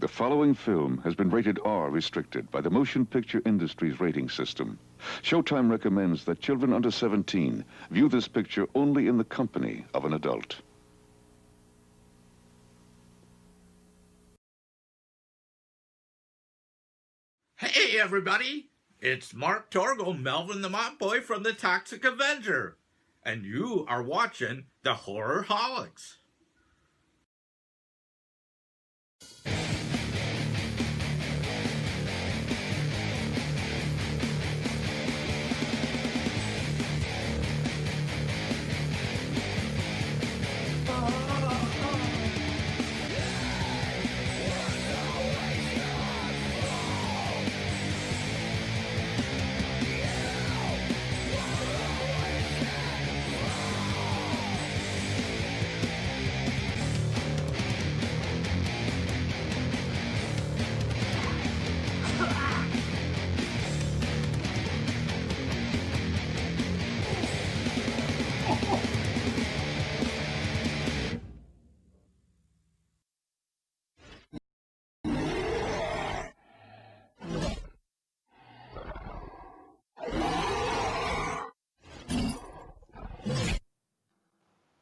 The following film has been rated R restricted by the motion picture industry's rating system. Showtime recommends that children under 17 view this picture only in the company of an adult. Hey everybody, it's Mark Torgel, Melvin the Mop Boy from the Toxic Avenger, and you are watching the Horrorholics.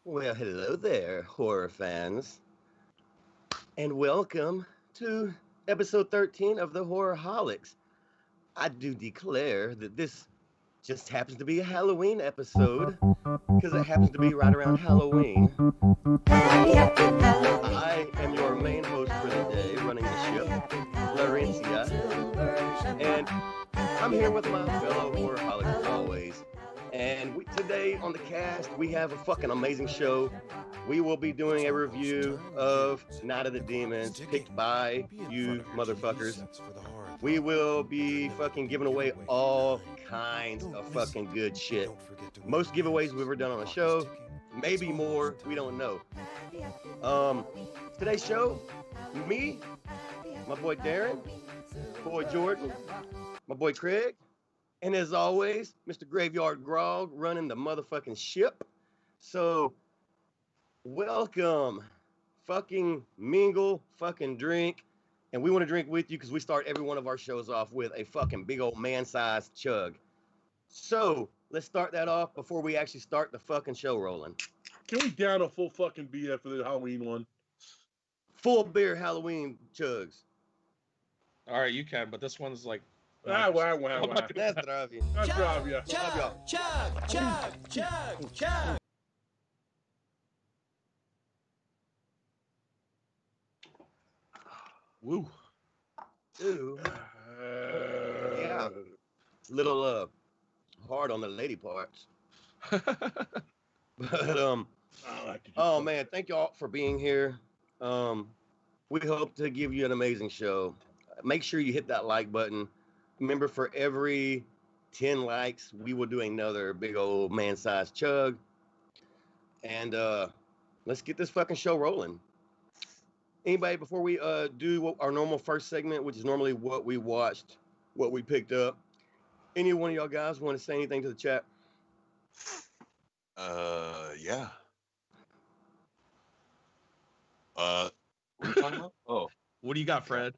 Well, hello there, horror fans, and welcome to episode 13 of the Horrorholics. I do declare that this just happens to be a Halloween episode, because it happens to be right around Halloween. I am your main host for the day, running the ship, Laurencia, and I'm here with my fellow Horrorholics as always. And today on the cast, we have a fucking amazing show. We will be doing a review of Night of the Demons, picked by you motherfuckers. We will be fucking giving away all kinds of fucking good shit. Most giveaways we've ever done on a show, maybe more, we don't know. Today's show, me, my boy Darren, boy Jordan, my boy Craig, and as always, Mr. Graveyard Grog running the motherfucking ship. So, welcome. Fucking mingle, fucking drink. And we want to drink with you because we start every one of our shows off with a fucking big old man-sized chug. So, let's start that off before we actually start the fucking show rolling. Can we down a full fucking beer for the Halloween one? Full beer Halloween chugs. All right, you can, but this one's like... That's здоровье. Здоровье. Chug. Woo. Ooh. Yeah. Little hard on the lady parts. But oh man, thank y'all for being here. We hope to give you an amazing show. Make sure you hit that like button. Remember, for every 10 likes, we will do another big old man-sized chug. And let's get this fucking show rolling. Anybody, before we do our normal first segment, which is normally what we watched, what we picked up, any one of y'all guys want to say anything to the chat? Yeah. What are you talking about? Oh. What do you got, Fred?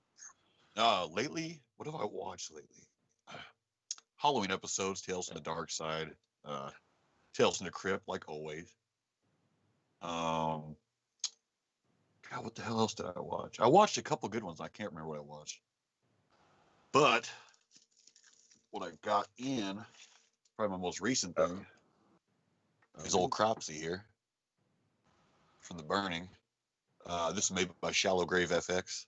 Lately, what have I watched lately? Halloween episodes, Tales from the Dark Side, Tales from the Crypt, like always. God, what the hell else did I watch? I watched a couple good ones. I can't remember what I watched. But what I got in, probably my most recent thing, is old Cropsy here from The Burning. This is made by Shallow Grave FX.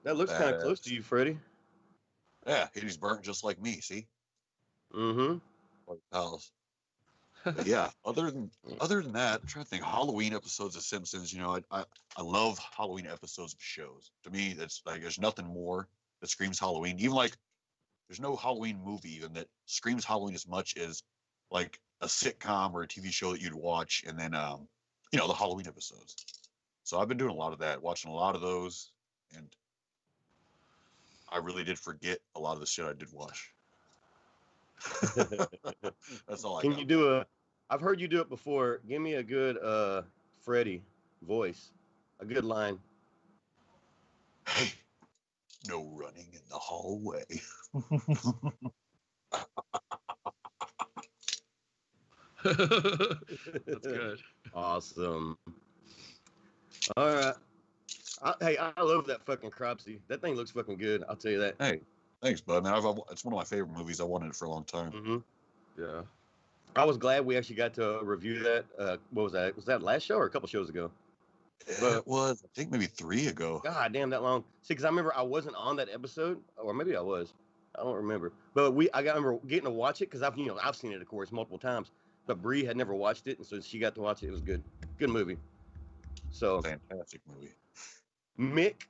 That looks kind of close to you, Freddie. Yeah, he's burnt just like me. See? Mm-hmm. But yeah. Other than that, I'm trying to think. Halloween episodes of Simpsons. You know, I love Halloween episodes of shows. To me, that's like there's nothing more that screams Halloween. Even like there's no Halloween movie even that screams Halloween as much as like a sitcom or a TV show that you'd watch, and then you know, the Halloween episodes. So I've been doing a lot of that, watching a lot of those. And I really did forget a lot of the shit I did watch. That's all I got. Can you do I've heard you do it before. Give me a good Freddy voice. A good line. No running in the hallway. That's good. Awesome. All right. Hey, I love that fucking Cropsy. That thing looks fucking good. I'll tell you that. Hey, thanks, bud. Man, it's one of my favorite movies. I wanted it for a long time. Mm-hmm. Yeah. I was glad we actually got to review that. What was that? Was that last show or a couple shows ago? But It was, I think, maybe 3 ago. God damn, that long. See, because I remember I wasn't on that episode, or maybe I was. I don't remember. But I remember getting to watch it because I've seen it, of course, multiple times. But Bree had never watched it, and so she got to watch it. It was good. Good movie. So, Fantastic movie. Mick,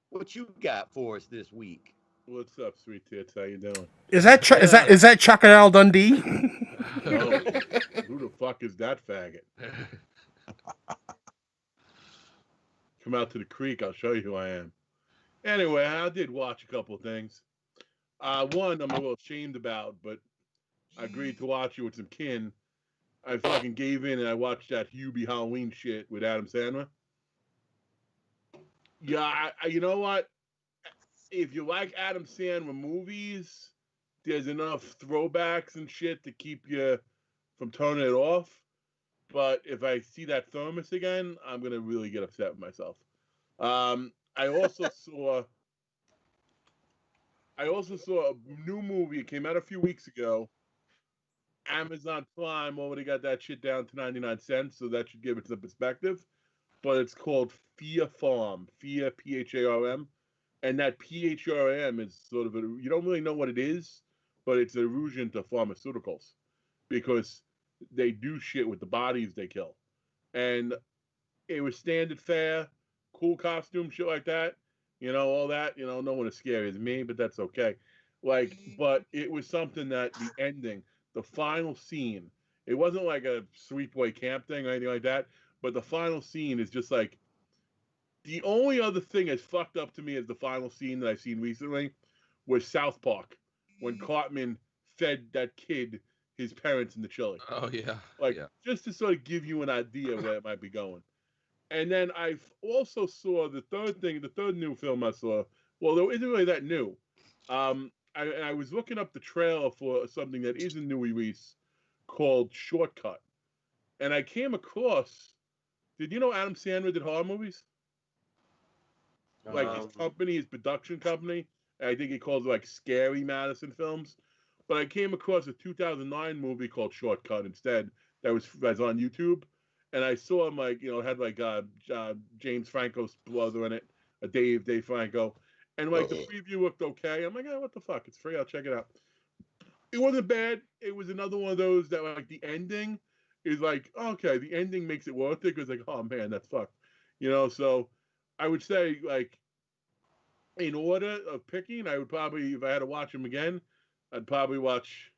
what you got for us this week? What's up, sweet tits? How you doing? Is that is that Crocodile Dundee? No, who the fuck is that faggot? Come out to the creek. I'll show you who I am. Anyway, I did watch a couple of things. One I'm a little ashamed about, but I agreed to watch it with some kin. I fucking gave in and I watched that Hubie Halloween shit with Adam Sandler. Yeah, you know what? If you like Adam Sandler movies, there's enough throwbacks and shit to keep you from turning it off. But if I see that thermos again, I'm gonna really get upset with myself. I also saw a new movie. It came out a few weeks ago. Amazon Prime already got that shit down to 99 cents, so that should give it some perspective. But it's called Fear Farm. Fear, P-H-A-R-M. And that P-H-A-R-M is sort of you don't really know what it is, but it's an allusion to pharmaceuticals. Because they do shit with the bodies they kill. And it was standard fare, cool costume, shit like that. You know, all that. You know, no one as scary as me, but that's okay. Like, but it was something that the ending, the final scene, it wasn't like a sweet boy camp thing or anything like that, but the final scene is just like, the only other thing as fucked up to me as the final scene that I've seen recently was South Park, when Cartman fed that kid his parents in the chili. Oh yeah. Like, yeah. just to sort of give you an idea where it might be going. And then I also saw the third new film I saw. Well, there isn't really that new. I was looking up the trailer for something that is a new release called Shortcut. And I came across, did you know Adam Sandler did horror movies? Like his company, his production company. I think he calls it like Scary Madison Films. But I came across a 2009 movie called Shortcut instead that was on YouTube. And I saw him like, you know, had like James Franco's brother in it, Dave Franco. And like the preview looked okay. I'm like, oh, what the fuck? It's free. I'll check it out. It wasn't bad. It was another one of those that like the ending is like, okay, the ending makes it worth it because like, oh man, that's fucked. You know, so I would say like in order of picking, I would probably, if I had to watch them again, I'd probably watch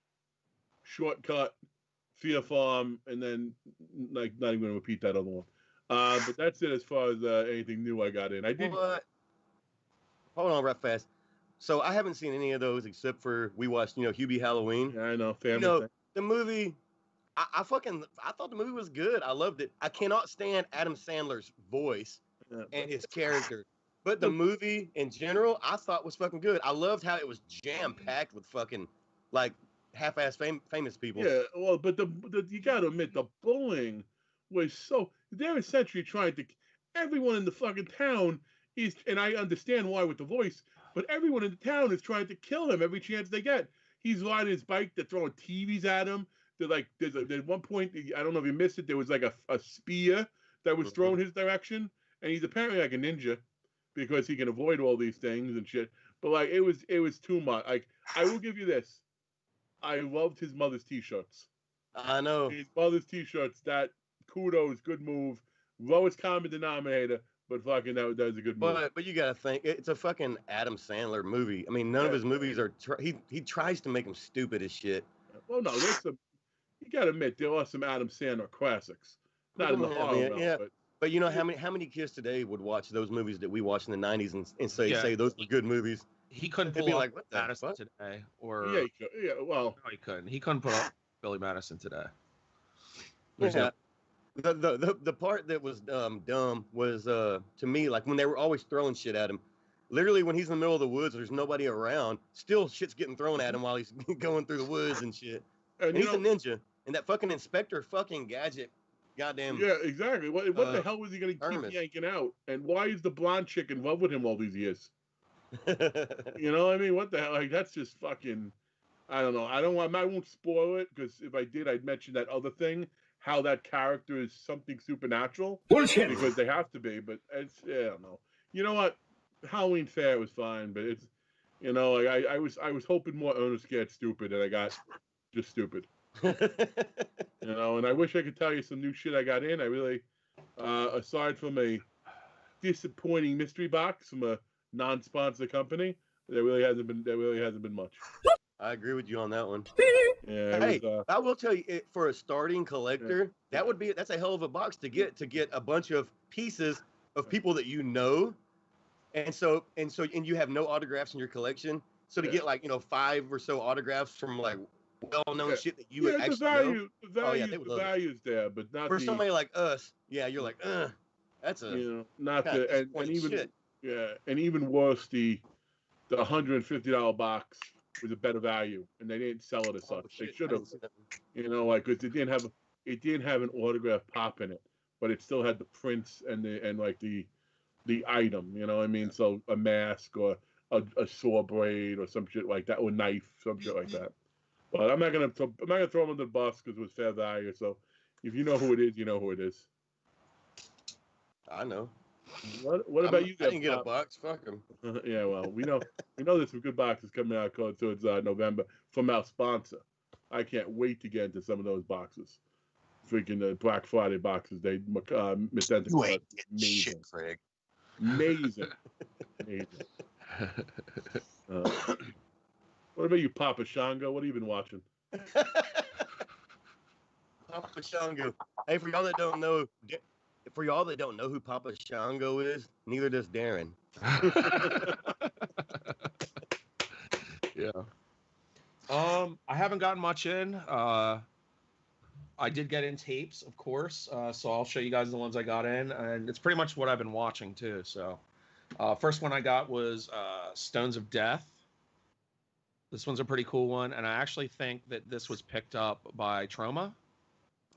Shortcut, Fear Farm, and then like not even going to repeat that other one. But that's it as far as anything new I got in. I did. What? Hold on, right fast. So I haven't seen any of those except for we watched, Hubie Halloween. Yeah, I know, family. Thing. The movie. I thought the movie was good. I loved it. I cannot stand Adam Sandler's voice and his character. But the movie in general, I thought was fucking good. I loved how it was jam-packed with fucking, like, half-ass famous people. Yeah, well, but you gotta admit, the bullying was so... They're essentially trying to... Everyone in the fucking town is... And I understand why with the voice, but everyone in the town is trying to kill him every chance they get. He's riding his bike, they're throwing TVs at him. They're like... There's one point, I don't know if you missed it, there was like a spear that was thrown his direction, and he's apparently like a ninja, because he can avoid all these things and shit. But like it was too much. Like I will give you this. I loved his mother's t-shirts. I know. His mother's t-shirts, that kudos, good move. Lowest common denominator, but fucking that was a good move. But you gotta think, it's a fucking Adam Sandler movie. I mean, none of his movies are, he tries to make them stupid as shit. Well, no, there's some, you gotta admit, there are some Adam Sandler classics. Not in the horror realm, but... But you know how many kids today would watch those movies that we watched in the 90s and say those were good movies? He couldn't They'd pull be off like, what the Madison fuck? today, or well, no, he couldn't. He couldn't put off Billy Madison today. Yeah. The part that was dumb was to me, like when they were always throwing shit at him, literally when he's in the middle of the woods, there's nobody around. Still, shit's getting thrown at him while he's going through the woods and shit. And he's a ninja. And that fucking Inspector fucking Gadget, goddamn. Yeah, exactly. What the hell was he gonna keep yanking out? And why is the blonde chick in love with him all these years? You know what I mean? What the hell? Like, that's just fucking. I don't know. I won't spoil it, because if I did, I'd mention that other thing. How that character is something supernatural. Bullshit. Because they have to be, but it's, I don't know. You know what? Halloween Fair was fine, but it's, you know, like I was hoping more Ernest Scared Stupid, and I got just stupid. You know, and I wish I could tell you some new shit I got in. I really, aside from a disappointing mystery box from a non-sponsor company, there really hasn't been much. I agree with you on that one. Yeah. Hey, I will tell you, for a starting collector, that's a hell of a box to get a bunch of pieces of people that you know, and you have no autographs in your collection. So to get, like, you know, 5 or so autographs from, like, well-known shit that you would actually know. The value's there, but not for somebody like us. Yeah, you're like, that's a, you know, not the and even shit. Yeah, and even worse, the $150 box was a better value, and they didn't sell it as such. They should have, you know, like, it didn't have an autograph pop in it, but it still had the prints and the item. You know what I mean? So a mask or a saw blade or some shit like that, or knife, some shit like that. But I'm not gonna throw them under the bus because it was fair value. So if you know who it is, you know who it is. I know. What about you? I didn't get a box. Fuck them. Yeah, well, we know there's some good boxes coming out towards November from our sponsor. I can't wait to get into some of those boxes. Freaking the Black Friday boxes. They Mr. You ain't getting shit, Craig. Amazing. What about you, Papa Shango? What have you been watching? Papa Shango. Hey, for y'all that don't know who Papa Shango is, neither does Darren. Yeah. I haven't gotten much in. I did get in tapes, of course. So I'll show you guys the ones I got in, and it's pretty much what I've been watching too. So, first one I got was Stones of Death. This one's a pretty cool one, and I actually think that this was picked up by Troma.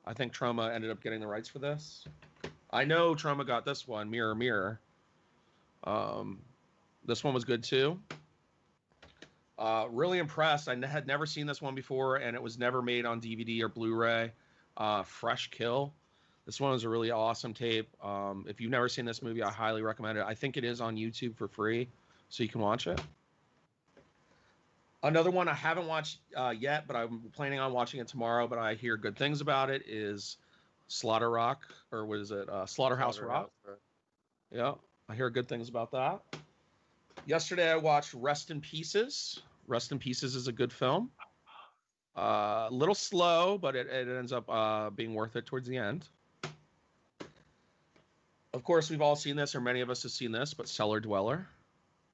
I think Troma ended up getting the rights for this. I know Troma got this one, Mirror Mirror. This one was good too. Really impressed. I had never seen this one before, and it was never made on DVD or Blu-ray. Fresh Kill. This one was a really awesome tape. If you've never seen this movie, I highly recommend it. I think it is on YouTube for free, so you can watch it. Another one I haven't watched yet, but I'm planning on watching it tomorrow, but I hear good things about it, is Slaughter Rock, or what is it? Slaughterhouse Rock. Yeah, I hear good things about that. Yesterday I watched Rest in Pieces. Rest in Pieces is a good film. A little slow, but it ends up being worth it towards the end. Of course, we've all seen this, or many of us have seen this, but Cellar Dweller.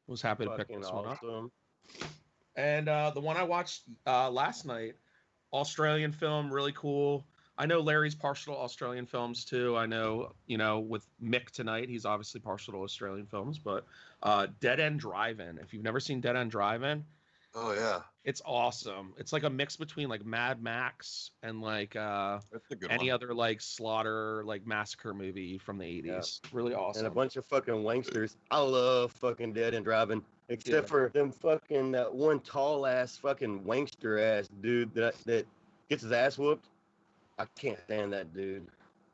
Was happy to pick this one up. And the one I watched last night, Australian film, really cool. I know Larry's partial to Australian films too. I know, with Mick tonight, he's obviously partial to Australian films, but Dead End Drive-In. If you've never seen Dead End Drive-In, oh yeah, it's awesome. It's like a mix between like Mad Max and like any one. other like slaughter, like massacre movie from the 80s. Yeah. Really awesome. And a bunch of fucking wanksters. I love fucking Dead End Drive-In. Except for them fucking, that one tall ass fucking wankster ass dude that gets his ass whooped. I can't stand that dude.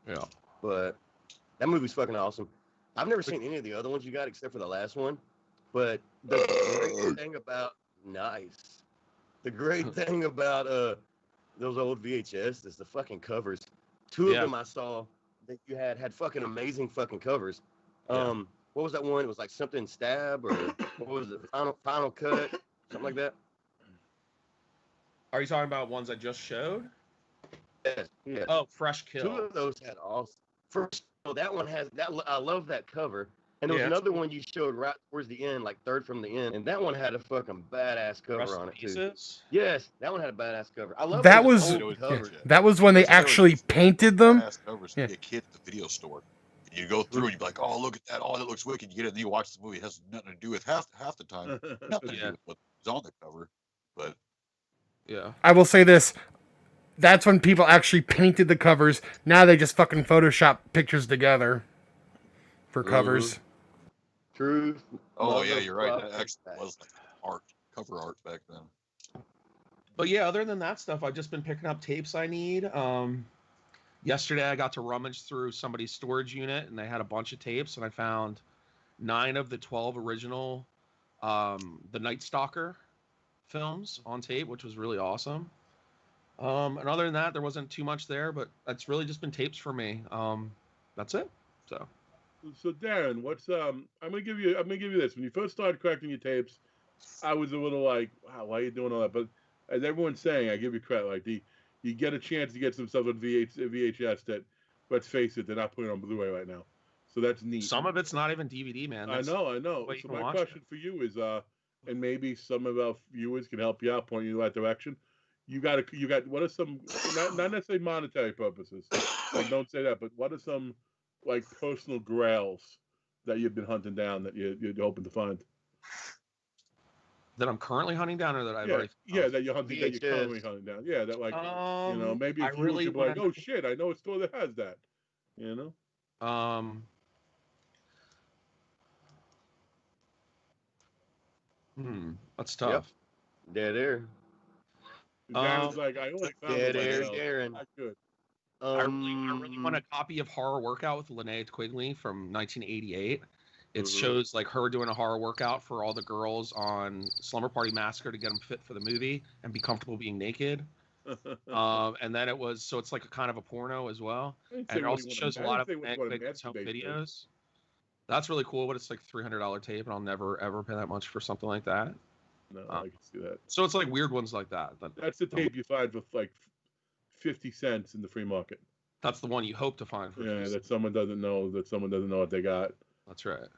Yeah. But that movie's fucking awesome. I've never seen any of the other ones you got except for the last one. But the great thing about those old VHS is the fucking covers. Two of them I saw that you had fucking amazing fucking covers. Yeah. What was that one? It was like something Stab, or what was it? Final Cut, something like that. Are you talking about ones I just showed? Yes. Yeah. Oh, Fresh Kill. Two of those had awesome. First, that one has that. I love that cover. And there was another one you showed right towards the end, like third from the end, and that one had a fucking badass cover on it too. Yes, that one had a badass cover. I love that was when they actually painted them. Covers to be a kid at the video store. You go through and you'd be like, oh, look at that. Oh, that looks wicked. You get it and you watch the movie. It has nothing to do with half the time. Nothing to do with what's on the cover. But Yeah. I will say this. That's when people actually painted the covers. Now they just fucking Photoshop pictures together for covers. Truth. oh yeah, you're right. That actually was like art, cover art back then. But yeah, other than that stuff, I've just been picking up tapes I need. Yesterday, I got to rummage through somebody's storage unit, and they had a bunch of tapes, and I found 9 of the 12 original The Night Stalker films on tape, which was really awesome. And other than that, there wasn't too much there, but it's really just been tapes for me. That's it. So Darren, what's I'm gonna give you this. When you first started collecting your tapes, I was a little like, wow, why are you doing all that? But as everyone's saying, I give you credit. Like you get a chance to get some stuff on VHS that, let's face it, they're not putting on Blu-ray right now. So that's neat. some of it's not even DVD, man. I know. So my question for you is, and maybe some of our viewers can help you out, point you in the right direction. You got what are some, not necessarily monetary purposes, like don't say that, but what are some like personal grails that you've been hunting down that you're hoping to find? That I'm currently hunting down, or that I've already that you're hunting, that you're currently hunting down. Yeah, that like maybe if you really like, oh shit, I know a store that has that. That's tough. Dead air. Darren's like, I only found Dead air, Darren. Not good. I really want a copy of Horror Workout with Linnea Quigley from 1988. It shows like her doing a horror workout for all the girls on Slumber Party Massacre to get them fit for the movie and be comfortable being naked. And then it's like a kind of a porno as well. And it also shows a lot of Linnea Quigley's home videos. That's really cool, but it's like $300 tape, and I'll never ever pay that much for something like that. No, I can see that. So it's like weird ones like that. That's the tape you find for like 50 cents in the free market. That's the one you hope to find for. Yeah, that someone doesn't know what they got. That's right.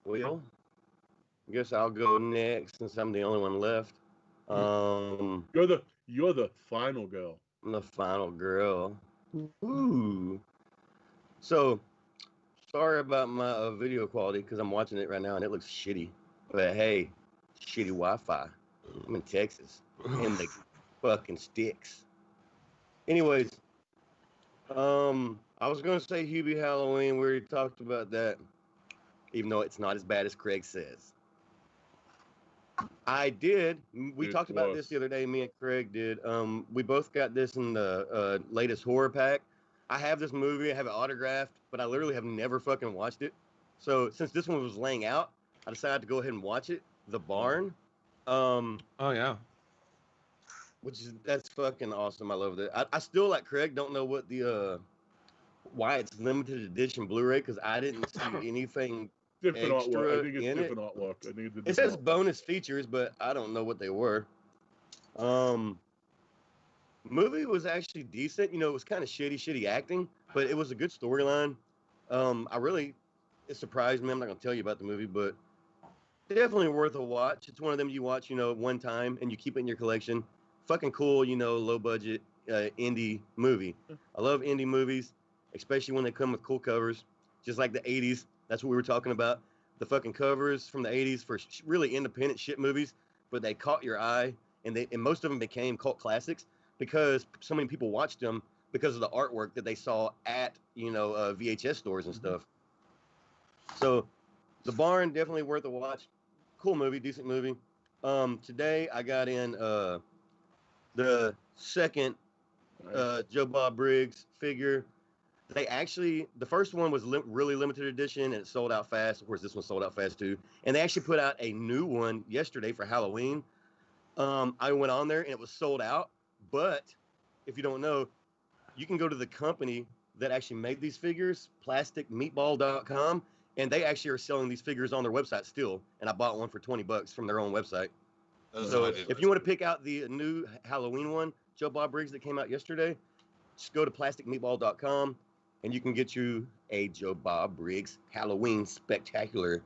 Well, I guess I'll go next since I'm the only one left. You're the final girl. I'm the final girl. Ooh. So, sorry about my video quality because I'm watching it right now and it looks shitty. But hey, shitty Wi-Fi. I'm in Texas and the fucking sticks. Anyways, I was gonna say Hubie Halloween. We already talked about that, even though it's not as bad as Craig says. I did. We talked about this the other day. Me and Craig did. We both got this in the latest horror pack. I have this movie. I have it autographed, but I literally have never fucking watched it. So since this one was laying out, I decided to go ahead and watch it. The Barn. Oh yeah. That's fucking awesome. I love that. I still, like Craig, don't know what the why it's limited edition Blu-ray because I didn't see anything different extra artwork. I think it's in different artwork. I think it's it says bonus features, but I don't know what they were. Movie was actually decent. It was kind of shitty acting, but it was a good storyline. It surprised me. I'm not gonna tell you about the movie, but definitely worth a watch. It's one of them you watch, one time and you keep it in your collection. Fucking cool, low budget indie movie. I love indie movies, especially when they come with cool covers, just like the 80s. That's what we were talking about. The fucking covers from the 80s for really independent shit movies, but they caught your eye, and most of them became cult classics because so many people watched them because of the artwork that they saw at VHS stores and stuff. So, The Barn, definitely worth a watch. Cool movie, decent movie. Today I got in the second Joe Bob Briggs figure. The first one was really limited edition and it sold out fast. Of course, this one sold out fast too. And they actually put out a new one yesterday for Halloween. I went on there and it was sold out. But if you don't know, you can go to the company that actually made these figures, plasticmeatball.com, and they actually are selling these figures on their website still. And I bought one for $20 from their own website. So if you want to pick out the new Halloween one, Joe Bob Briggs that came out yesterday, just go to plasticmeatball.com and you can get you a Joe Bob Briggs Halloween Spectacular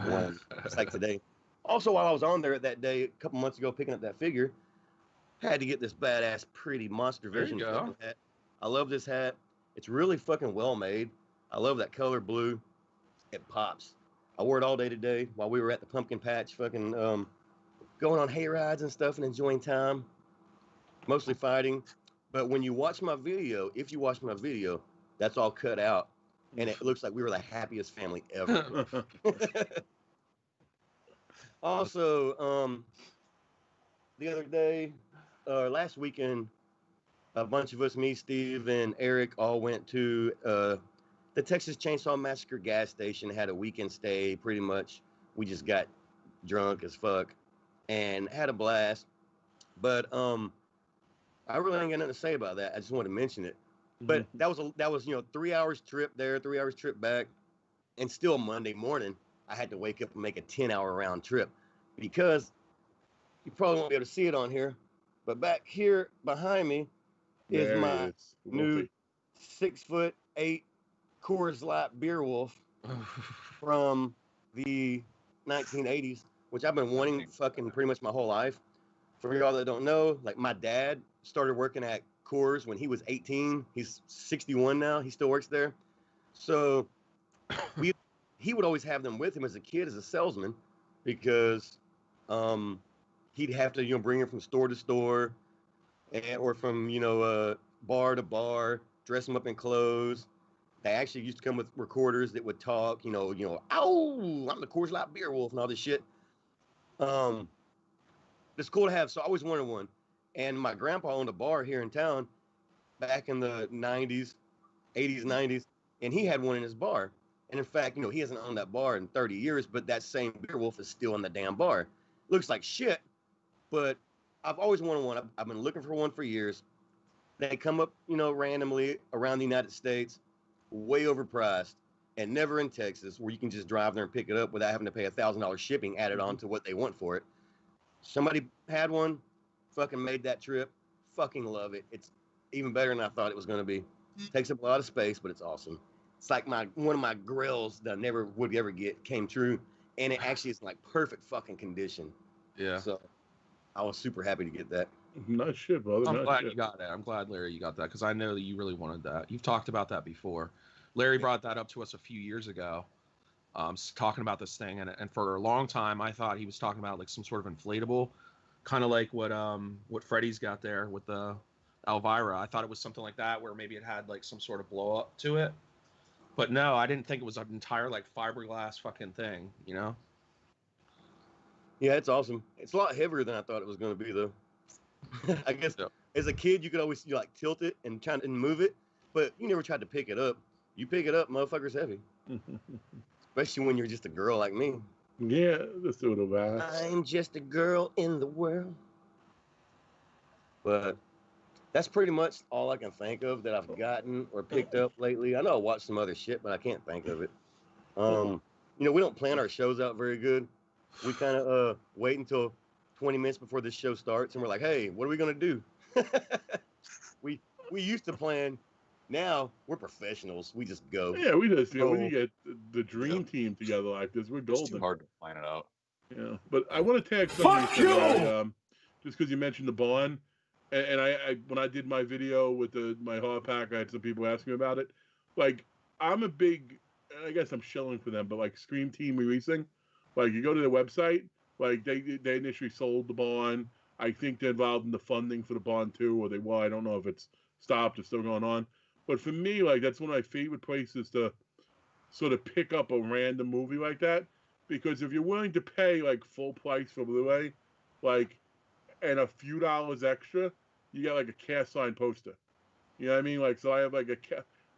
one, just like today. Also, while I was on there that day, a couple months ago, picking up that figure, I had to get this badass, pretty monster version of that. I love this hat. It's really fucking well made. I love that color blue. It pops. I wore it all day today while we were at the pumpkin patch, fucking going on hay rides and stuff and enjoying time. Mostly fighting. But when you watch my video, if you watch my video, that's all cut out. And it looks like we were the happiest family ever. Also, the other day, last weekend, a bunch of us, me, Steve, and Eric, all went to the Texas Chainsaw Massacre gas station. Had a weekend stay, pretty much. We just got drunk as fuck and had a blast. But I really ain't got nothing to say about that. I just wanted to mention it. But that was 3 hours trip there, 3 hours trip back, and still Monday morning I had to wake up and make a 10-hour round trip because you probably won't be able to see it on here, but back here behind me is my new 6'8" Coors Light Beer Wolf from the 1980s, which I've been wanting fucking pretty much my whole life. For y'all that don't know, like my dad started working at Coors when he was 18. He's 61 now. He still works there. So he would always have them with him as a kid as a salesman because he'd have to bring them from store to store or from bar to bar, dress them up in clothes. They actually used to come with recorders that would talk, ow, I'm the Coors Light Beer Wolf and all this shit. It's cool to have. So I always wanted one. And my grandpa owned a bar here in town back in the 90s, 80s, 90s. And he had one in his bar. And in fact, he hasn't owned that bar in 30 years, but that same Beer Wolf is still in the damn bar. Looks like shit, but I've always wanted one. I've been looking for one for years. They come up, randomly around the United States, way overpriced, and never in Texas where you can just drive there and pick it up without having to pay $1,000 shipping added on to what they want for it. Somebody had one, fucking made that trip, fucking love it. It's even better than I thought it was going to be. Takes up a lot of space, but it's awesome. It's like one of my grills that I never would ever get came true, and it actually is like perfect fucking condition. Yeah. So I was super happy to get that. Not shit, brother. I'm glad you got that. I'm glad, Larry, you got that because I know that you really wanted that. You've talked about that before. Larry brought that up to us a few years ago, talking about this thing, and for a long time I thought he was talking about like some sort of inflatable, kind of like what Freddie's got there with the Elvira. I thought it was something like that where maybe it had like some sort of blow up to it, but no, I didn't think it was an entire like fiberglass fucking thing. Yeah, it's awesome. It's a lot heavier than I thought it was going to be though. I guess as a kid you could always like tilt it and try and move it, but you never tried to pick it up. You pick it up, motherfucker's heavy. Especially when you're just a girl like me. Yeah, that's a little bad. I'm just a girl in the world. But that's pretty much all I can think of that I've gotten or picked up lately. I know I watched some other shit, but I can't think of it. We don't plan our shows out very good. We kind of wait until 20 minutes before this show starts, and we're like, hey, what are we going to do? We used to plan. Now we're professionals. We just go. Yeah, we just when you get the dream team together like this, we're golden. It's too hard to plan it out. Yeah, but I want to tag something. Fuck you! Just because you mentioned the bond, and I when I did my video with my hard pack, I had some people ask me about it. Like, I'm a big, I guess I'm shilling for them, but like Scream Team Releasing, like you go to their website, like they initially sold the bond. I think they're involved in the funding for the bond too, or they were. I don't know if it's stopped or still going on. But for me, like, that's one of my favorite places to sort of pick up a random movie like that. Because if you're willing to pay, like, full price for Blu-ray, like, and a few dollars extra, you get, like, a cast sign poster. You know what I mean? Like, so I have, like,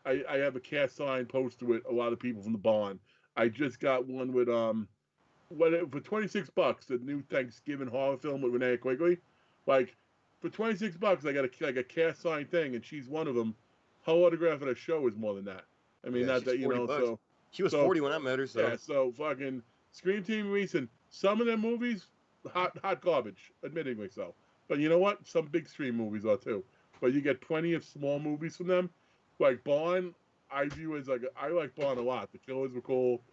I have a cast sign poster with a lot of people from the Bond. I just got one with, for $26, the new Thanksgiving horror film with Renee Quigley. Like, for $26, I got a cast sign thing, and she's one of them. Her autograph at a show is more than that. I mean, not that, so. She was 40 when I met her, so. Yeah, so fucking Scream Team recent. Some of their movies, hot garbage, admittingly so. But you know what? Some big stream movies are too. But you get plenty of small movies from them. Like Bond, I view as I like Bond a lot. The Killers were cool.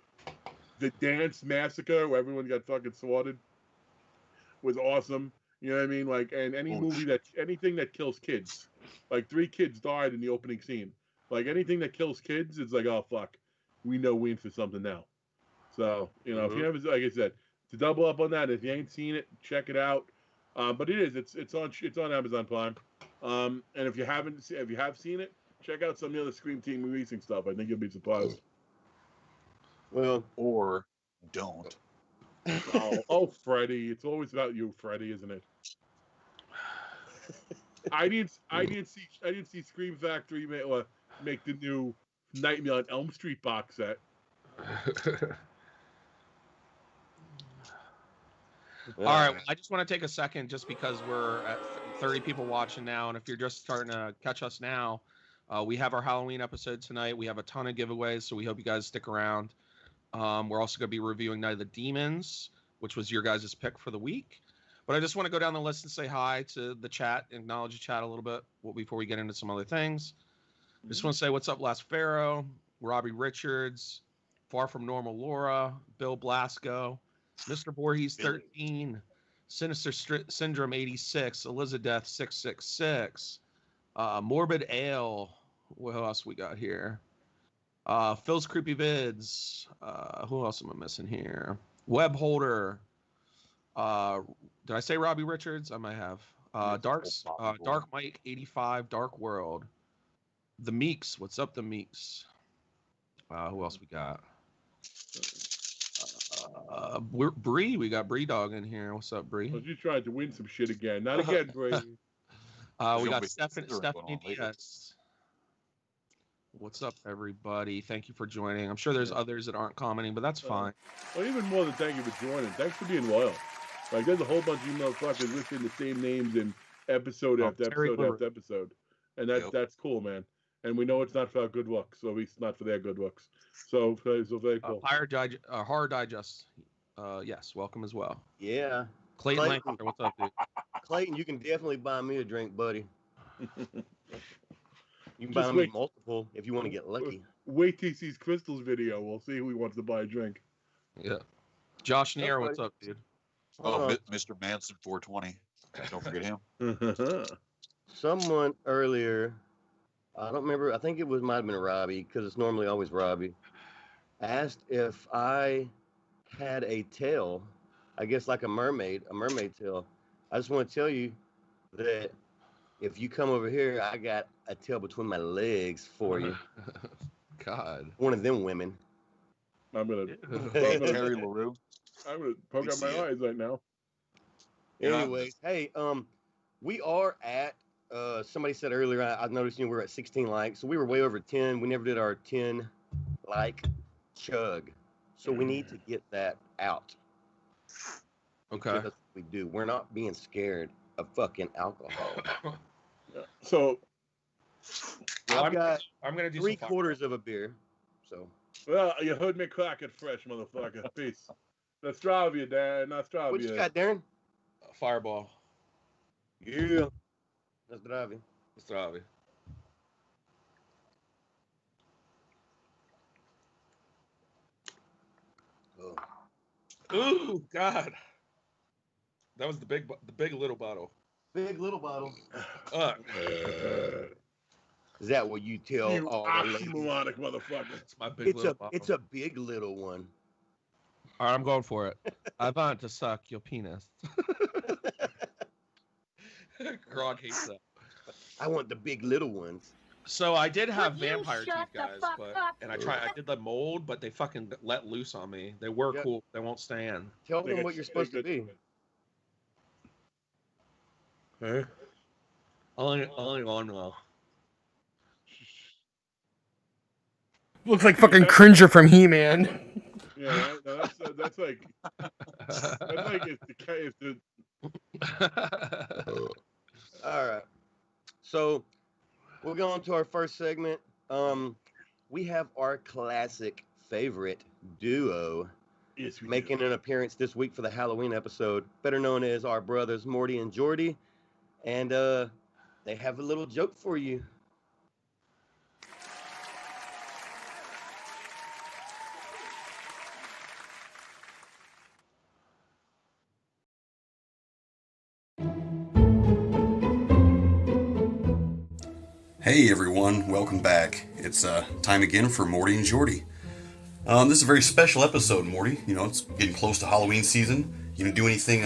The Dance Massacre, where everyone got fucking swatted, was awesome. You know what I mean? Like, and anything that kills kids Like 3 kids died in the opening scene. Like anything that kills kids, it's like, oh fuck, we know we in for something now. So if you haven't, like I said, to double up on that, if you ain't seen it, check it out. But it's on Amazon Prime. And if you have seen it, check out some of the other Scream Team releasing stuff. I think you'll be surprised. Well, Or don't. Oh, Freddy! It's always about you, Freddy, isn't it? I didn't see Scream Factory make the new Nightmare on Elm Street box set. All right, well, I just want to take a second just because we're at 30 people watching now, and if you're just starting to catch us now, we have our Halloween episode tonight. We have a ton of giveaways, so we hope you guys stick around. We're also going to be reviewing Night of the Demons, which was your guys' pick for the week. But I just want to go down the list and say hi to the chat, acknowledge the chat a little bit before we get into some other things. Just want to say what's up, Last Pharaoh, Robbie Richards, Far From Normal Laura, Bill Blasco, Mr. Voorhees 13, Sinister Syndrome 86, Elizabeth 666, Morbid Ale. What else we got here? Phil's Creepy Vids. Who else am I missing here? Web Holder. Did I say Robbie Richards? I might have. Dark Mike 85, Dark World. The Meeks. What's up, the Meeks? Who else we got? Bree. We got Bree Dog in here. What's up, Bree? You tried to win some shit again. Not again, Bree. We got Stephanie Diaz. What's up, everybody? Thank you for joining. I'm sure there's others that aren't commenting, but that's fine. Well, even more than thank you for joining. Thanks for being loyal. Like, there's a whole bunch of you motherfuckers listing the same names in episode after episode. And that's cool, man. And we know it's not for our good looks, so at least not for their good looks. So very cool. Horror Digest. Yes, welcome as well. Yeah. Clayton Lancaster, what's up, dude? Clayton, you can definitely buy me a drink, buddy. You can buy me multiple if you want to get lucky. Wait till he sees Crystal's video. We'll see who he wants to buy a drink. Yeah. Josh Neer, what's up, dude? Oh, Mr. Manson 420. Don't forget him. Someone earlier, I don't remember, I think it might have been Robbie, because it's normally always Robbie, asked if I had a tail, I guess like a mermaid tail. I just want to tell you that if you come over here, I got a tail between my legs for you. God. One of them women. I'm gonna Terry LaRue. I'm gonna poke out my eyes right now. Anyways, hey, we are at somebody said earlier, I noticed we're at 16 likes, so we were way over 10. We never did our 10 like chug, so we need to get that out. Okay. That's what we do. We're not being scared of fucking alcohol. So, I've got I'm gonna do 3/4 of a beer. So, well, you heard me crack it fresh, motherfucker. Peace. Nostravia, Dad. Nostravia. what you got, Darren? Fireball. Yeah. Nostravia. Oh. Ooh, God. That was the big little bottle. Big little bottle. Is that what you tell you all oxymoronic motherfucker? It's my big little bottle. It's a big little one. All right, I'm going for it. I want to suck your penis. Grog hates that. I want the big little ones. So I did have vampire teeth, guys, I did the mold, but they fucking let loose on me. They were cool. They won't stand. Tell them what you're supposed to be. Huh? Only one will. Looks like fucking Cringer from He-Man. Yeah, that's like if the All right. So we're going to our first segment. We have our classic favorite duo making an appearance this week for the Halloween episode, better known as our brothers Morty and Jordy. And they have a little joke for you. Hey everyone, welcome back. It's time again for Morty and Jordy. This is a very special episode, Morty. You know, it's getting close to Halloween season. You gonna do anything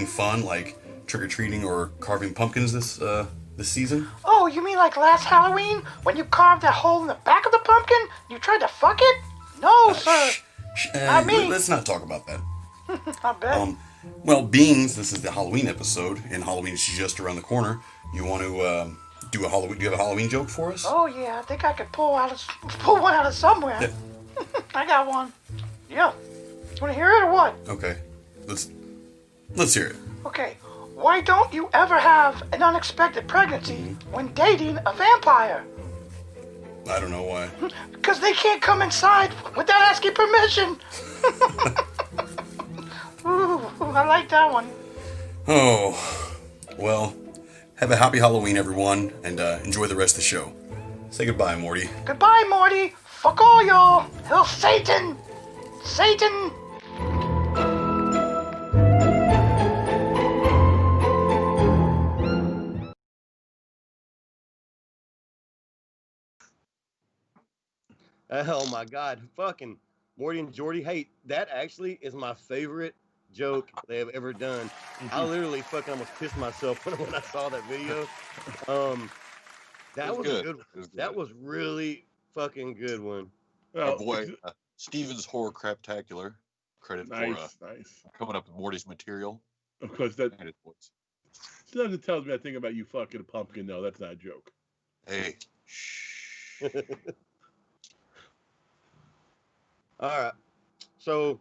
fun like trick or treating or carving pumpkins this season? Oh, you mean like last Halloween when you carved that hole in the back of the pumpkin? You tried to fuck it? No, sir. Not me. Let's not talk about that. I bet. Well, being this is the Halloween episode and Halloween is just around the corner, you want to do you have a Halloween joke for us? Oh yeah, I think I could pull one out of somewhere. Yeah. I got one. Yeah. You want to hear it or what? Okay, let's hear it. Okay. Why don't you ever have an unexpected pregnancy when dating a vampire? I don't know why. Because they can't come inside without asking permission. Ooh, I like that one. Oh, well, have a happy Halloween, everyone, and enjoy the rest of the show. Say goodbye, Morty. Goodbye, Morty. Fuck all y'all. Hell, Satan. Satan. Oh my God, fucking Morty and Jordy. Hey, that actually is my favorite joke they have ever done. I literally fucking almost pissed myself when I saw that video. That was good. a good. That was really fucking good one. Our boy Steven's Horror Craptacular. Credit Nice. for coming up with Morty's material. Of course, that And his voice. still doesn't tell me a thing about you fucking a pumpkin, though. That's not a joke. Hey. All right. So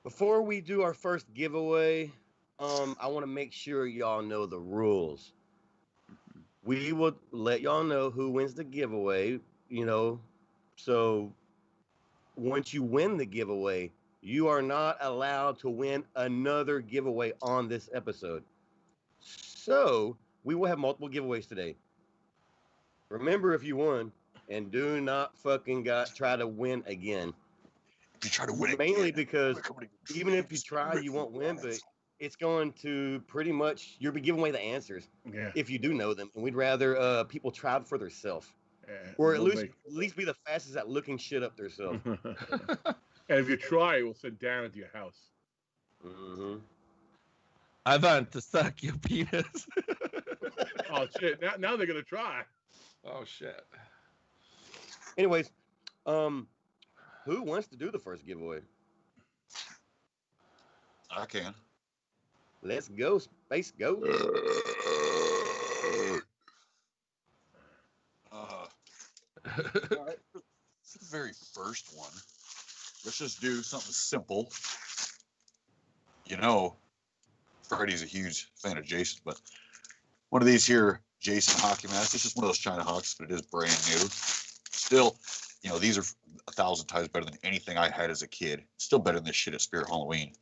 before we do our first giveaway, I want to make sure y'all know the rules. We will let y'all know who wins the giveaway, you know. So once you win the giveaway, you are not allowed to win another giveaway on this episode. So we will have multiple giveaways today. Remember, if you won, and do not fucking try to win again. If you try to win Mainly again, because we're coming to even if you try, you won't win, but it's going to pretty much, you'll be giving away the answers Yeah. if you do know them. And we'd rather people try for themselves. Yeah, Or at we'll least be the fastest at looking shit up themselves. And if you try, we'll sit down at your house. Mm-hmm. I want to suck your penis. Oh shit! Now they're gonna try. Oh shit. Anyways, who wants to do the first giveaway? I can. Let's go, Space Go. All right. For the very first one, let's just do something simple. You know, Freddie's a huge fan of Jason, but one of these here Jason hockey masks. It's just one of those China Hawks, but it is brand new. Still, you know, these are 1,000 times better than anything I had as a kid. Still better than this shit at Spirit Halloween.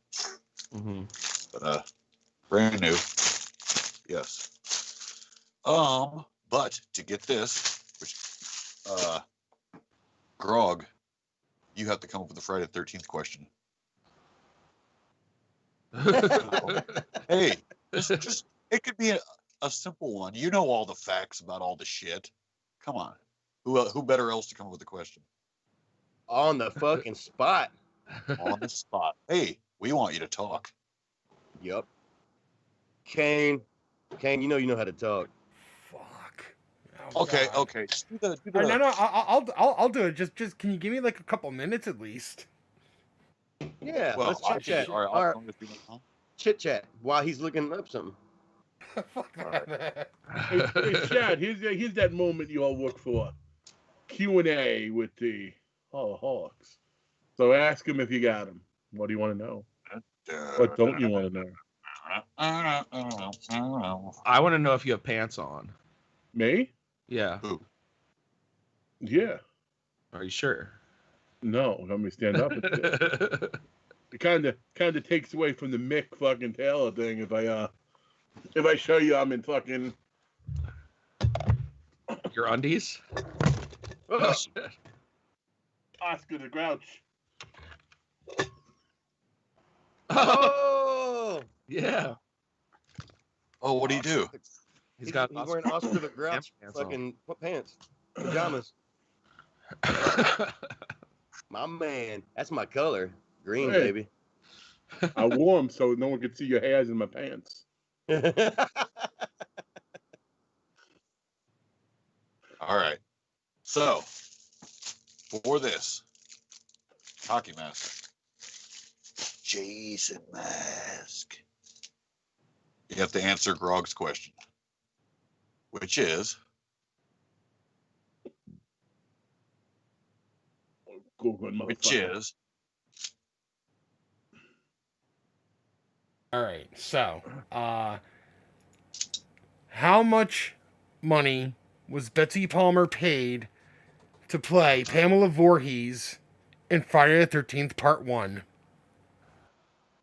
Mm-hmm. But brand new. Yes. But to get this, which Grog, you have to come up with the Friday the 13th question. Hey, just it could be a simple one. You know all the facts about all the shit. Come on. Who better else to come up with the question? On the fucking spot. On the spot. Hey, we want you to talk. Yup. Kane, you know how to talk. Fuck. Oh, Okay, God. okay. Just do the, All right, no, I'll do it. Just can you give me like a couple minutes at least? Yeah, well, let's chit chat. all right, All right, I'll just do my phone. chit chat while he's looking up something. Fuck that. Hey, Chad, here's that moment you all look for. Q&A with the Horrorholics. So ask him if you got him. What do you want to know? What don't you want to know? I want to know if you have pants on. Me? Yeah. Who? Yeah. Are you sure? No, let me stand up. It kind of takes away from the Mick fucking Taylor thing if I show you I'm in fucking Your undies? Oh, shit. Oscar the Grouch. Oh, Yeah. Oh, what do you do? He's got He's wearing Oscar the Grouch pants on. fucking pants, pajamas. My man, that's my color, green, Hey. baby. I wore them so no one could see your hairs in my pants. All right. So, for this hockey mask, Jason mask, you have to answer Grog's question, which is, All right. So, how much money was Betsy Palmer paid to play Pamela Voorhees in Friday the 13th Part 1?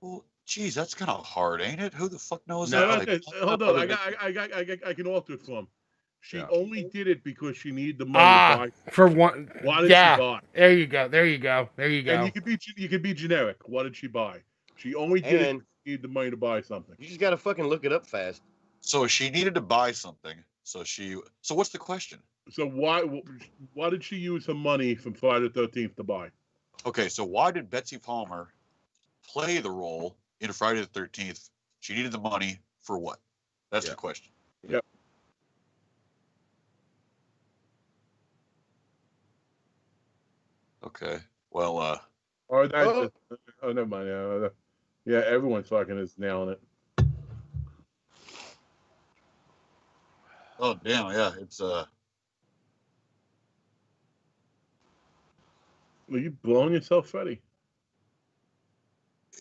well, geez, that's kind of hard, ain't it? Who the fuck knows No, that? hold on. I can alter it for him. She only did it because she needed the money to buy. For one. Why did she buy? There you go. And you could be generic. What did she buy? She only did it because she needed the money to buy something. You just gotta fucking look it up fast. So she needed to buy something. So what's the question? So why did she use her money from Friday the 13th to buy? Okay, so why did Betsy Palmer play the role in Friday the 13th? She needed the money for what? That's the question. Yep. Okay. Well, oh, never mind. Yeah, everyone's fucking is nailing it. oh damn, yeah, it's Are you blowing yourself, Freddie?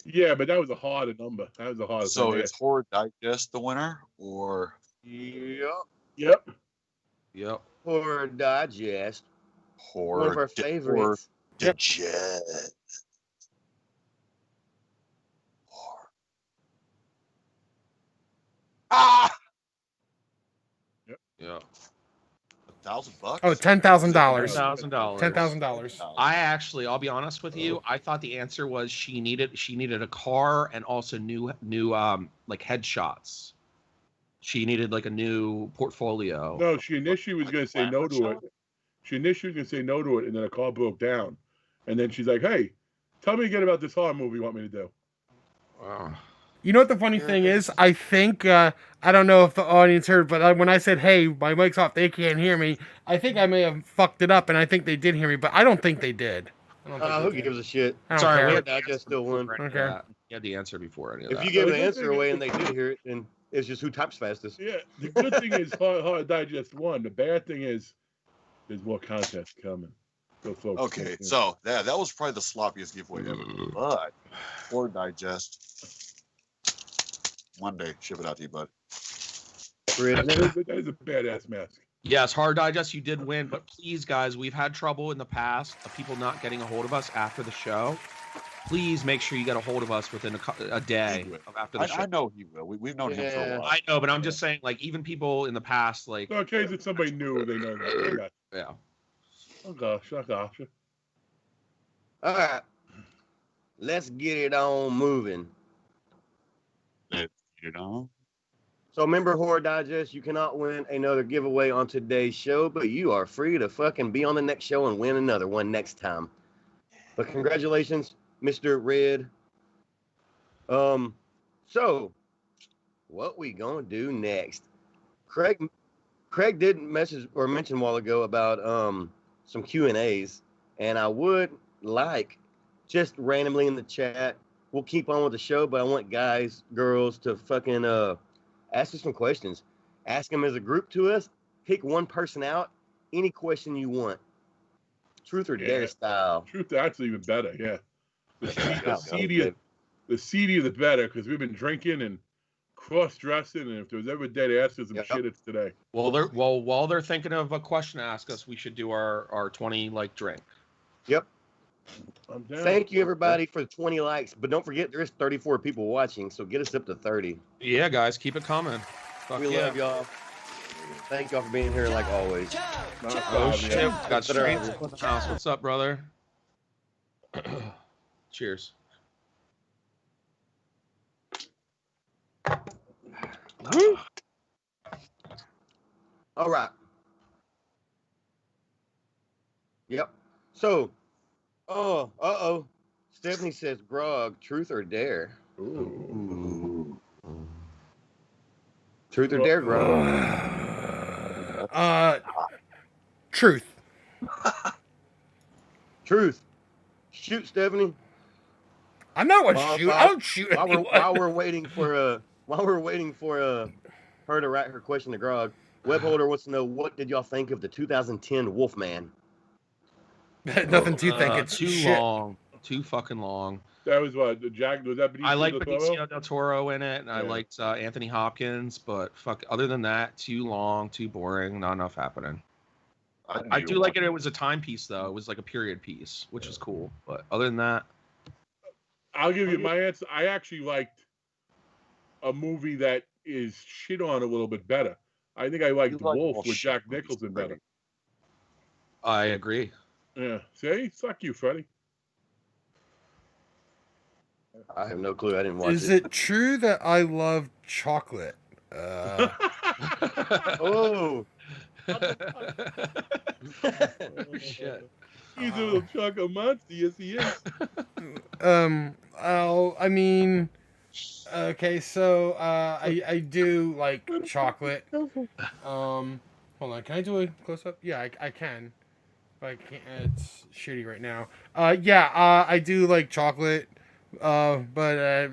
Yeah, but that was a harder number. That was a harder. so is Horror Digest the winner, or Yep. Yep. Horror Digest. Horror One of our favorites. Digest? Ah! Yeah. $1,000? Oh, $10,000. $10,000. $10,000. I'll be honest with you. I thought the answer was she needed a car and also new like headshots. She needed like a new portfolio. No, she initially was going to say no to it. She initially was going to say no to it, and then a car broke down. And then she's like, hey, tell me again about this horror movie you want me to do. Wow. You know what the funny thing is? I think, I don't know if the audience heard, but when I said, hey, my mic's off, they can't hear me, I think I may have fucked it up, and I think they did hear me, but I don't think they did. Who gives a shit? Sorry, Horror Digest still won. Okay. You had the answer before any of If that. you give an answer away and they did hear it, then it's just who types fastest. Yeah, the good thing is Horror Digest won. The bad thing is there's more contests coming. So folks, Okay, so that was probably the sloppiest giveaway ever. But Horror Digest Monday, ship it out to you, bud. That is a badass mask. Yes, Hard Digest, you did win, but please, guys, we've had trouble in the past of people not getting a hold of us after the show. Please make sure you get a hold of us within a day after the show. I know he will. We've known him for a while. I know, but I'm just saying, like, even people in the past, like... So in case it's somebody new, they know that. Yeah. Oh gosh, I gotcha. All right. Let's get it on moving. Let's get it on. So remember, Horror Digest, you cannot win another giveaway on today's show, but you are free to fucking be on the next show and win another one next time. But congratulations, Mr. Red. So what we gonna do next? Craig did mention a while ago about some Q&As, and I would like, just randomly in the chat, we'll keep on with the show, but I want guys, girls to fucking ask us some questions. Ask them as a group to us. Pick one person out. Any question you want. Truth or dare style. Truth, that's even better. Yeah. The seedier the better, because we've been drinking and cross-dressing, and if there was ever a day to ask us some shit, it's today. Well, while they're thinking of a question to ask us, we should do our 20 drink. Yep. I'm down. Thank you, everybody, for the 20 likes. But don't forget, there is 34 people watching, so get us up to 30. Yeah, guys, keep it coming. We love y'all. Thank y'all for being here, like always. Oh, shit. Got straight in the house. What's up, brother? Cheers. Woo. All right. Yep. So, Stephanie says, Grog, truth or dare? Ooh. Truth or dare, Grog? Truth. Truth. Shoot, Stephanie. I'm not what While- shoot. while- I don't shoot While anyone. we're waiting for her to write her question to Grog, Webholder wants to know, what did y'all think of the 2010 Wolfman? Nothing to think. It's too shit. long. Too fucking long. That was what the Jack was that. I like Benicio del Toro? Benicio del Toro in it, and I Yeah. liked Anthony Hopkins, but other than that, too long, too boring, not enough happening. I do like it. It was a timepiece, though. It was like a period piece, which is cool. But other than that, I'll give you my answer. I actually liked a movie that is shit on a little bit better. I think I liked You like Wolf all with shit Jack movies, Nicholson Freddie. better. I agree. Yeah. See? Fuck you, Freddie. I have no clue. I didn't watch Is it true that I love chocolate? Oh. Shit. He's a little chocolate monster. Yes, he is. I mean, okay, so I do like chocolate. Hold on, can I do a close up? Yeah, I can. But I can't. It's shitty right now. I do like chocolate. But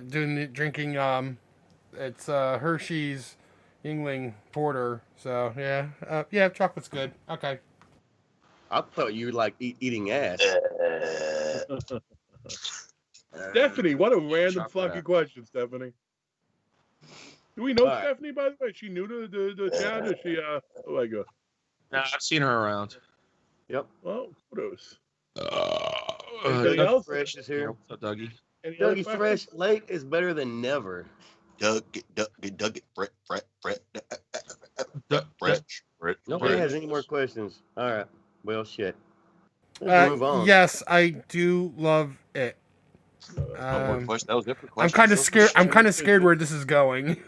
drinking it's Hershey's Yingling Porter. So yeah, chocolate's good. Okay. I thought you like eating ass. Stephanie, what a random Chocolate. fucking question, Stephanie. Do we know All right. Stephanie, by the way? Is she new to the chat? Or is she, oh my God. Nah, I've seen her around. Yep. Well, kudos. Anything else? else? Fresh is here. What's up, Dougie? Any other Dougie questions? Fresh, late is better than never. Dug it, Brett. Nobody has any more questions. All right. Well, shit. Let's move on. Yes, I do love it. No more questions. That was it for I'm questions. kind of scared. I'm kind of scared where this is going.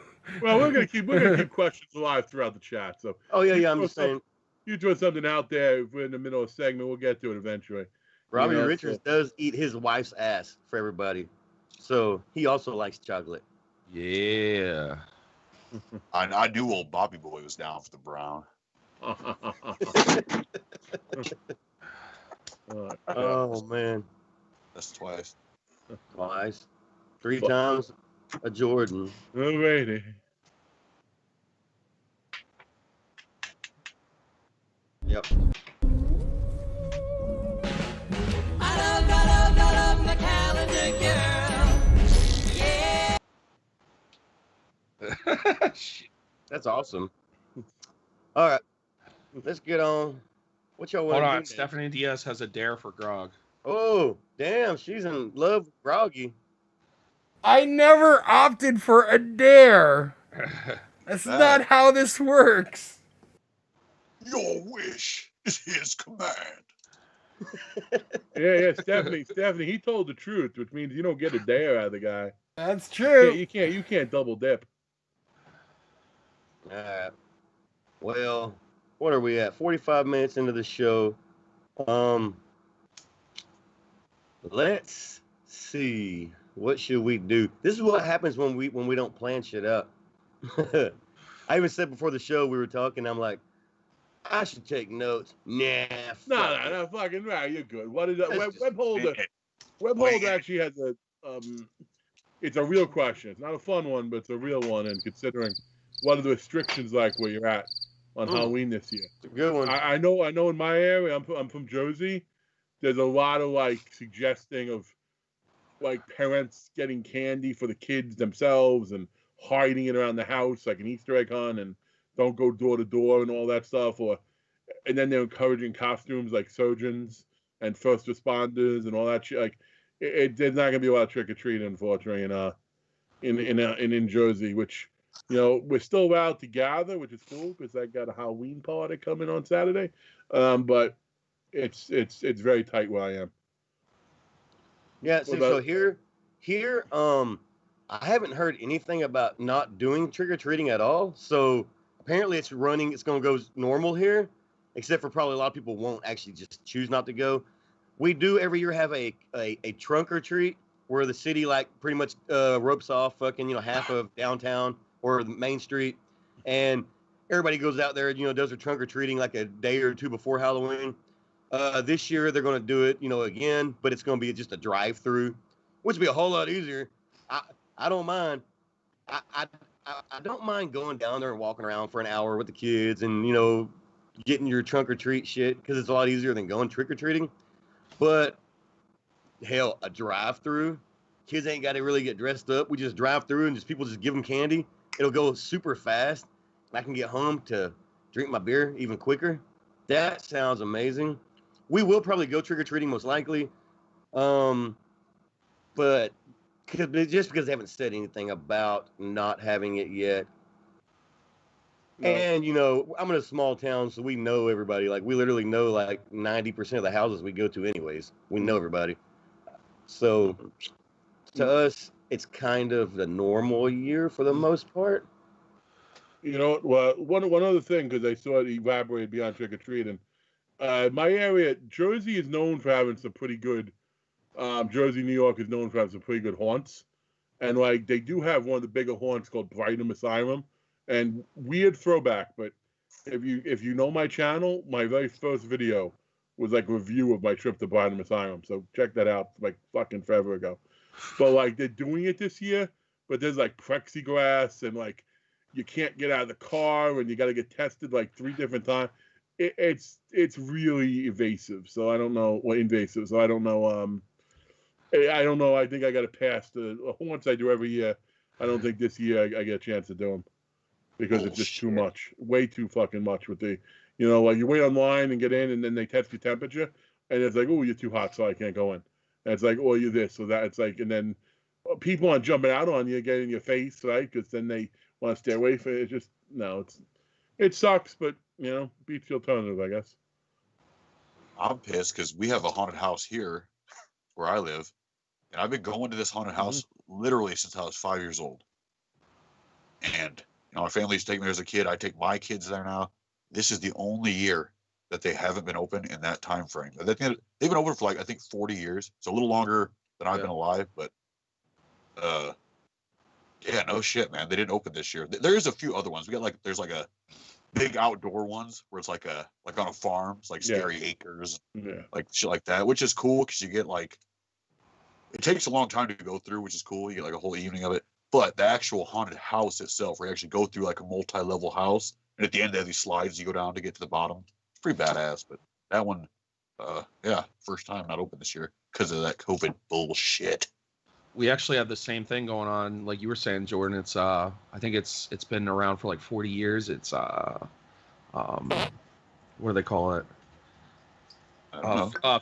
Well, we're gonna keep questions alive throughout the chat. So Oh, yeah. I'm just saying. you throw something out there. If we're in the middle of a segment, we'll get to it eventually. Robbie You know, Richards does eat his wife's ass for everybody. So he also likes chocolate. Yeah. I knew old Bobby Boy was down for the Brown. Oh, man. That's twice. Twice. 3 times a Jordan. Alrighty. Yep. That's awesome. All right. Let's get on. What y'all want Hold to on. do? Stephanie Diaz has a dare for Grog. Oh, damn. She's in love with Groggy. I never opted for a dare. That's not how this works. Your wish is his command. Yeah, Stephanie, he told the truth, which means you don't get a dare out of the guy. That's true. You can't double dip. All right. Well, what are we at? 45 minutes into the show. Let's see. What should we do? This is what happens when we don't plan shit up. I even said before the show we were talking, I'm like, I should take notes. Nah, No, fucking right. You're good. What is that? That's Webholder actually has a it's a real question. It's not a fun one, but it's a real one. And considering what are the restrictions like where you're at on Halloween this year? It's a good one. I know in my area, I'm from Jersey. There's a lot of suggesting of parents getting candy for the kids themselves and hiding it around the house like an Easter egg hunt and don't go door to door and all that stuff. And then they're encouraging costumes like surgeons and first responders and all that shit. There's not gonna be a lot of trick or treating, unfortunately, in Jersey, which we're still allowed to gather, which is cool because I got a Halloween party coming on Saturday. But it's very tight where I am. Yeah, so here, I haven't heard anything about not doing trick or treating at all. So apparently it's running. It's going to go normal here, except for probably a lot of people won't actually just choose not to go. We do every year have a trunk or treat where the city like pretty much ropes off fucking half of downtown or the main street, and everybody goes out there, does their trunk or treating like a day or two before Halloween. This year they're going to do it, again, but it's going to be just a drive-through, which will be a whole lot easier. I don't mind. I don't mind going down there and walking around for an hour with the kids and getting your trunk or treat shit because it's a lot easier than going trick or treating. But hell, a drive-through, kids ain't got to really get dressed up. We just drive through and people just give them candy. It'll go super fast. I can get home to drink my beer even quicker. That sounds amazing. We will probably go trick-or-treating most likely. But just because they haven't said anything about not having it yet. No. And, I'm in a small town, so we know everybody. Like, we literally know, 90% of the houses we go to anyways. We know everybody. So, to us, it's kind of the normal year for the most part. Well, one other thing, because I saw it evaporate beyond trick-or-treating. My area, Jersey is known for having some pretty good, Jersey, New York is known for having some pretty good haunts. And, they do have one of the bigger haunts called Brighton Asylum. And weird throwback, but if you know my channel, my very first video was a review of my trip to Brighton Asylum. So check that out, fucking forever ago. But, they're doing it this year, but there's, plexiglass and, you can't get out of the car and you got to get tested 3 different times. It's really invasive. So I don't know. Well, invasive. So I don't know. I don't know. I think I got to pass the haunts I do every year. I don't think this year I get a chance to do them because it's just too much, way too fucking much with the, you wait online and get in and then they test your temperature and it's oh, you're too hot, so I can't go in. And it's oh, you're this, so that. It's and then people aren't jumping out on you, get in your face, right? Because then they want to stay away from it. It's just, no, it sucks, but, beats the alternative, I guess. I'm pissed because we have a haunted house here where I live, and I've been going to this haunted house literally since I was 5 years old. And, my family used to take me there as a kid. I take my kids there now. This is the only year that they haven't been open in that time frame. They've been open for, I think, 40 years. So a little longer than I've been alive, but yeah, no shit, man. They didn't open this year. There's a few other ones. We got there's a big outdoor ones where it's like on a farm. It's Scary Acres, shit like that, which is cool because you get it takes a long time to go through, which is cool. You get a whole evening of it. But the actual haunted house itself, where you actually go through a multi-level house, and at the end they have these slides you go down to get to the bottom. It's pretty badass. But that one, first time not open this year because of that COVID bullshit. We actually have the same thing going on, like you were saying, Jordan. It's I think it's been around for 40 years. It's what do they call it?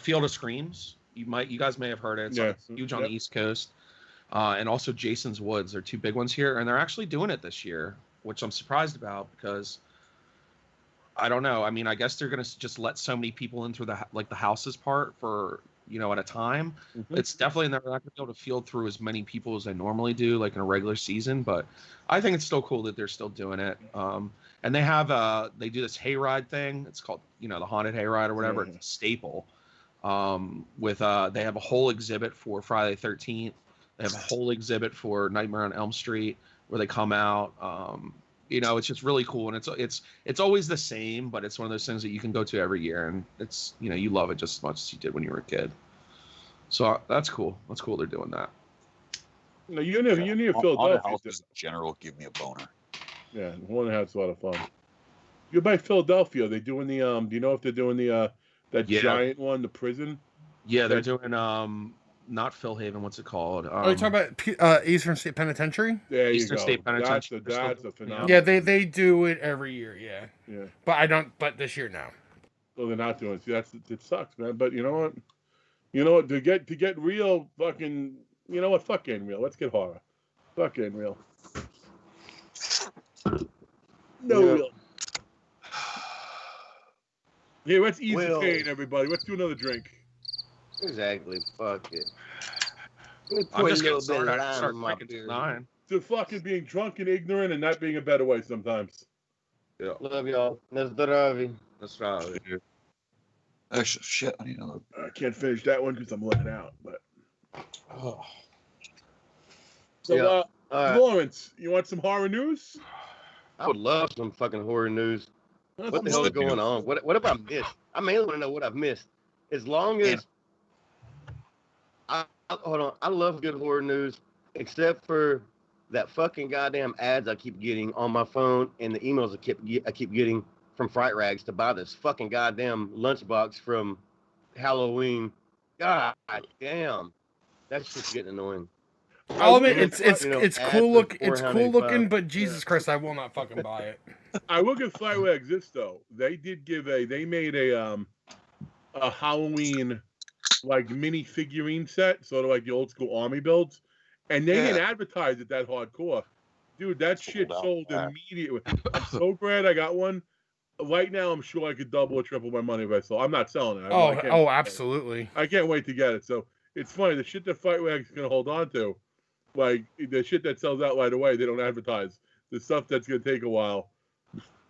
Field of Screams. You guys may have heard it. It's huge on the East Coast. And also Jason's Woods. They're 2 big ones here, and they're actually doing it this year, which I'm surprised about because I don't know. I mean, I guess they're gonna just let so many people in through the houses part for at a time. It's definitely they're not gonna be able to field through as many people as they normally do, in a regular season. But I think it's still cool that they're still doing it. And they have they do this hayride thing. It's called the haunted hayride or whatever. It's a staple. With they have a whole exhibit for Friday the 13th. They have a whole exhibit for Nightmare on Elm Street where they come out. It's just really cool, and it's always the same, but it's one of those things that you can go to every year, and it's you love it just as much as you did when you were a kid. So that's cool. That's cool. They're doing that. No, you need Philadelphia. Houses in general give me a boner. Yeah, haunted house is a lot of fun. You're by Philadelphia. They doing the Do you know if they're doing the that giant one, the prison? Yeah, they're doing not Phil Haven. What's it called? Are you talking about Eastern State Penitentiary? There you Eastern go. State Penitentiary. That's a phenomenal. Yeah, they do it every year. Yeah. Yeah. But I don't. But this year now. Well, they're not doing it. See, it sucks, man. But you know what? You know what? To get real, fucking. You know what? Fuck getting real. Let's get horror. Fuck getting real. No real. Yeah, let's ease the pain, everybody. Let's do another drink. Exactly. Fuck it. I'm just gonna start drinking till 9. To fucking being drunk and ignorant and not being a better way sometimes. Yeah. Love y'all. Nazdaravi. That's right. Actually, shit, I need another. I can't finish that one because I'm letting out. But Oh. so, Yeah. All right. Lawrence, you want some horror news? I would love some fucking horror news. What the hell is going on? What have I missed? I mainly want to know what I've missed. As long as hold on, I love good horror news, except for that fucking goddamn ads I keep getting on my phone and the emails I keep getting from Fright Rags to buy this fucking goddamn lunchbox from Halloween. God damn, that's just getting annoying. I'll admit it's cool looking, but Jesus Christ, I will not fucking buy it. I will give Fright Rags this though. They made a Halloween like mini figurine set, sort of like the old school army builds, and they didn't advertise it that hardcore. Dude, that shit sold immediately. I'm so glad I got one. Right now, I'm sure I could double or triple my money if I sold. I'm not selling it. Absolutely. I can't wait to get it. So it's funny. The shit that Fright Rags is gonna hold on to, like the shit that sells out right away, they don't advertise. The stuff that's gonna take a while.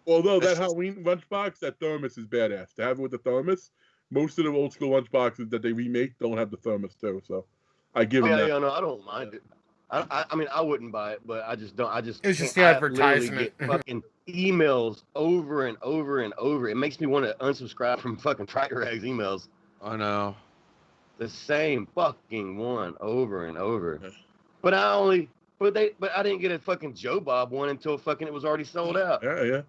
Although that Halloween lunchbox, that thermos is badass. To have it with the thermos, most of the old school lunchboxes that they remake don't have the thermos too. So I give them that. Yeah, no, I don't mind it. I mean, I wouldn't buy it, but I just don't. It's just the advertisement. Get fucking emails over and over and over. It makes me want to unsubscribe from fucking Fright Rags emails. I know. The same fucking one over and over. But I didn't get a fucking Joe Bob one until fucking it was already sold out. Yeah.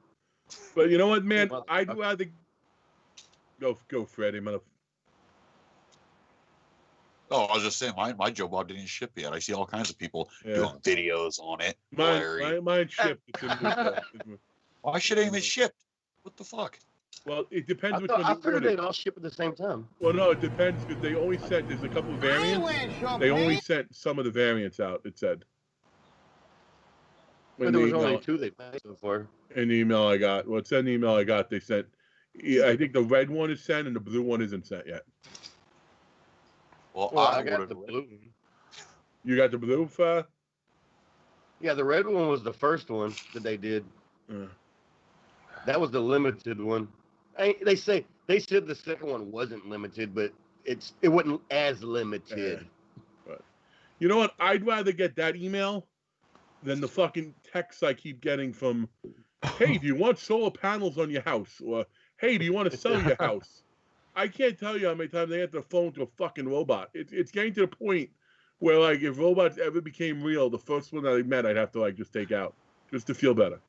But you know what, man? I'd rather go Freddie, man. Oh, I was just saying, my Joe Bob didn't ship yet. I see all kinds of people doing videos on it. Mine shipped. Why should it even shipped? What the fuck? Well, it depends which I one you figured ordered. they'd all ship at the same time. Well, no, it depends because they only sent. There's a couple of variants. They only sent some of the variants out. It said. But there was only two they made so far. In the email I got, well, it said in the email I got, they sent. I think the red one is sent and the blue one isn't sent yet. Well, I got the blue one. You got the blue, Fa? Yeah, the red one was the first one that they did. That was the limited one. They said the second one wasn't limited, but it wasn't as limited. But you know what? I'd rather get that email than the fucking texts I keep getting from, hey, do you want solar panels on your house? Or, hey, do you want to sell your house? I can't tell you how many times they have to phone to a fucking robot. It's getting to the point where, like, if robots ever became real, the first one that I met, I'd have to, like, just take out. Just to feel better.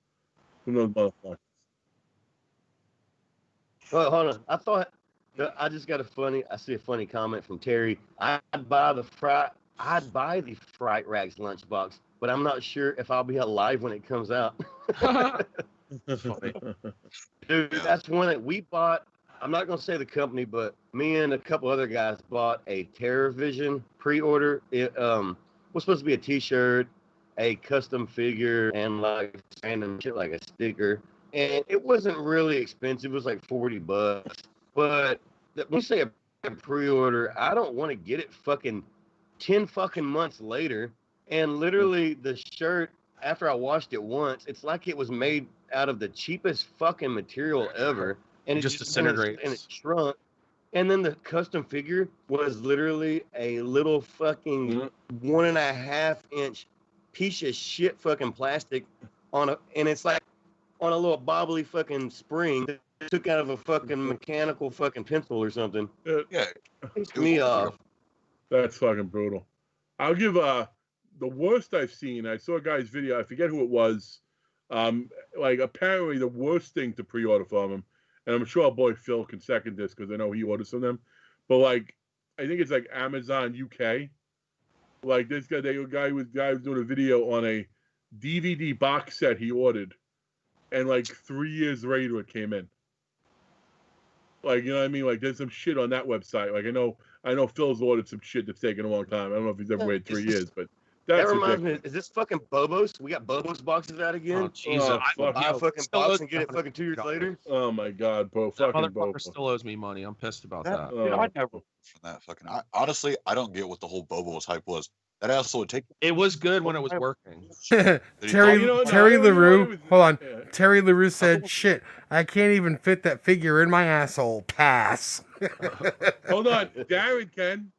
From those motherfuckers. Well, hold on. I just got I see a funny comment from Terry. I'd buy the Fright Rags lunchbox, but I'm not sure if I'll be alive when it comes out. Dude, that's one that we bought. I'm not going to say the company, but me and a couple other guys bought a Terror Vision pre-order. It was supposed to be a t-shirt, a custom figure, and like random shit like a sticker. And it wasn't really expensive. It was like $40. But when you say a pre-order, I don't want to get it fucking 10 fucking months later. And literally the shirt, after I washed it once, it's like it was made out of the cheapest fucking material ever. And it just disintegrates. And it shrunk. And then the custom figure was literally a little fucking 1.5 inch piece of shit fucking plastic and it's like on a little bobbly fucking spring that took out of a fucking mechanical fucking pencil or something. Yeah. Pissed me off. That's fucking brutal. I'll give the worst I've seen. I saw a guy's video. I forget who it was. Like apparently the worst thing to pre-order from him. And I'm sure our boy Phil can second this because I know he orders from them. But like, I think it's like Amazon UK. Like this guy, guy was doing a video on a DVD box set he ordered, and like 3 years later it came in. Like, you know what I mean? Like there's some shit on that website. Like I know Phil's ordered some shit that's taken a long time. I don't know if he's ever waited 3 years, but that reminds me. Is this fucking Bobos? We got Bobos boxes out again. Oh Jesus! I buy a fucking box and get it fucking 2 years later. Oh my God, bro! Fucking Bobo still owes me money. I'm pissed about that. Dude, I never from that fucking. Honestly, I don't get what the whole Bobos hype was. That asshole would take. It was good when it was working. Terry You know what? Terry No, you know LaRue. what it was- Hold on. yeah. Terry LaRue said, "Shit, I can't even fit that figure in my asshole. Pass." Hold on, Darren can.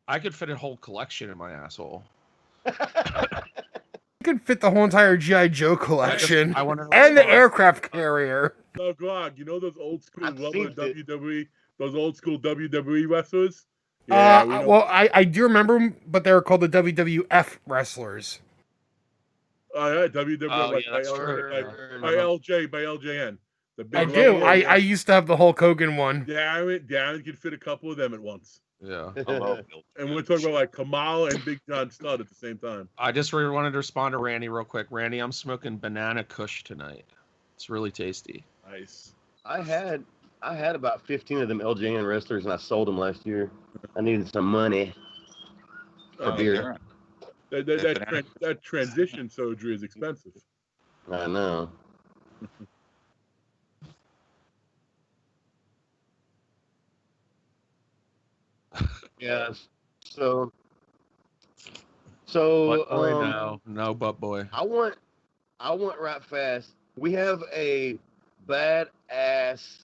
I could fit a whole collection in my asshole. You could fit the whole entire GI Joe collection I wanna know and the why. aircraft carrier. No, Grog, you know those old school I've rubber seen it. WWE, those old school WWE wrestlers? Yeah, we know. Well, I do remember them, but they were called the WWF wrestlers. Oh, yeah, WWE, Oh, like yeah, by, that's LJ, true. by LJN. The big I rubber do. ones. I used to have the Hulk Hogan one. Darren could fit a couple of them at once. Yeah. I love Bill. And we're talking about like Kamala and Big John Studd at the same time. I just really wanted to respond to Randy real quick. Randy, I'm smoking banana kush tonight. It's really tasty. Nice. I had about 15 of them LJN wrestlers, and I sold them last year. I needed some money for beer. That transition surgery is expensive. I know. Yes. So Butt boy, no butt boy. I want right fast. We have a badass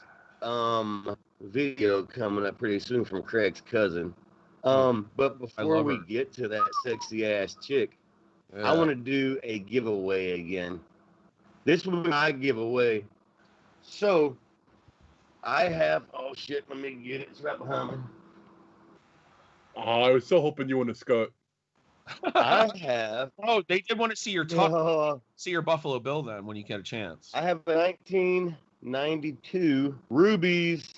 video coming up pretty soon from Craig's cousin. But before we get to that sexy ass chick, Yeah. I want to do a giveaway again. This will be my giveaway. So I have, oh shit, let me get it. It's right behind me. Oh, I was so hoping you wouldn't skirt. I have. Oh, they did want to see your see your Buffalo Bill then when you get a chance. I have a 1992 Ruby's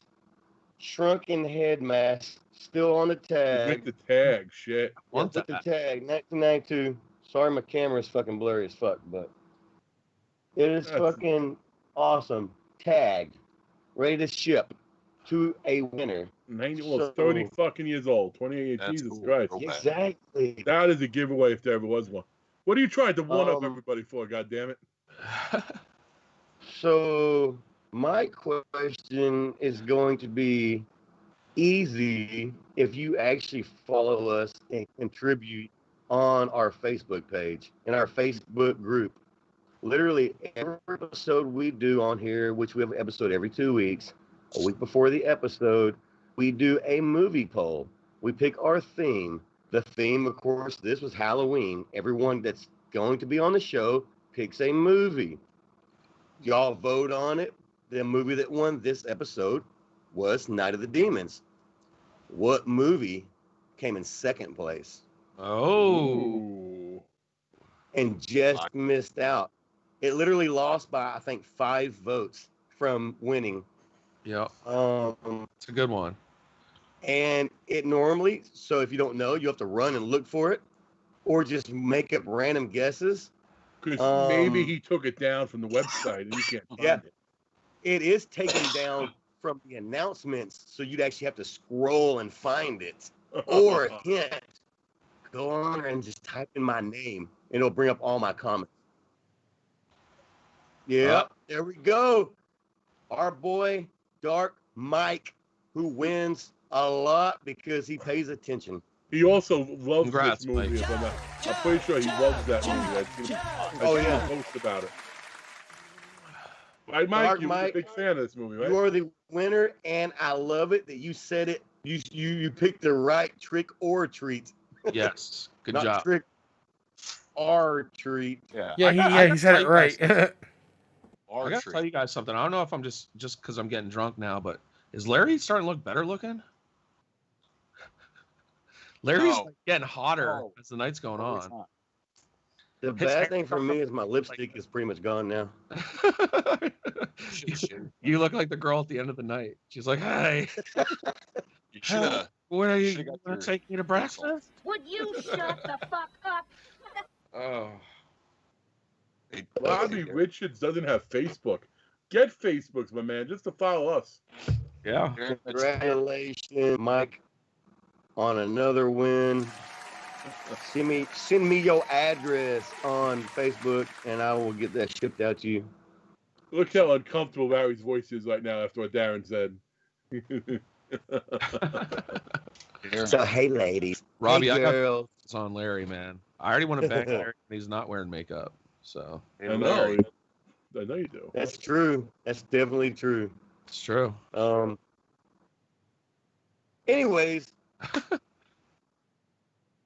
shrunken head mask still on the tag. With the tag, shit. With the tag, 1992. Sorry, my camera's fucking blurry as fuck, but it is fucking awesome. Tagged, ready to ship to a winner. 30 fucking years old. 28, Jesus Christ. Exactly. That is a giveaway if there ever was one. What are you trying to one-up everybody for, goddammit? So, my question is going to be easy if you actually follow us and contribute on our Facebook page, in our Facebook group. Literally, every episode we do on here, which we have an episode every 2 weeks, a week before the episode, we do a movie poll. We pick our theme. The theme, of course, this was Halloween. Everyone that's going to be on the show picks a movie. Y'all vote on it. The movie that won this episode was Night of the Demons. What movie came in second place? Oh. And just missed out. It literally lost by, I think, 5 votes from winning. Yeah. It's a good one. And it normally, so if you don't know, you have to run and look for it, or just make up random guesses. Because maybe he took it down from the website and you can't find it. It is taken down from the announcements, so you'd actually have to scroll and find it. Or hint, go on and just type in my name, and it'll bring up all my comments. Yep, there we go. Our boy, Dark Mike, who wins a lot because he pays attention. He also loves Congrats, this movie. Mike. I'm pretty sure he loves that movie. Oh, yeah. Post about it. Right, Mike? Dark You're a Mike, big fan of this movie, right? You are the winner, and I love it that you said it. You picked the right trick or treat. Yes. Good Not job. trick or treat. Yeah, he said it right. I gotta tell you guys something. I don't know if I'm just because I'm getting drunk now, but is Larry starting to look better looking? Larry's like getting hotter as the night's going on. The bad thing for me is my lipstick is pretty much gone now. You look like the girl at the end of the night. She's like, "Hey, You should have. what are you gonna take me to breakfast?" Would you shut the fuck up? Oh. Bobby Richards doesn't have Facebook. Get Facebooks, my man, just to follow us. Yeah. Congratulations, Mike, on another win. Send me your address on Facebook, and I will get that shipped out to you. Look how uncomfortable Larry's voice is right now after what Darren said. So, hey, ladies. Robbie, hey, girls. It's on Larry, man. I already want to bang Larry, and he's not wearing makeup. So I know you do. That's true. That's definitely true. It's true. Anyways,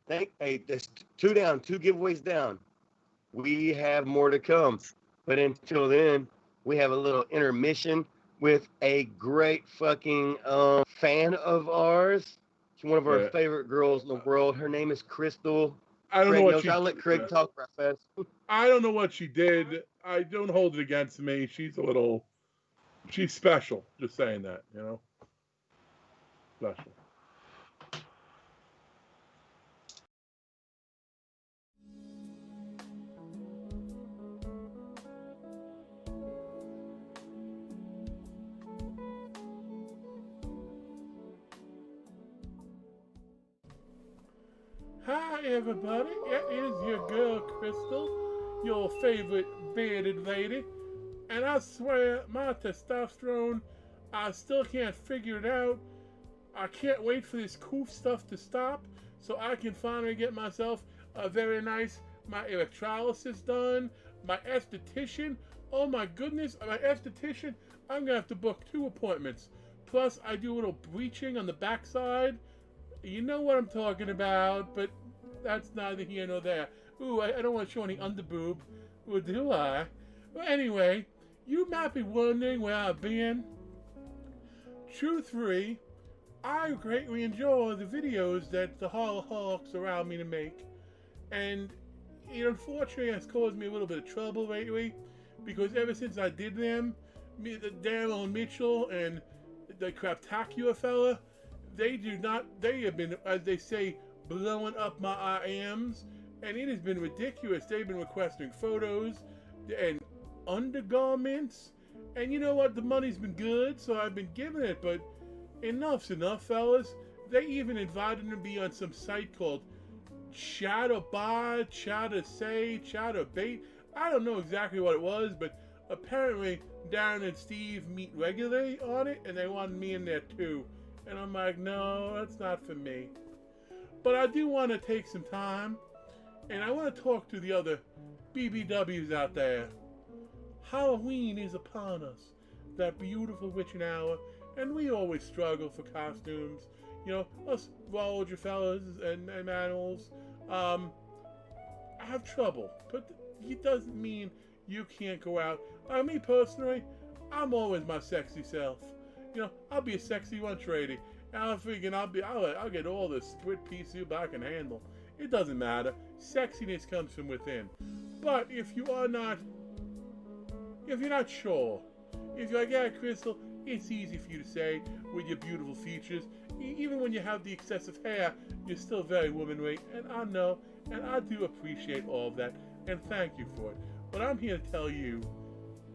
there's 2 down, 2 giveaways down. We have more to come, but until then, we have a little intermission with a great fucking fan of ours. She's one of our favorite girls in the world. Her name is Crystal. I don't know what she. I'll let Craig talk real fast. I don't know what she did. I don't hold it against me. She's special. Just saying that, you know. Special. Hi, everybody. It is your girl, Crystal, your favorite bearded lady. And I swear, my testosterone, I still can't figure it out. I can't wait for this coof stuff to stop so I can finally get myself a very nice, my electrolysis done, my esthetician. Oh my goodness, my esthetician, I'm going to have to book 2 appointments. Plus, I do a little bleaching on the backside. You know what I'm talking about, but that's neither here nor there. Ooh, I don't want to show any underboob. Or do I? Well, anyway, you might be wondering where I've been. Truthfully, I greatly enjoy the videos that the Horrorholics allow me to make. And it unfortunately has caused me a little bit of trouble lately, because ever since I did them, Daryl Mitchell and the Craptacular fella, they have been, as they say, blowing up my IMs, and it has been ridiculous. They've been requesting photos and undergarments, and you know what? The money's been good, so I've been giving it, but enough's enough, fellas. They even invited me to be on some site called Chatterbot, Chattersay, Chatterbait. I don't know exactly what it was, but apparently Darren and Steve meet regularly on it, and they wanted me in there too. And I'm like, no, that's not for me. But I do want to take some time, and I want to talk to the other BBWs out there. Halloween is upon us, that beautiful witching hour, and we always struggle for costumes. You know, us Roger fellas and animals have trouble, but it doesn't mean you can't go out. Me personally, I'm always my sexy self. You know, I'll be a sexy lunch lady. And I'm thinking I'll get all the split pea soup I can handle. It doesn't matter. Sexiness comes from within. But if you're not sure, if you're like, yeah, Crystal, it's easy for you to say with your beautiful features. Even when you have the excessive hair, you're still very womanly. And I know, and I do appreciate all of that. And thank you for it. But I'm here to tell you,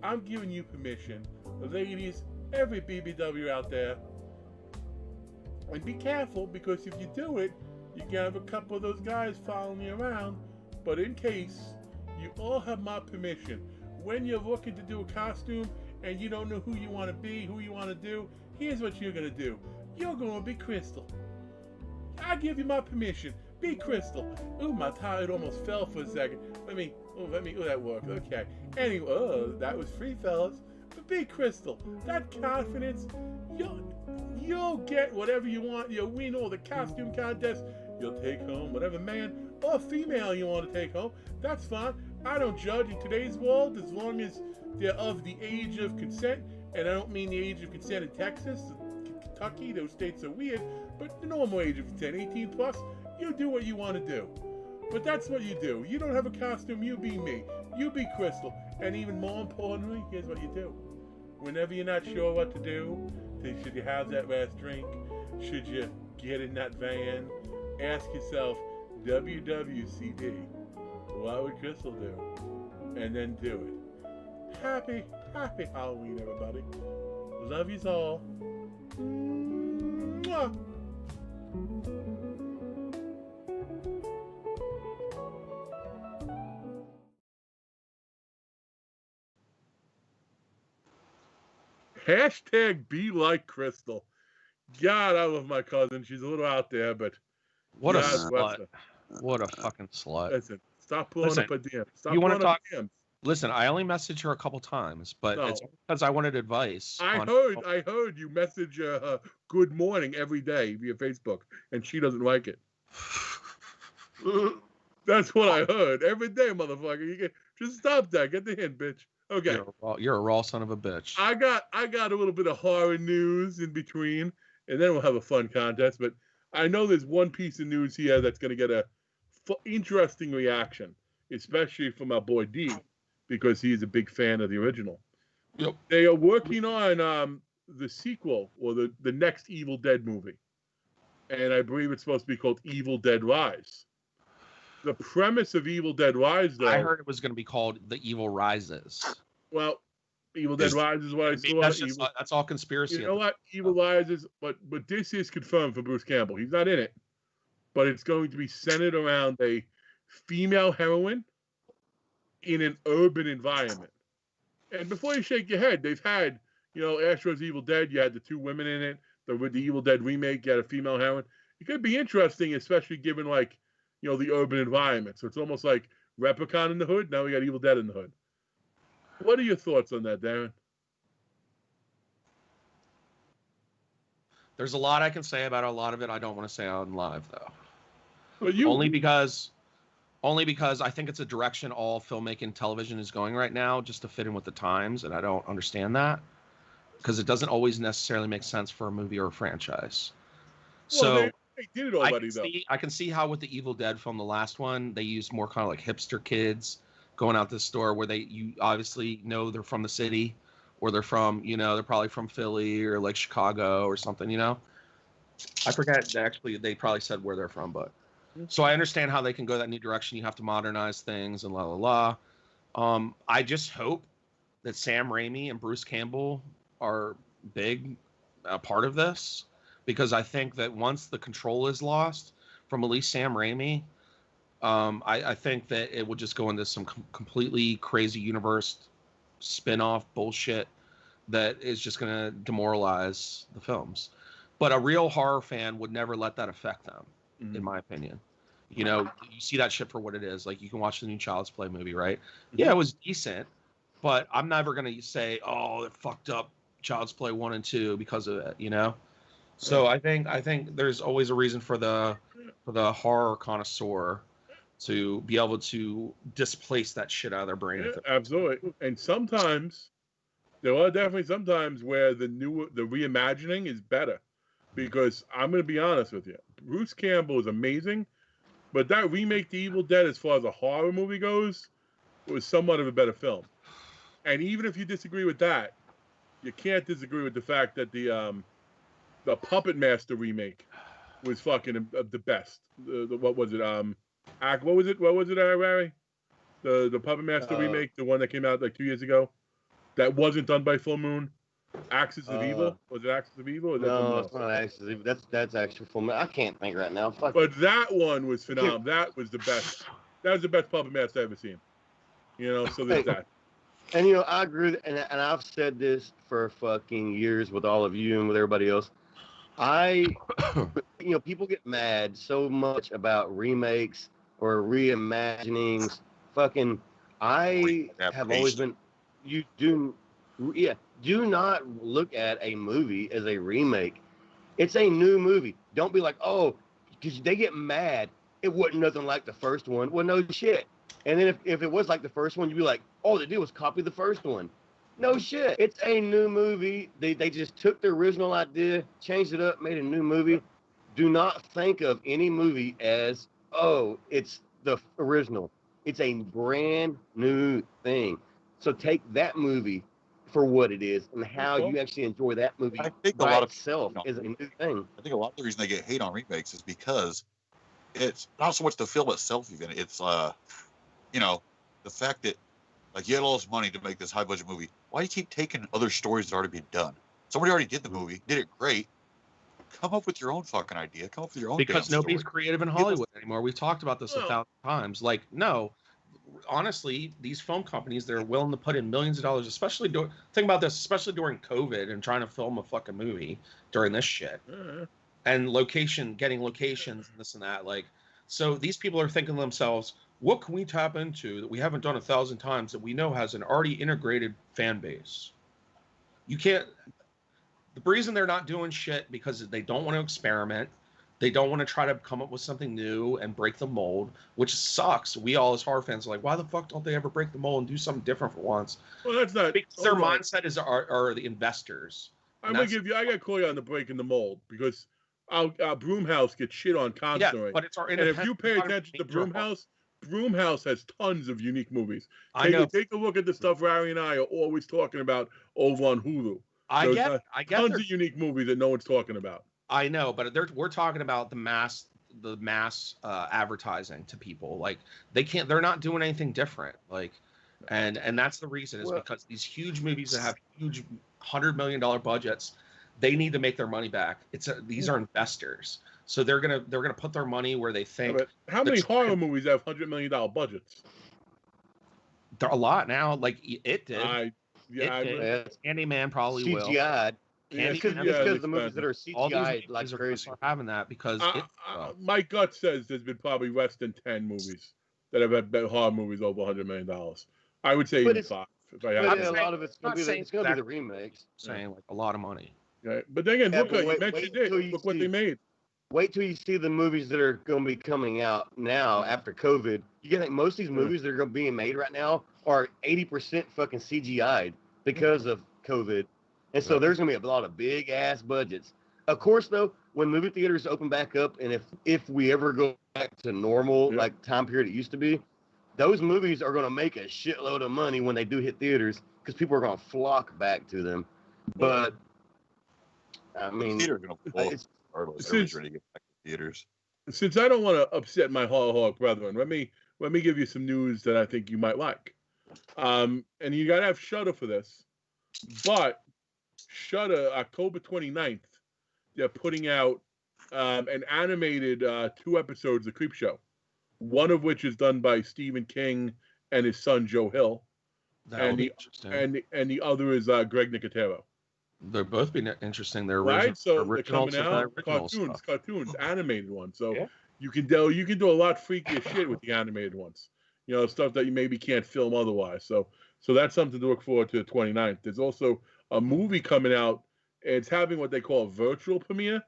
I'm giving you permission. Ladies, every BBW out there, and be careful, because if you do it, you can have a couple of those guys following you around. But in case, you all have my permission. When you're looking to do a costume and you don't know who you want to be, who you want to do, here's what you're going to do. You're going to be Crystal. I give you my permission. Be Crystal. Ooh, my tire almost fell for a second. Let me, that worked. Okay. Anyway, that was free, fellas. But be Crystal. That confidence, you'll get whatever you want. You'll win all the costume contests. You'll take home whatever man or female you want to take home. That's fine. I don't judge in today's world, as long as they're of the age of consent. And I don't mean the age of consent in Texas, Kentucky, those states are weird, but the normal age of consent, 18 plus, you do what you want to do. But that's what you do. You don't have a costume, you be me. You be Crystal. And even more importantly, here's what you do. Whenever you're not sure what to do, should you have that last drink? Should you get in that van? Ask yourself, WWCD, what would Crystal do? And then do it. Happy Halloween, everybody. Love yous all. Mwah. Hashtag be like Crystal. God, I love my cousin. She's a little out there, but what God a slut. What a fucking slut. Listen, stop pulling up a DM. Stop you want to pulling up talk? DMs. Listen, I only messaged her a couple times, but it's because I wanted advice. I heard you message good morning every day via Facebook, and she doesn't like it. That's what I heard. Every day, motherfucker. Just stop that. Get the hint, bitch. Okay. You're a raw son of a bitch. I got a little bit of horror news in between, and then we'll have a fun contest. But I know there's one piece of news here that's going to get a interesting reaction, especially from our boy D, because he's a big fan of the original. Yep. They are working on the sequel or the next Evil Dead movie, and I believe it's supposed to be called Evil Dead Rise. The premise of Evil Dead Rise, though, I heard it was going to be called The Evil Rises. Well, Evil Dead Rises is what I saw. That's all conspiracy. You know what? Evil Rises, but this is confirmed for Bruce Campbell. He's not in it, but it's going to be centered around a female heroine in an urban environment. And before you shake your head, they've had, Astro's Evil Dead. You had the two women in it. The Evil Dead remake, you had a female heroine. It could be interesting, especially given the urban environment. So it's almost like Replicon in the hood. Now we got Evil Dead in the hood. What are your thoughts on that, Darren? There's a lot I can say about a lot of it. I don't want to say on live though. But only because I think it's a direction all filmmaking television is going right now, just to fit in with the times, and I don't understand that because it doesn't always necessarily make sense for a movie or a franchise. Well, they did it already, I can see how with the Evil Dead film, the last one, they used more kind of like hipster kids going out this store where you obviously know they're from the city, or they're from, they're probably from Philly or like Chicago or something, I forget, actually, they probably said where they're from, but so I understand how they can go that new direction. You have to modernize things and I just hope that Sam Raimi and Bruce Campbell are big part of this, because I think that once the control is lost from at least Sam Raimi, I think that it will just go into some completely crazy universe spin-off bullshit that is just going to demoralize the films. But a real horror fan would never let that affect them, in my opinion. You see that shit for what it is. Like, you can watch the new Child's Play movie, right? Yeah, it was decent, but I'm never going to say, oh, it fucked up Child's Play 1 and 2 because of it, So I think there's always a reason for the horror connoisseur to be able to displace that shit out of their brain. Yeah, absolutely. And sometimes there are definitely sometimes where the reimagining is better, because I'm going to be honest with you, Bruce Campbell is amazing, but that remake to Evil Dead, as far as a horror movie goes, was somewhat of a better film. And even if you disagree with that, you can't disagree with the fact that the Puppet Master remake was fucking the best. What was it? What was it, Larry? The Puppet Master remake, the one that came out like 2 years ago, that wasn't done by Full Moon. Axis of Evil? Was it Axis of Evil? Or no, it's not Axis of Evil. That's actual Full Moon. I can't think right now. Fuck. But that one was phenomenal. That was the best. That was the best Puppet Master I've ever seen. So there's that. And I agree, and I've said this for fucking years with all of you and with everybody else. People get mad so much about remakes or reimaginings. Fucking, I have always been. Do not look at a movie as a remake. It's a new movie. Don't be like, oh, because they get mad. It wasn't nothing like the first one. Well, no shit. And then if it was like the first one, you'd be like, all they did was copy the first one. No shit. It's a new movie. They just took the original idea, changed it up, made a new movie. Do not think of any movie as, oh, it's the original. It's a brand new thing. So take that movie for what it is and how you actually enjoy that movie by itself is a new thing. I think a lot of the reason they get hate on remakes is because it's not so much the film itself even. It's, the fact that, like, you had all this money to make this high-budget movie. Why do you keep taking other stories that already been done? Somebody already did the movie, did it great. Come up with your own fucking idea. Come up with your own because nobody's creative in Hollywood anymore. We've talked about this 1,000 times. Like, no, honestly, these film companies, they're willing to put in millions of dollars, especially think about this, especially during COVID and trying to film a fucking movie during this shit. And getting locations and this and that. Like, So these people are thinking to themselves, what can we tap into that we haven't done 1,000 times that we know has an already integrated fan base? You can't. The reason they're not doing shit because they don't want to experiment. They don't want to try to come up with something new and break the mold, which sucks. We all as horror fans are like, why the fuck don't they ever break the mold and do something different for once? Well, that's not. Because their mindset is are the investors. I got to call you on the breaking the mold because our Broomhouse gets shit on constantly. Yeah, but it's our and if you pay attention to Broomhouse has tons of unique movies. Take a look at the stuff Larry and I are always talking about over on Hulu. I get tons of unique movies that no one's talking about. I know, but we're talking about the mass advertising to people. Like they're not doing anything different. Like, and that's the reason is because these huge movies that have huge $100 million budgets, they need to make their money back. These are investors, so they're gonna put their money where they think. Yeah, how many horror movies have $100 million budgets? There are a lot now. Like it did. Candyman probably will. CGI'd. It's because the movies that are CGI'd like crazy are having that because my gut says there's been probably less than 10 movies that have had horror movies over $100 million. I would say even 5. But a lot of it's going to be the remakes. Saying like a lot of money. Right. But then again, you mentioned it. Look what they made. Wait till you see the movies that are going to be coming out now after COVID. You can think most of these movies that are being made right now are 80% fucking CGI'd because of COVID. And so there's going to be a lot of big ass budgets. Of course, though, when movie theaters open back up, and if we ever go back to normal, like time period it used to be, those movies are going to make a shitload of money when they do hit theaters because people are going to flock back to them. But I mean, theaters are going to pull regardless. Everyone's ready to get back to theaters. Since I don't want to upset my horror brethren, let me give you some news that I think you might like. And you got to have Shudder for this, but Shudder, October 29th, they're putting out an animated 2 episodes of Creepshow, one of which is done by Stephen King and his son Joe Hill, and the other is Greg Nicotero. They're both being interesting. They're right, so they're coming out cartoons, animated ones. So you can do a lot freakier shit with the animated ones. You know, stuff that you maybe can't film otherwise. So that's something to look forward to the 29th. There's also a movie coming out. It's having what they call a virtual premiere,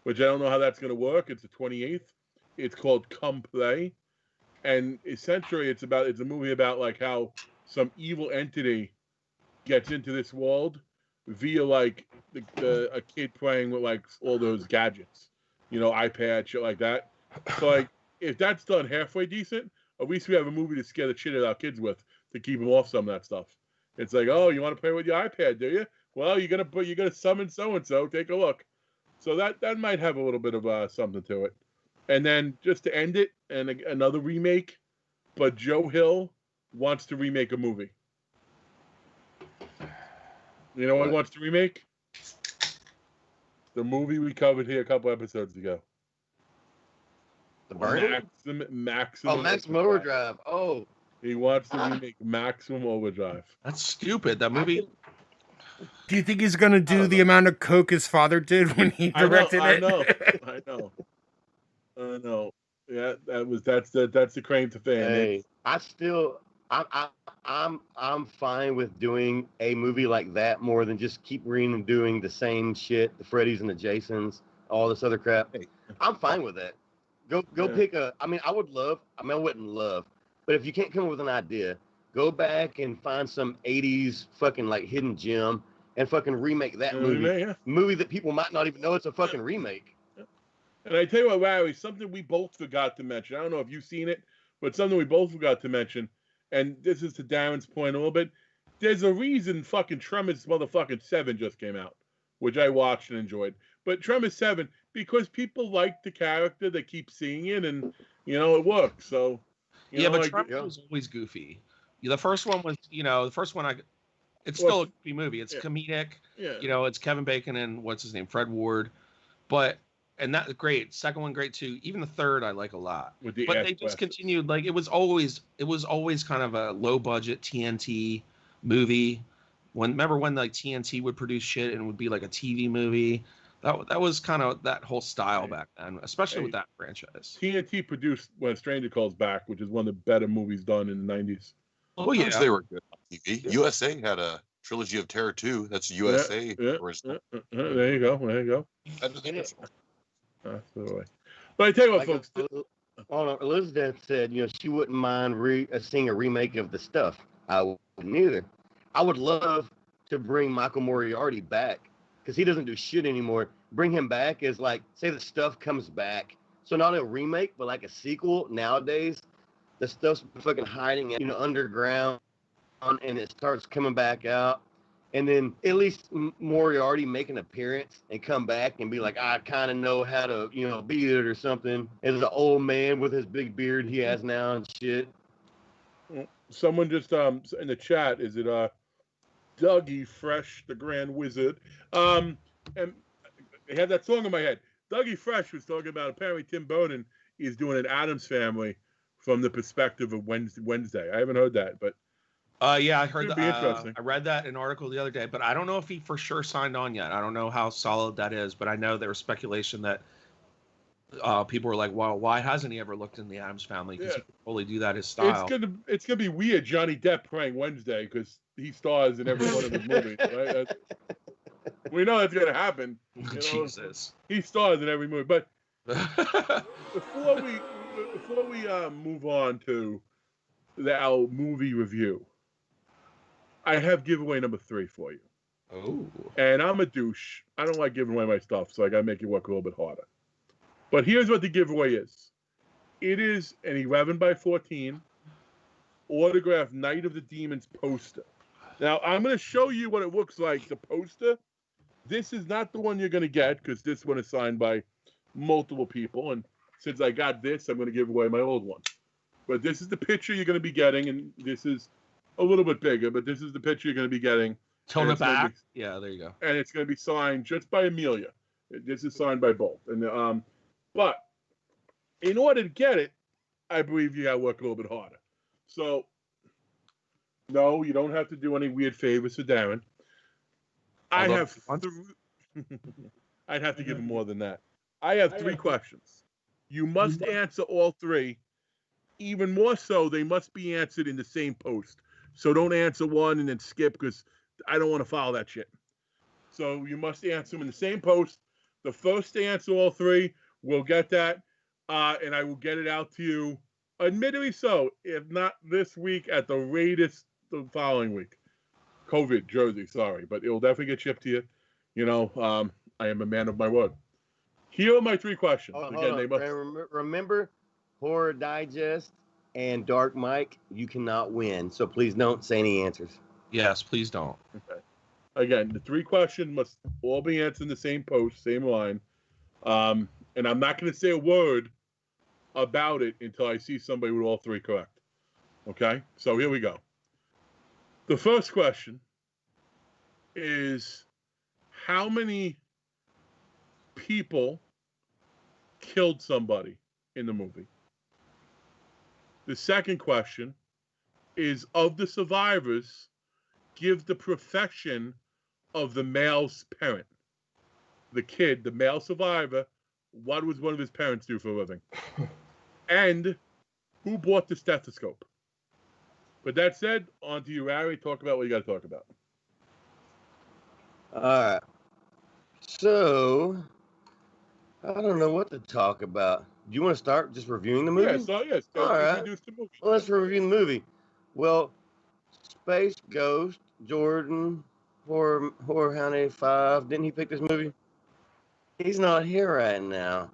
which I don't know how that's going to work. It's the 28th. It's called Come Play. And essentially it's a movie about like how some evil entity gets into this world via like a kid playing with like all those gadgets, you know, iPad, shit like that. So like if that's done halfway decent, at least we have a movie to scare the shit out of our kids with to keep them off some of that stuff. It's like, oh, you want to play with your iPad, do you? Well, you're gonna summon so and so. Take a look. So that might have a little bit of something to it. And then just to end it, and another remake, but Joe Hill wants to remake a movie. You know what he wants to remake? The movie we covered here a couple episodes ago. The Burning? Maximum Overdrive. Oh. He wants to remake Maximum Overdrive. That's stupid. That movie. Do you think he's gonna do the amount of coke his father did when he directed it? I know. Yeah, that's the claim to fame. Hey, I'm fine with doing a movie like that more than just keep doing the same shit, the Freddys and the Jasons, all this other crap. Hey, I'm fine with that. Go pick I wouldn't love, but if you can't come up with an idea, go back and find some 80s fucking like hidden gem and fucking remake that movie that people might not even know it's a fucking remake. And I tell you what, Larry, something we both forgot to mention. I don't know if you've seen it, but something we both forgot to mention, and this is to Darren's point a little bit. There's a reason fucking Tremors motherfucking 7 just came out, which I watched and enjoyed. But Tremors 7, because people like the character, they keep seeing it, and, you know, it works. So, Tremors was always goofy. The first one was, it's still a goofy movie. It's comedic. Yeah. You know, it's Kevin Bacon and what's his name, Fred Ward. And that's great. Second one, great too. Even the third, I like a lot. But they just continued. Like it was always kind of a low budget TNT movie. Remember when like TNT would produce shit and it would be like a TV movie? That was kind of that whole style back then, especially with that franchise. TNT produced When Stranger Calls Back, which is one of the better movies done in the 90s. Oh yeah, they were good on TV. Yeah. USA had a trilogy of Terror 2. That's USA original. There you go. There you go. That is the original. That's the way. But I tell you what, folks. Elizabeth said, she wouldn't mind seeing a remake of The Stuff. I wouldn't either. I would love to bring Michael Moriarty back because he doesn't do shit anymore. Bring him back as like, say The Stuff comes back. So not a remake, but like a sequel nowadays. The Stuff's fucking hiding in, underground, and it starts coming back out. And then at least Moriarty make an appearance and come back and be like, I kind of know how to, beat it or something. As an old man with his big beard he has now and shit. Someone just in the chat, is it Dougie Fresh, the Grand Wizard? And I had that song in my head. Dougie Fresh was talking about apparently Tim Burton is doing an Addams Family from the perspective of Wednesday. I haven't heard that, but yeah, I heard that. I read that in an article the other day, but I don't know if he for sure signed on yet. I don't know how solid that is, but I know there was speculation that people were like, "Well, why hasn't he ever looked in the Addams Family? Because he can totally do that his style." It's gonna be weird. Johnny Depp playing Wednesday because he stars in every one of his movies. Right? We know that's gonna happen. Jesus, he stars in every movie. But before we move on to our movie review, I have giveaway number 3 for you. Oh. And I'm a douche. I don't like giving away my stuff, so I got to make it work a little bit harder. But here's what the giveaway is. It is an 11x14 autographed Night of the Demons poster. Now, I'm going to show you what it looks like, the poster. This is not the one you're going to get, because this one is signed by multiple people. And since I got this, I'm going to give away my old one. But this is the picture you're going to be getting, and this is a little bit bigger, but this is the picture you're going to be getting. Tone it back. Yeah, there you go. And it's going to be signed just by Amelia. This is signed by both. And but in order to get it, I believe you got to work a little bit harder. So, no, you don't have to do any weird favors for Darren. I'd have to give him more than that. I have 3 questions. You must answer all 3. Even more so, they must be answered in the same post. So don't answer one and then skip, because I don't want to follow that shit. So you must answer them in the same post. The first to answer all 3 will get that, and I will get it out to you, admittedly so, if not this week, at the latest the following week. COVID, Jersey, sorry, but it will definitely get shipped to you. I am a man of my word. Here are my 3 questions. Again, they must remember Horror Digest and Dark Mike, you cannot win. So please don't say any answers. Yes, please don't. Okay. Again, the 3 questions must all be answered in the same post, same line. And I'm not going to say a word about it until I see somebody with all 3 correct. Okay? So here we go. The first question is, how many people killed somebody in the movie? The second question is, of the survivors, give the profession of the male's parent. The kid, the male survivor, what was one of his parents do for a living? And who bought the stethoscope? But that said, on to you, Harry. Talk about what you got to talk about. All right. So, I don't know what to talk about. Do you want to start just reviewing the movie? Yes. All right. Introduce the movie. Well, let's review the movie. Well, Space Ghost, Jordan, Horror Hound 5. Didn't he pick this movie? He's not here right now.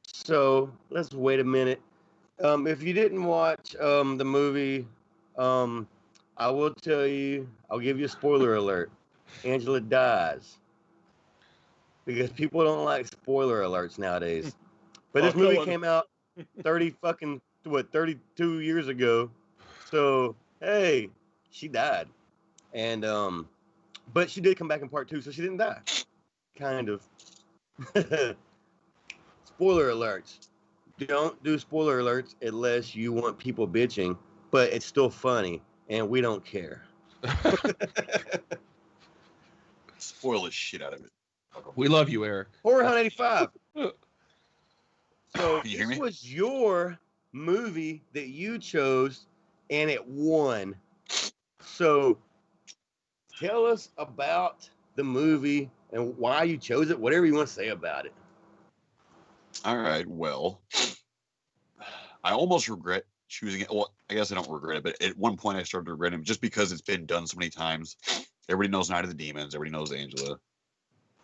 So, let's wait a minute. If you didn't watch the movie, I will tell you, I'll give you a spoiler alert. Angela dies. Because people don't like spoiler alerts nowadays. But this movie came out 32 years ago. So, hey, she died. And, but she did come back in part 2, so she didn't die. Kind of. Spoiler alerts. Don't do spoiler alerts unless you want people bitching, but it's still funny, and we don't care. Spoil the shit out of it. We love you, Eric. Horror Hunt 85. So Can you hear this me? was your movie that you chose, and it won. So tell us about the movie and why you chose it, whatever you want to say about it. All right. Well, I almost regret choosing it. Well, I guess I don't regret it, but at one point I started to regret it just because it's been done so many times. Everybody knows Night of the Demons. Everybody knows Angela.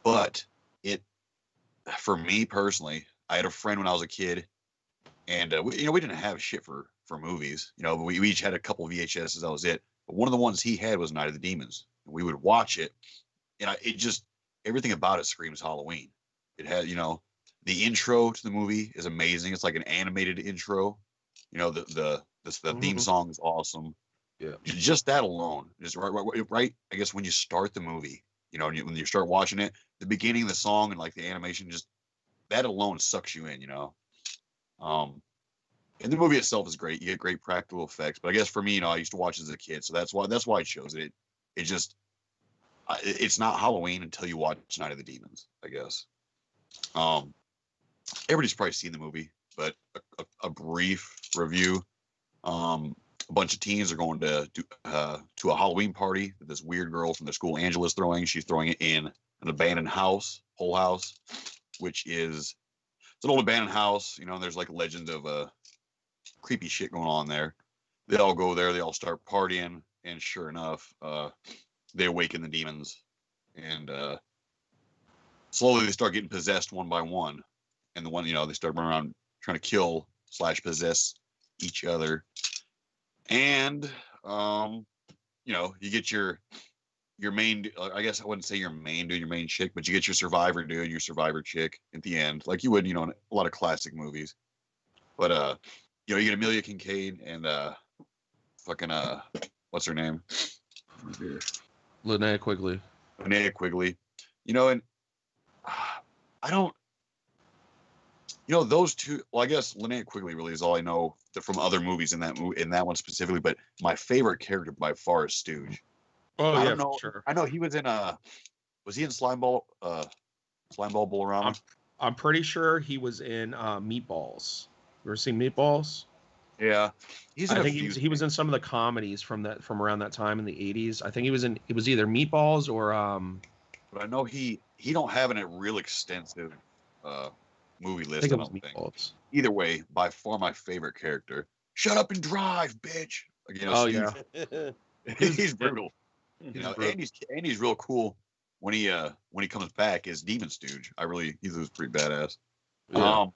But for me personally, I had a friend when I was a kid, and we didn't have shit for movies. But we each had a couple VHSs. That was it. But one of the ones he had was Night of the Demons. And we would watch it, and everything about it screams Halloween. It had, the intro to the movie is amazing. It's like an animated intro. The theme song is awesome. Yeah. Just that alone, just right. I guess when you start the movie, when you start watching it, the beginning of the song and like the animation, just that alone sucks you in. And the movie itself is great. You get great practical effects. But I guess for me, I used to watch as a kid, so that's why I chose it. It's not Halloween until you watch Night of the Demons, I guess. Everybody's probably seen the movie, but a brief review. A bunch of teens are going to a Halloween party that this weird girl from the school, Angela's throwing. She's throwing it in an abandoned house, whole house, which is it's an old abandoned house. There's like legend of creepy shit going on there. They all go there. They all start partying, and sure enough, they awaken the demons, and slowly they start getting possessed one by one. And the one, they start running around trying to kill / possess each other. And, you get your main, I guess I wouldn't say your main dude, your main chick, but you get your survivor dude, your survivor chick at the end, like you would, in a lot of classic movies. But, you get Amelia Kincaid and, what's her name? Linnea Quigley. And I don't, those two. Well, I guess Linnea Quigley really is all I know from other movies in that one specifically. But my favorite character by far is Stooge. Oh I yeah, don't know. for sure. I know he was in was he in Slimeball Bolorama? I'm pretty sure he was in Meatballs. You ever seen Meatballs? Yeah, I think he was in some of the comedies from around that time in the 80s. I think it was either Meatballs or But I know he don't have a real extensive movie list. I think it was Meatballs. Either way, by far my favorite character. Shut up and drive, bitch. Yeah. He's brutal. And he's real cool when he comes back as Demon Stooge. He was pretty badass. Yeah.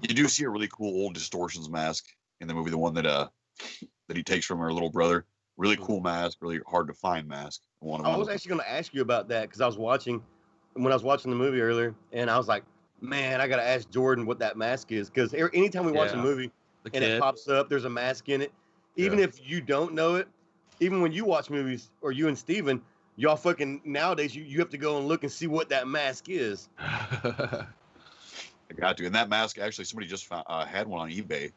You do see a really cool old Distortions mask in the movie, the one that he takes from her little brother. Really cool mask, really hard to find mask. I was actually going to ask you about that because when I was watching the movie earlier, and I was like, man, I got to ask Jordan what that mask is, because anytime we watch a movie and it pops up, there's a mask in it. Even if you don't know it, even when you watch movies, or you and Steven, y'all fucking nowadays you have to go and look and see what that mask is. I got to. And that mask, actually, somebody just had one on eBay,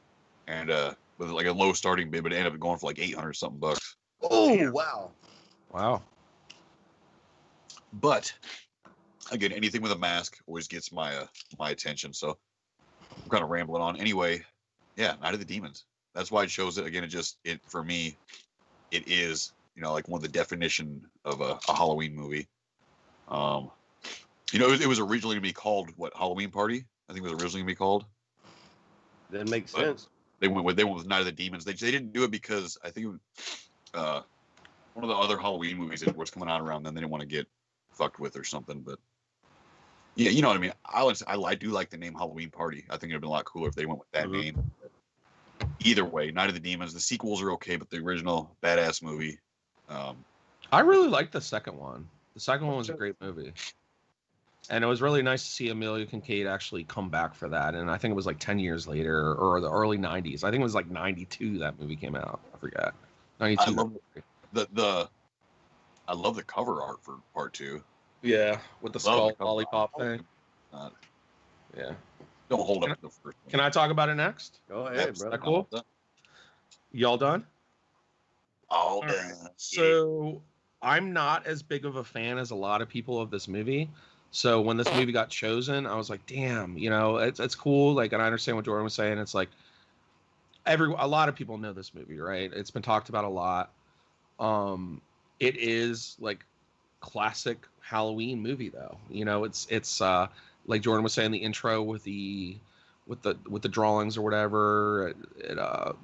and with like a low starting bid, but it ended up going for like $800 something bucks. Oh wow! But again, anything with a mask always gets my attention. So I'm kind of rambling on. Anyway, yeah, Night of the Demons. That's why I chose it. Again, for me, it is like one of the definition of a Halloween movie. It was originally going to be called Halloween Party. I think it was originally going to be called. That makes sense. They went with Night of the Demons. They didn't do it because I think one of the other Halloween movies that was coming out around then, they didn't want to get fucked with or something. But yeah, you know what I mean. I do like the name Halloween Party. I think it'd been a lot cooler if they went with that name. Either way, Night of the Demons. The sequels are okay, but the original badass movie. I really liked the second one. The second one was a great movie. And it was really nice to see Amelia Kincaid actually come back for that. And I think it was like 10 years later, or the early 90s. I think it was like 92 that movie came out. I forgot. 92. I love the cover art for part 2. Yeah, with the skull lollipop thing. Yeah. Don't hold up to the first one. Can I talk about it next? Go ahead, Is bro. that cool? Y'all done? All done. So I'm not as big of a fan as a lot of people of this movie. So when this movie got chosen, I was like, damn, it's cool. Like, and I understand what Jordan was saying. It's like a lot of people know this movie, right? It's been talked about a lot. It is like classic Halloween movie though. It's like Jordan was saying, the intro with the drawings or whatever,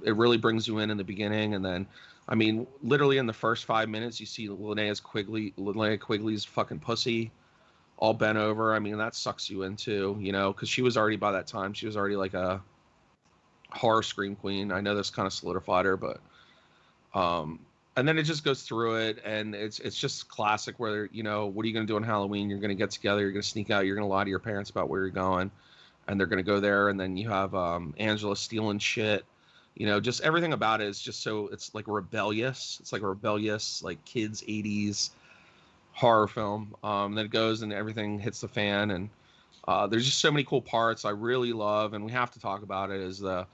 it really brings you in the beginning, and then I mean, literally in the first 5 minutes, you see Linnea Quigley's fucking pussy all bent over. I mean, that sucks you into, because she was already, by that time, she was already like a horror scream queen. I know this kind of solidified her, but and then it just goes through it, and it's just classic where, what are you going to do on Halloween? You're going to get together, you're going to sneak out, you're going to lie to your parents about where you're going, and they're going to go there, and then you have Angela stealing shit. Just everything about it is just so, it's like rebellious. It's like a rebellious, like kids 80s horror film. Then it goes and everything hits the fan, and there's just so many cool parts I really love, and we have to talk about it, is the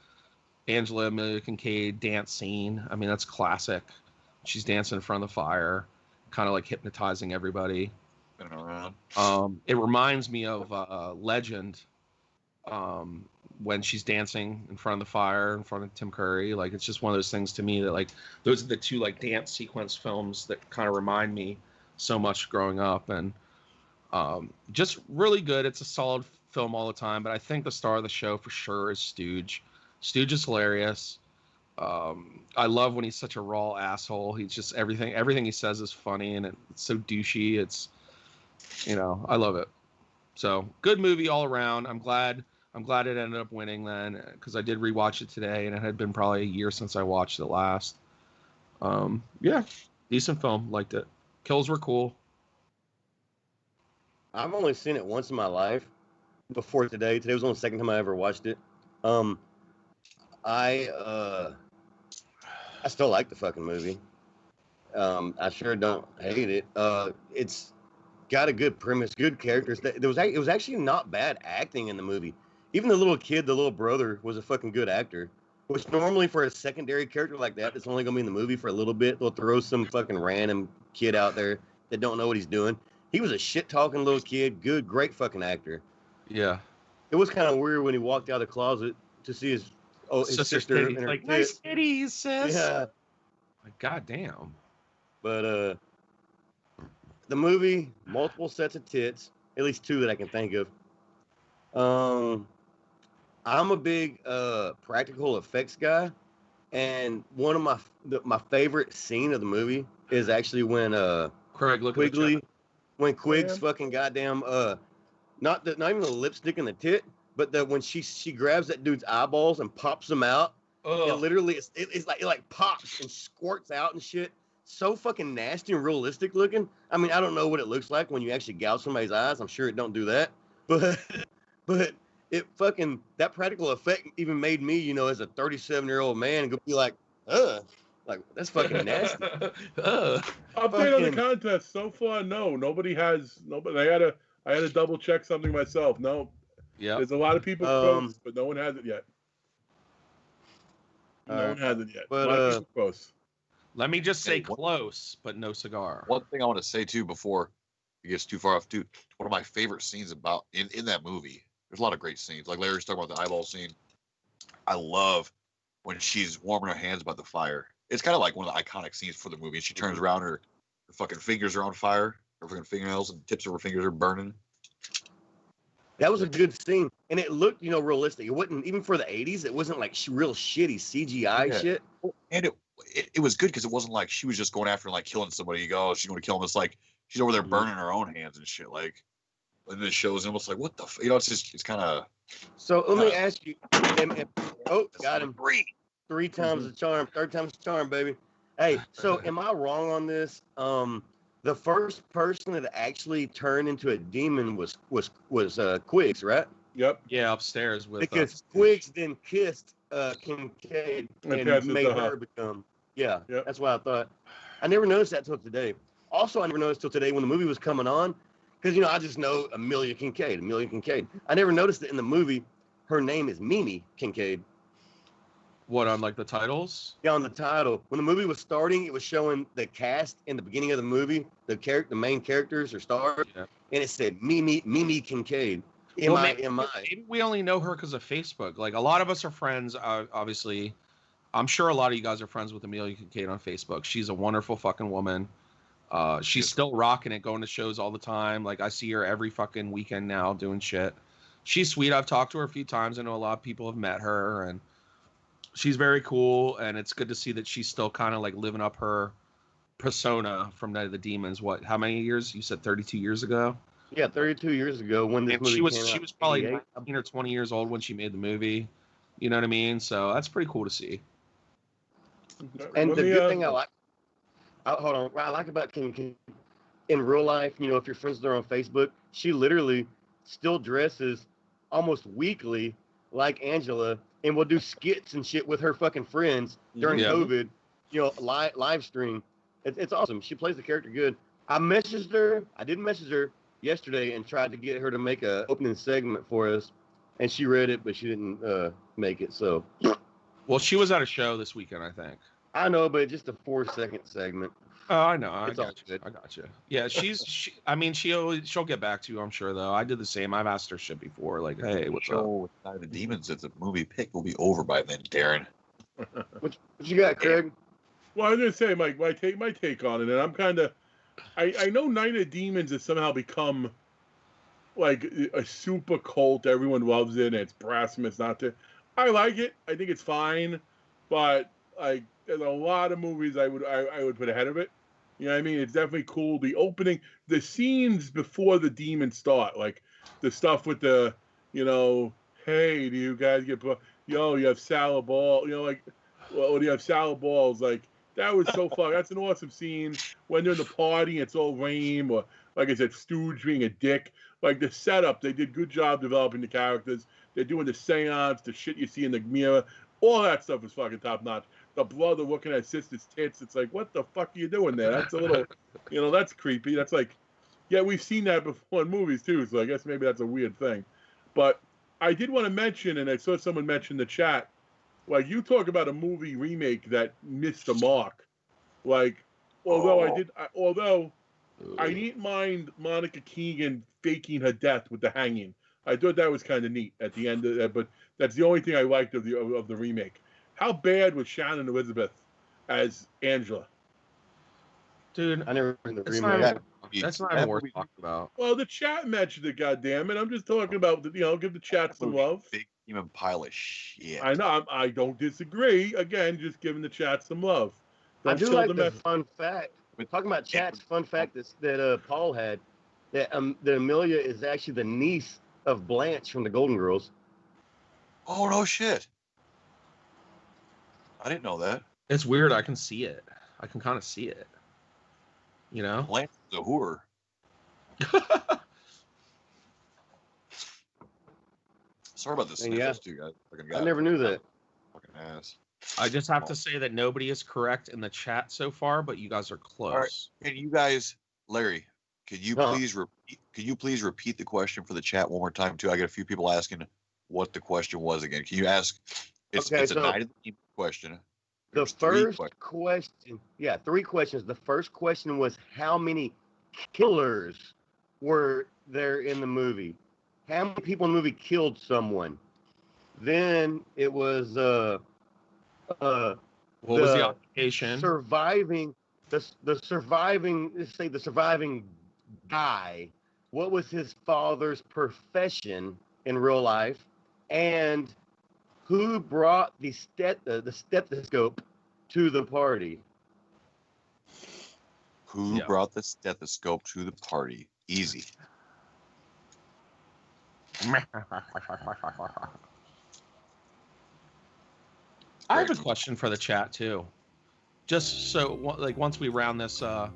Amelia Kincaid dance scene. I mean, that's classic. She's dancing in front of the fire, kind of like hypnotizing everybody. Spinning around. It reminds me of Legend, when she's dancing in front of the fire in front of Tim Curry. Like, it's just one of those things to me that, like, those are the two like dance sequence films that kind of remind me so much growing up, and just really good. It's a solid film all the time, but I think the star of the show for sure is Stooge. Stooge is hilarious. I love when he's such a raw asshole. He's just everything he says is funny, and it's so douchey. It's, I love it. So good movie all around. I'm glad it ended up winning then, because I did rewatch it today, and it had been probably a year since I watched it last. Yeah, decent film. Liked it. Kills were cool. I've only seen it once in my life before today. Today was only the second time I ever watched it. I still like the fucking movie. I sure don't hate it. It's got a good premise, good characters. It was actually not bad acting in the movie. Even the little kid, the little brother, was a fucking good actor. Which normally for a secondary character like that, that's only gonna be in the movie for a little bit, they'll throw some fucking random kid out there that don't know what he's doing. He was a shit talking little kid, great fucking actor. Yeah. It was kind of weird when he walked out of the closet to see his sister in her like, tits. nice titties, sis. Yeah. Like, goddamn. But the movie, multiple sets of tits, at least two that I can think of. I'm a big practical effects guy, and one of my favorite scene of the movie is actually when when Quig's fucking goddamn not even the lipstick in the tit, but when she grabs that dude's eyeballs and pops them out. It literally it's like it like pops and squirts out and shit. So fucking nasty and realistic looking. I mean, I don't know what it looks like when you actually gouge somebody's eyes. I'm sure it don't do that, but it fucking, that practical effect even made me, as a 37-year-old man, go be like, like, that's fucking nasty. Update on the contest so far. No, nobody. I had to double check something myself. No. Yeah. There's a lot of people close, but no one has it yet. No one has it yet. But close. Let me just say close, but no cigar. One thing I want to say too before it gets too far off too. One of my favorite scenes about in that movie. There's a lot of great scenes. Like Larry's talking about the eyeball scene. I love when she's warming her hands by the fire. It's kind of like one of the iconic scenes for the movie. She turns around, her fucking fingers are on fire. Her fucking fingernails and tips of her fingers are burning. That was a good scene, and it looked, realistic. It wasn't, even for the 80s, it wasn't like real shitty CGI shit. And it was good because it wasn't like she was just going after and like killing somebody. You go, she's going to kill him. It's like she's over there burning her own hands and shit. Like, and this shows almost like, what the it's kind of. So let me ask you. Got him. Three times the charm. Third time's the charm, baby. Hey, so am I wrong on this? The first person that actually turned into a demon was Quiggs, right? Yep. Yeah, upstairs with. Because Quiggs then kissed Kincaid and made her become. Yeah, yep. That's what I thought. I never noticed that till today. Also, I never noticed till today when the movie was coming on. Because, I just know Amelia Kincaid. I never noticed that in the movie, her name is Mimi Kincaid. What, on like the titles? Yeah, on the title. When the movie was starting, it was showing the cast in the beginning of the movie, the main characters or stars, Yeah. and it said Mimi Kincaid. Well, M-I-M-I. maybe we only know her because of Facebook. Like, a lot of us are friends, obviously. I'm sure a lot of you guys are friends with Amelia Kincaid on Facebook. She's a wonderful fucking woman. She's still rocking it, going to shows all the time. Like, I see her every fucking weekend now doing shit. She's sweet. I've talked to her a few times. I know a lot of people have met her, and she's very cool. And it's good to see that she's still kind of like living up her persona from Night of the Demons. What? How many years? You said 32 years ago. Yeah, 32 years ago when this movie came out. She was probably 88. 19 or 20 years old when she made the movie. You know what I mean? So that's pretty cool to see. And the good thing I like about Kim in real life, you know, if you're friends with her on Facebook, she literally still dresses almost weekly like Angela and will do skits and shit with her fucking friends during COVID, you know, live stream. It's awesome. She plays the character good. I did message her yesterday and tried to get her to make a opening segment for us, and she read it, but she didn't make it. So, well, she was at a show this weekend, I think. I know, but just a 4-second segment. Oh, I know. I It's all got you. good. I got you. Yeah, she'll get back to you, I'm sure, though. I did the same. I've asked her shit before, like, hey, what's up? With Night of the Demons, that the movie pick will be over by then, Darren. What you got, Craig? Well, I was gonna say, Mike, my take on it, and I'm kind of, I know Night of Demons has somehow become like a super cult. Everyone loves it, and it's blasphemous not to. I like it. I think it's fine, but like there's a lot of movies I would put ahead of it. You know what I mean? It's definitely cool. The opening, the scenes before the demons start, like the stuff with the, you know, hey, do you guys get, yo, you have salad ball, you know, like, well, do you have salad balls, like. That was so fun. That's an awesome scene. When they're in the party, it's all lame, or like I said, Stooge being a dick. Like the setup, they did good job developing the characters. They're doing the seance, the shit you see in the mirror. All that stuff is fucking top notch. The brother looking at his sister's tits. It's like, what the fuck are you doing there? That's a little, you know, that's creepy. That's like, yeah, we've seen that before in movies too. So I guess maybe that's a weird thing. But I did want to mention, and I saw someone mention in the chat. Like, you talk about a movie remake that missed the mark. Like, although I didn't mind Monica Keegan faking her death with the hanging. I thought that was kind of neat at the end of that, but that's the only thing I liked of the remake. How bad was Shannon Elizabeth as Angela? Dude, I never heard the remake. That's not even worth talking about. Well, the chat mentioned it, goddammit. I'm just talking about, you know, give the chat some love. Big human pile of shit. I know. I don't disagree. Again, just giving the chat some love. I do like the fun fact. We're talking about chat's fun fact that Paul had, that Amelia is actually the niece of Blanche from the Golden Girls. Oh, no shit. I didn't know that. It's weird. I can see it. I can kind of see it. You know? Blanche is a whore. Sorry about this. Yeah. Too, guys. I never knew that. Fucking ass. I just have to say that nobody is correct in the chat so far, but you guys are close. All right. Can you guys, Larry, could you please repeat the question for the chat one more time too? I got a few people asking what the question was again. Can you ask? It's a Night of the Demons question. The first question, yeah, 3 questions. The first question was, how many killers were there in the movie? How many people in the movie killed someone? Then it was what was the occupation? Surviving the surviving, let's say the surviving guy. What was his father's profession in real life? And who brought the stethoscope to the party? Who brought the stethoscope to the party? Easy. I have a question for the chat too. Just so, like, once we round this out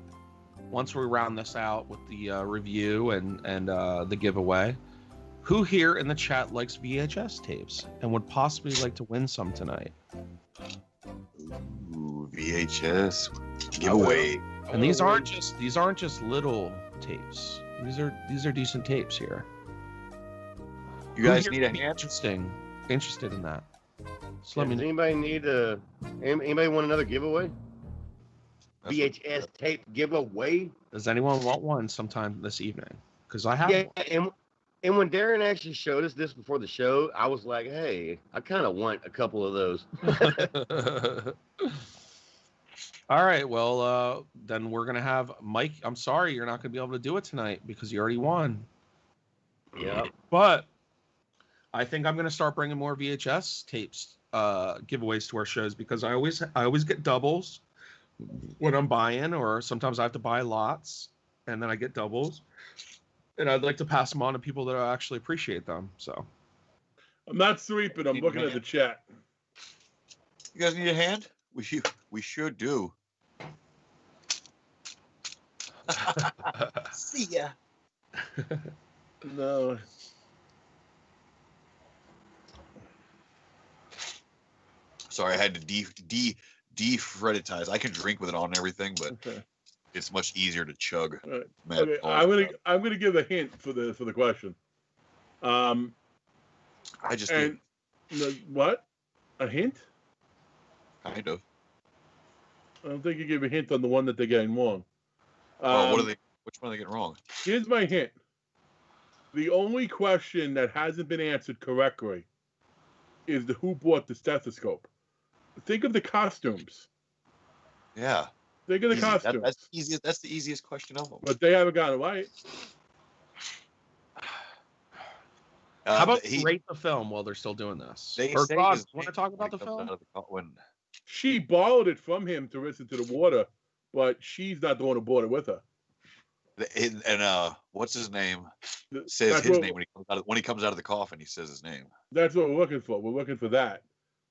with the review and the giveaway, who here in the chat likes VHS tapes and would possibly like to win some tonight? Ooh, VHS giveaway. And these aren't just little tapes. These are decent tapes here. You guys need a hand? Interested in that. Just let me Does know. anybody need anybody want another giveaway? VHS tape giveaway? Does anyone want one sometime this evening? Because I have Yeah, one. and when Darren actually showed us this before the show, I was like, hey, I kind of want a couple of those. All right, well, then we're gonna have Mike. I'm sorry, you're not gonna be able to do it tonight because you already won. Yeah. But I think I'm gonna start bringing more VHS tapes giveaways to our shows because I always get doubles when I'm buying, or sometimes I have to buy lots and then I get doubles. And I'd like to pass them on to people that actually appreciate them. So I'm not sweeping. I'm looking at the chat. You guys need a hand? We sure do. See ya. No. Sorry, I had to defreditize. I can drink with it on and everything, but Okay. it's much easier to chug. Right. Mad Okay, Balls. I'm gonna give a hint for the question. I just And what? A hint? kind of. I don't think you give a hint on the one that they're getting wrong. Oh, what are they? Which one are they getting wrong? Here's my hint. The only question that hasn't been answered correctly is the who bought the stethoscope. Think of the costumes. Yeah. Think of the Easy. costumes. That's easiest. That's the easiest question of them. But they haven't got it right. how about rate the film while they're still doing this? They Or say Grog, his want to name talk when about the he comes film? out of the when She borrowed it from him to rinse it to the water, but she's not the one who bought it with her. and what's his name? Th- Says that's his what- name when he comes out of the coffin. He says his name. That's what we're looking for. We're looking for that.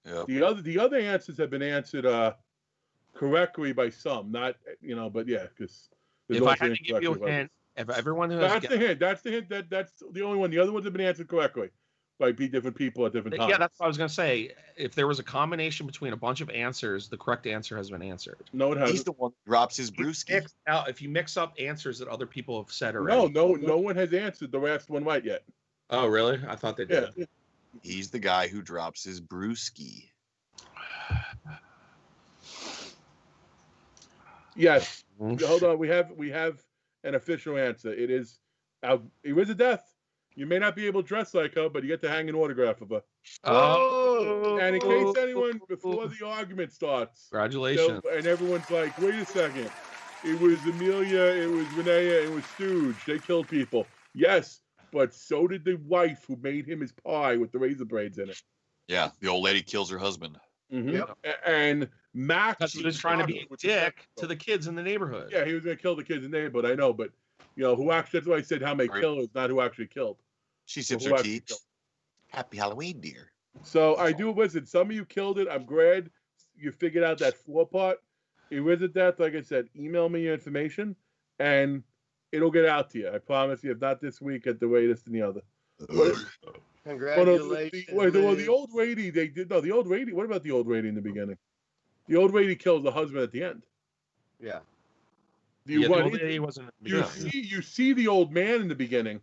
Yeah. The other answers have been answered correctly by some, not but yeah, because If I had to give you a hint, if everyone who has that's the hint. That's the hint. That's the only one. The other ones have been answered correctly by different people at different times. yeah, that's what I was gonna say. If there was a combination between a bunch of answers, the correct answer has been answered. No, it hasn't. He's the one who drops his brewski. If you mix up answers that other people have said already. No one has answered the last one right yet. Oh, really? I thought they did. Yeah. He's the guy who drops his brewski. Yes. Hold on. We have an official answer. It is Elizabeth. You may not be able to dress like her, but you get to hang an autograph of her. Oh. And in case anyone, before the argument starts, Congratulations. and everyone's like, wait a second, it was Amelia, it was Renee, it was Stooge. They killed people. Yes, but so did the wife who made him his pie with the razor blades in it. Yeah, the old lady kills her husband. Mm-hmm. Yep. And Max Because he was trying to be a dick to the kids in the neighborhood. Yeah, he was going to kill the kids in the neighborhood. I know, but who actually? That's why I said how many killers, not who actually killed. She sips Who her actually tea. killed. Happy Halloween, dear. So I do listen. Some of you killed it. I'm glad you figured out that floor part. It wasn't that. Like I said, email me your information, and it'll get out to you. I promise you. If not this week, at the latest and the other. Congratulations. The old lady. They did no. The old lady. What about the old lady in the beginning? The old lady kills the husband at the end. Yeah. The old lady wasn't. You see the old man in the beginning.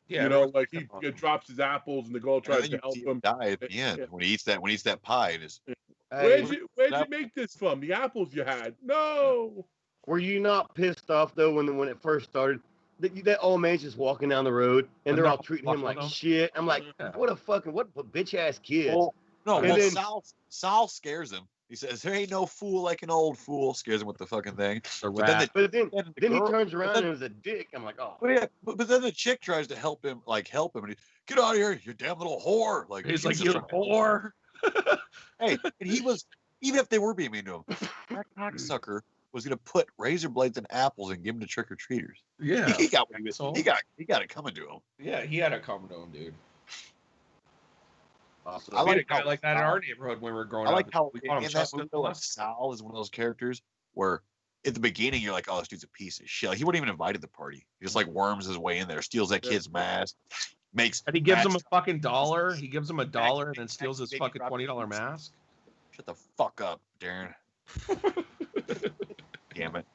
Yeah, like he drops his apples and the girl tries to help him. Die at the end when he eats that pie. It is. Where'd you make this from? The apples you had? No. Were you not pissed off though when it first started? That old man's just walking down the road and they're all treating him like shit. I'm like, what bitch ass kids. Sal scares him. He says, "There ain't no fool like an old fool." Scares him with the fucking thing. But then he turns around and is a dick. I'm like, oh. But then the chick tries to help him, and he get out of here, you damn little whore. Like he's like, you whore. Hey, and he was, even if they were being mean to him, that cocksucker was gonna put razor blades and apples and give them to trick or treaters. Yeah, he got it coming to him. Yeah, he had it coming to him, dude. I like a guy like that in our neighborhood when we were growing up. I like how we called him in that Chestnut. movie, like Sal is one of those characters where at the beginning you're like, oh, this dude's a piece of shit. Like, he wasn't even invited to the party. He just like worms his way in there, steals that kid's mask, and he gives him a fucking $1. He gives him $1 and then steals his fucking $20 mask. Shut the fuck up, Darren. Damn it.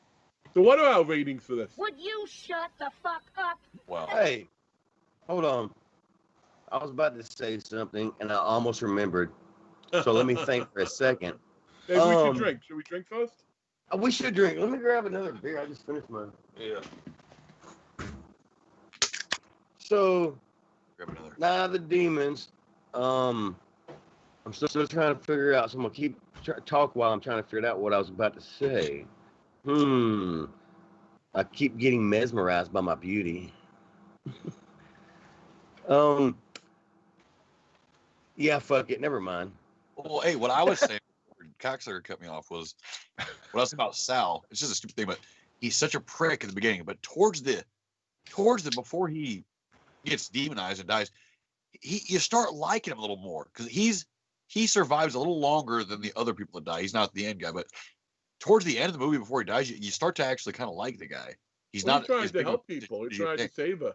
So what are our ratings for this? Would you shut the fuck up? Well, hey, hold on. I was about to say something and I almost remembered. So let me think for a second. Maybe we should drink. Should we drink first? We should drink. Let me grab another beer. I just finished mine. Yeah. So, Grab another. now the demons. I'm still trying to figure out. So I'm gonna keep talk while I'm trying to figure out what I was about to say. I keep getting mesmerized by my beauty. Yeah, fuck it. Never mind. Well, hey, what I was saying, Coxer cut me off, was what I was saying about Sal. It's just a stupid thing, but he's such a prick at the beginning. But towards the before he gets demonized and dies, you start liking him a little more because he survives a little longer than the other people that die. He's not the end guy, but towards the end of the movie before he dies, you start to actually kind of like the guy. He's not trying to help people. He's trying to save her.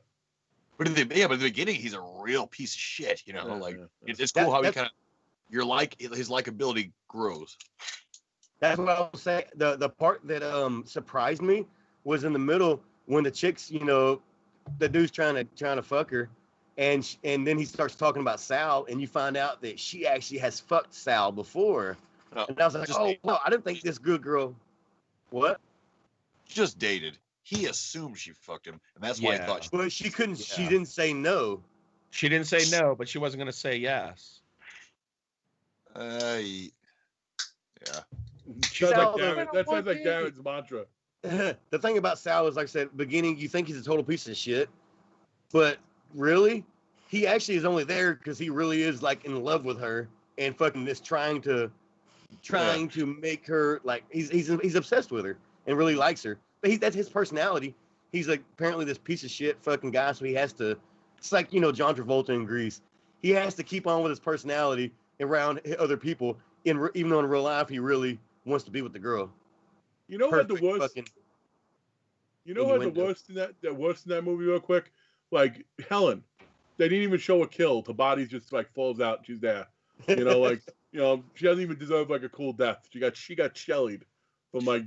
But at the beginning, he's a real piece of shit. You know, it's cool how he kind of his likability grows. That's what I was saying. The part that surprised me was in the middle when the chick's, the dude's trying to fuck her, and then he starts talking about Sal, and you find out that she actually has fucked Sal before. And I was like, oh, well, I didn't think this good girl. What? Just dated. He assumed she fucked him, and that's why he thought. But she couldn't. Yeah. She didn't say no. She didn't say no, but she wasn't going to say yes. Yeah. That sounds like Darren's mantra. The thing about Sal is, like I said, beginning, you think he's a total piece of shit, but really, he actually is only there because he really is like in love with her and fucking just trying to make her like he's obsessed with her and really likes her. But that's his personality. He's like apparently this piece of shit fucking guy, so he has to. It's like John Travolta in Grease. He has to keep on with his personality around other people. Even though in real life he really wants to be with the girl. You know what the worst? You know what the worst in that movie, real quick? Like Helen, they didn't even show a kill. The body just like falls out. And she's there. She doesn't even deserve like a cool death. She got shellied from like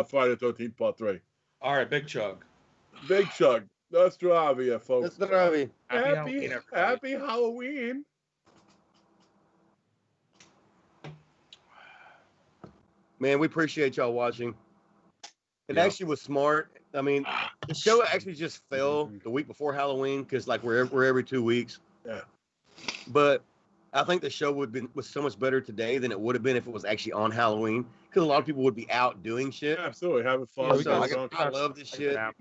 Friday the 13th Part 3. All right, Big Chug. Big Chug. Nostravia, folks. Nostravia. Happy Halloween. Man, we appreciate y'all watching. It actually was smart. I mean, the show actually just fell the week before Halloween because like we're every 2 weeks. Yeah. But I think the show was so much better today than it would have been if it was actually on Halloween because a lot of people would be out doing shit. Yeah, absolutely, having fun. I love this shit. I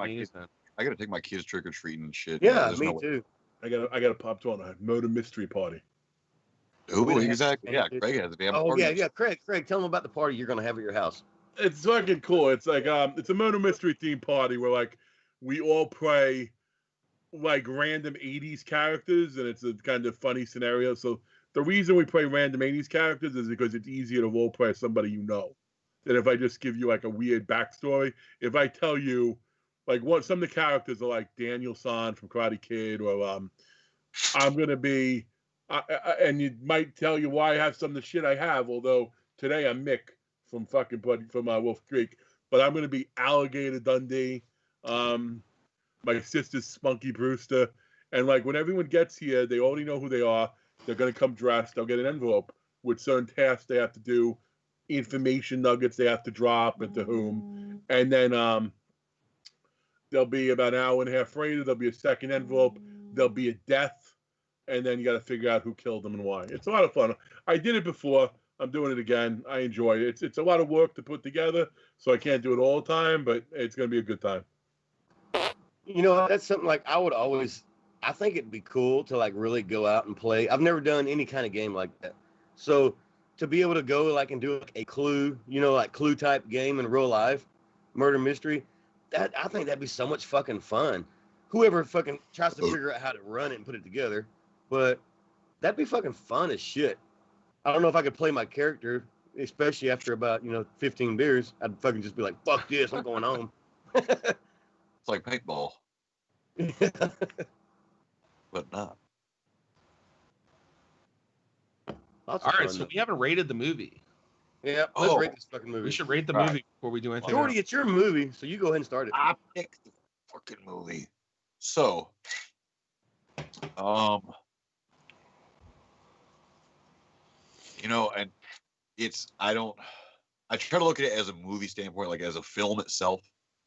gotta take my kids trick or treating and shit. Yeah, me too. I gotta pop to a murder mystery party. Oh, exactly. Yeah, Craig has a damn party. Yeah. Craig, tell them about the party you're gonna have at your house. It's fucking cool. It's like it's a murder mystery themed party where like we all play like random 80s characters, and it's a kind of funny scenario. So the reason we play random 80s characters is because it's easier to role play somebody you know than if I just give you like a weird backstory. If I tell you like some of the characters are like Daniel San from Karate Kid, or I'm gonna be, and you might tell you why I have some of the shit I have. Although today I'm Mick from Wolf Creek, but I'm gonna be Alligator Dundee, my sister's Spunky Brewster, and like when everyone gets here, they already know who they are. They're gonna come dressed. They'll get an envelope with certain tasks they have to do, information nuggets they have to drop, and to whom, and then there'll be about an hour and a half later, there'll be a second envelope, there'll be a death, and then you got to figure out who killed them and why. It's a lot of fun. I did it before. I'm doing it again. I enjoy it. It's a lot of work to put together, so I can't do it all the time, but it's going to be a good time. That's something like I think it'd be cool to like really go out and play. I've never done any kind of game like that. So to be able to go like and do like a Clue, like Clue type game in real life, murder mystery, I think that'd be so much fucking fun. Whoever fucking tries to figure out how to run it and put it together, but that'd be fucking fun as shit. I don't know if I could play my character, especially after about 15 beers. I'd fucking just be like, "Fuck this, I'm going home." It's like paintball, but not. All right, so we haven't rated the movie. Yeah, let's rate this fucking movie. We should rate the movie before we do anything. Jordy, it's your movie, so you go ahead and start it. I picked the fucking movie. So, You know, and I try to look at it as a movie standpoint, like as a film itself,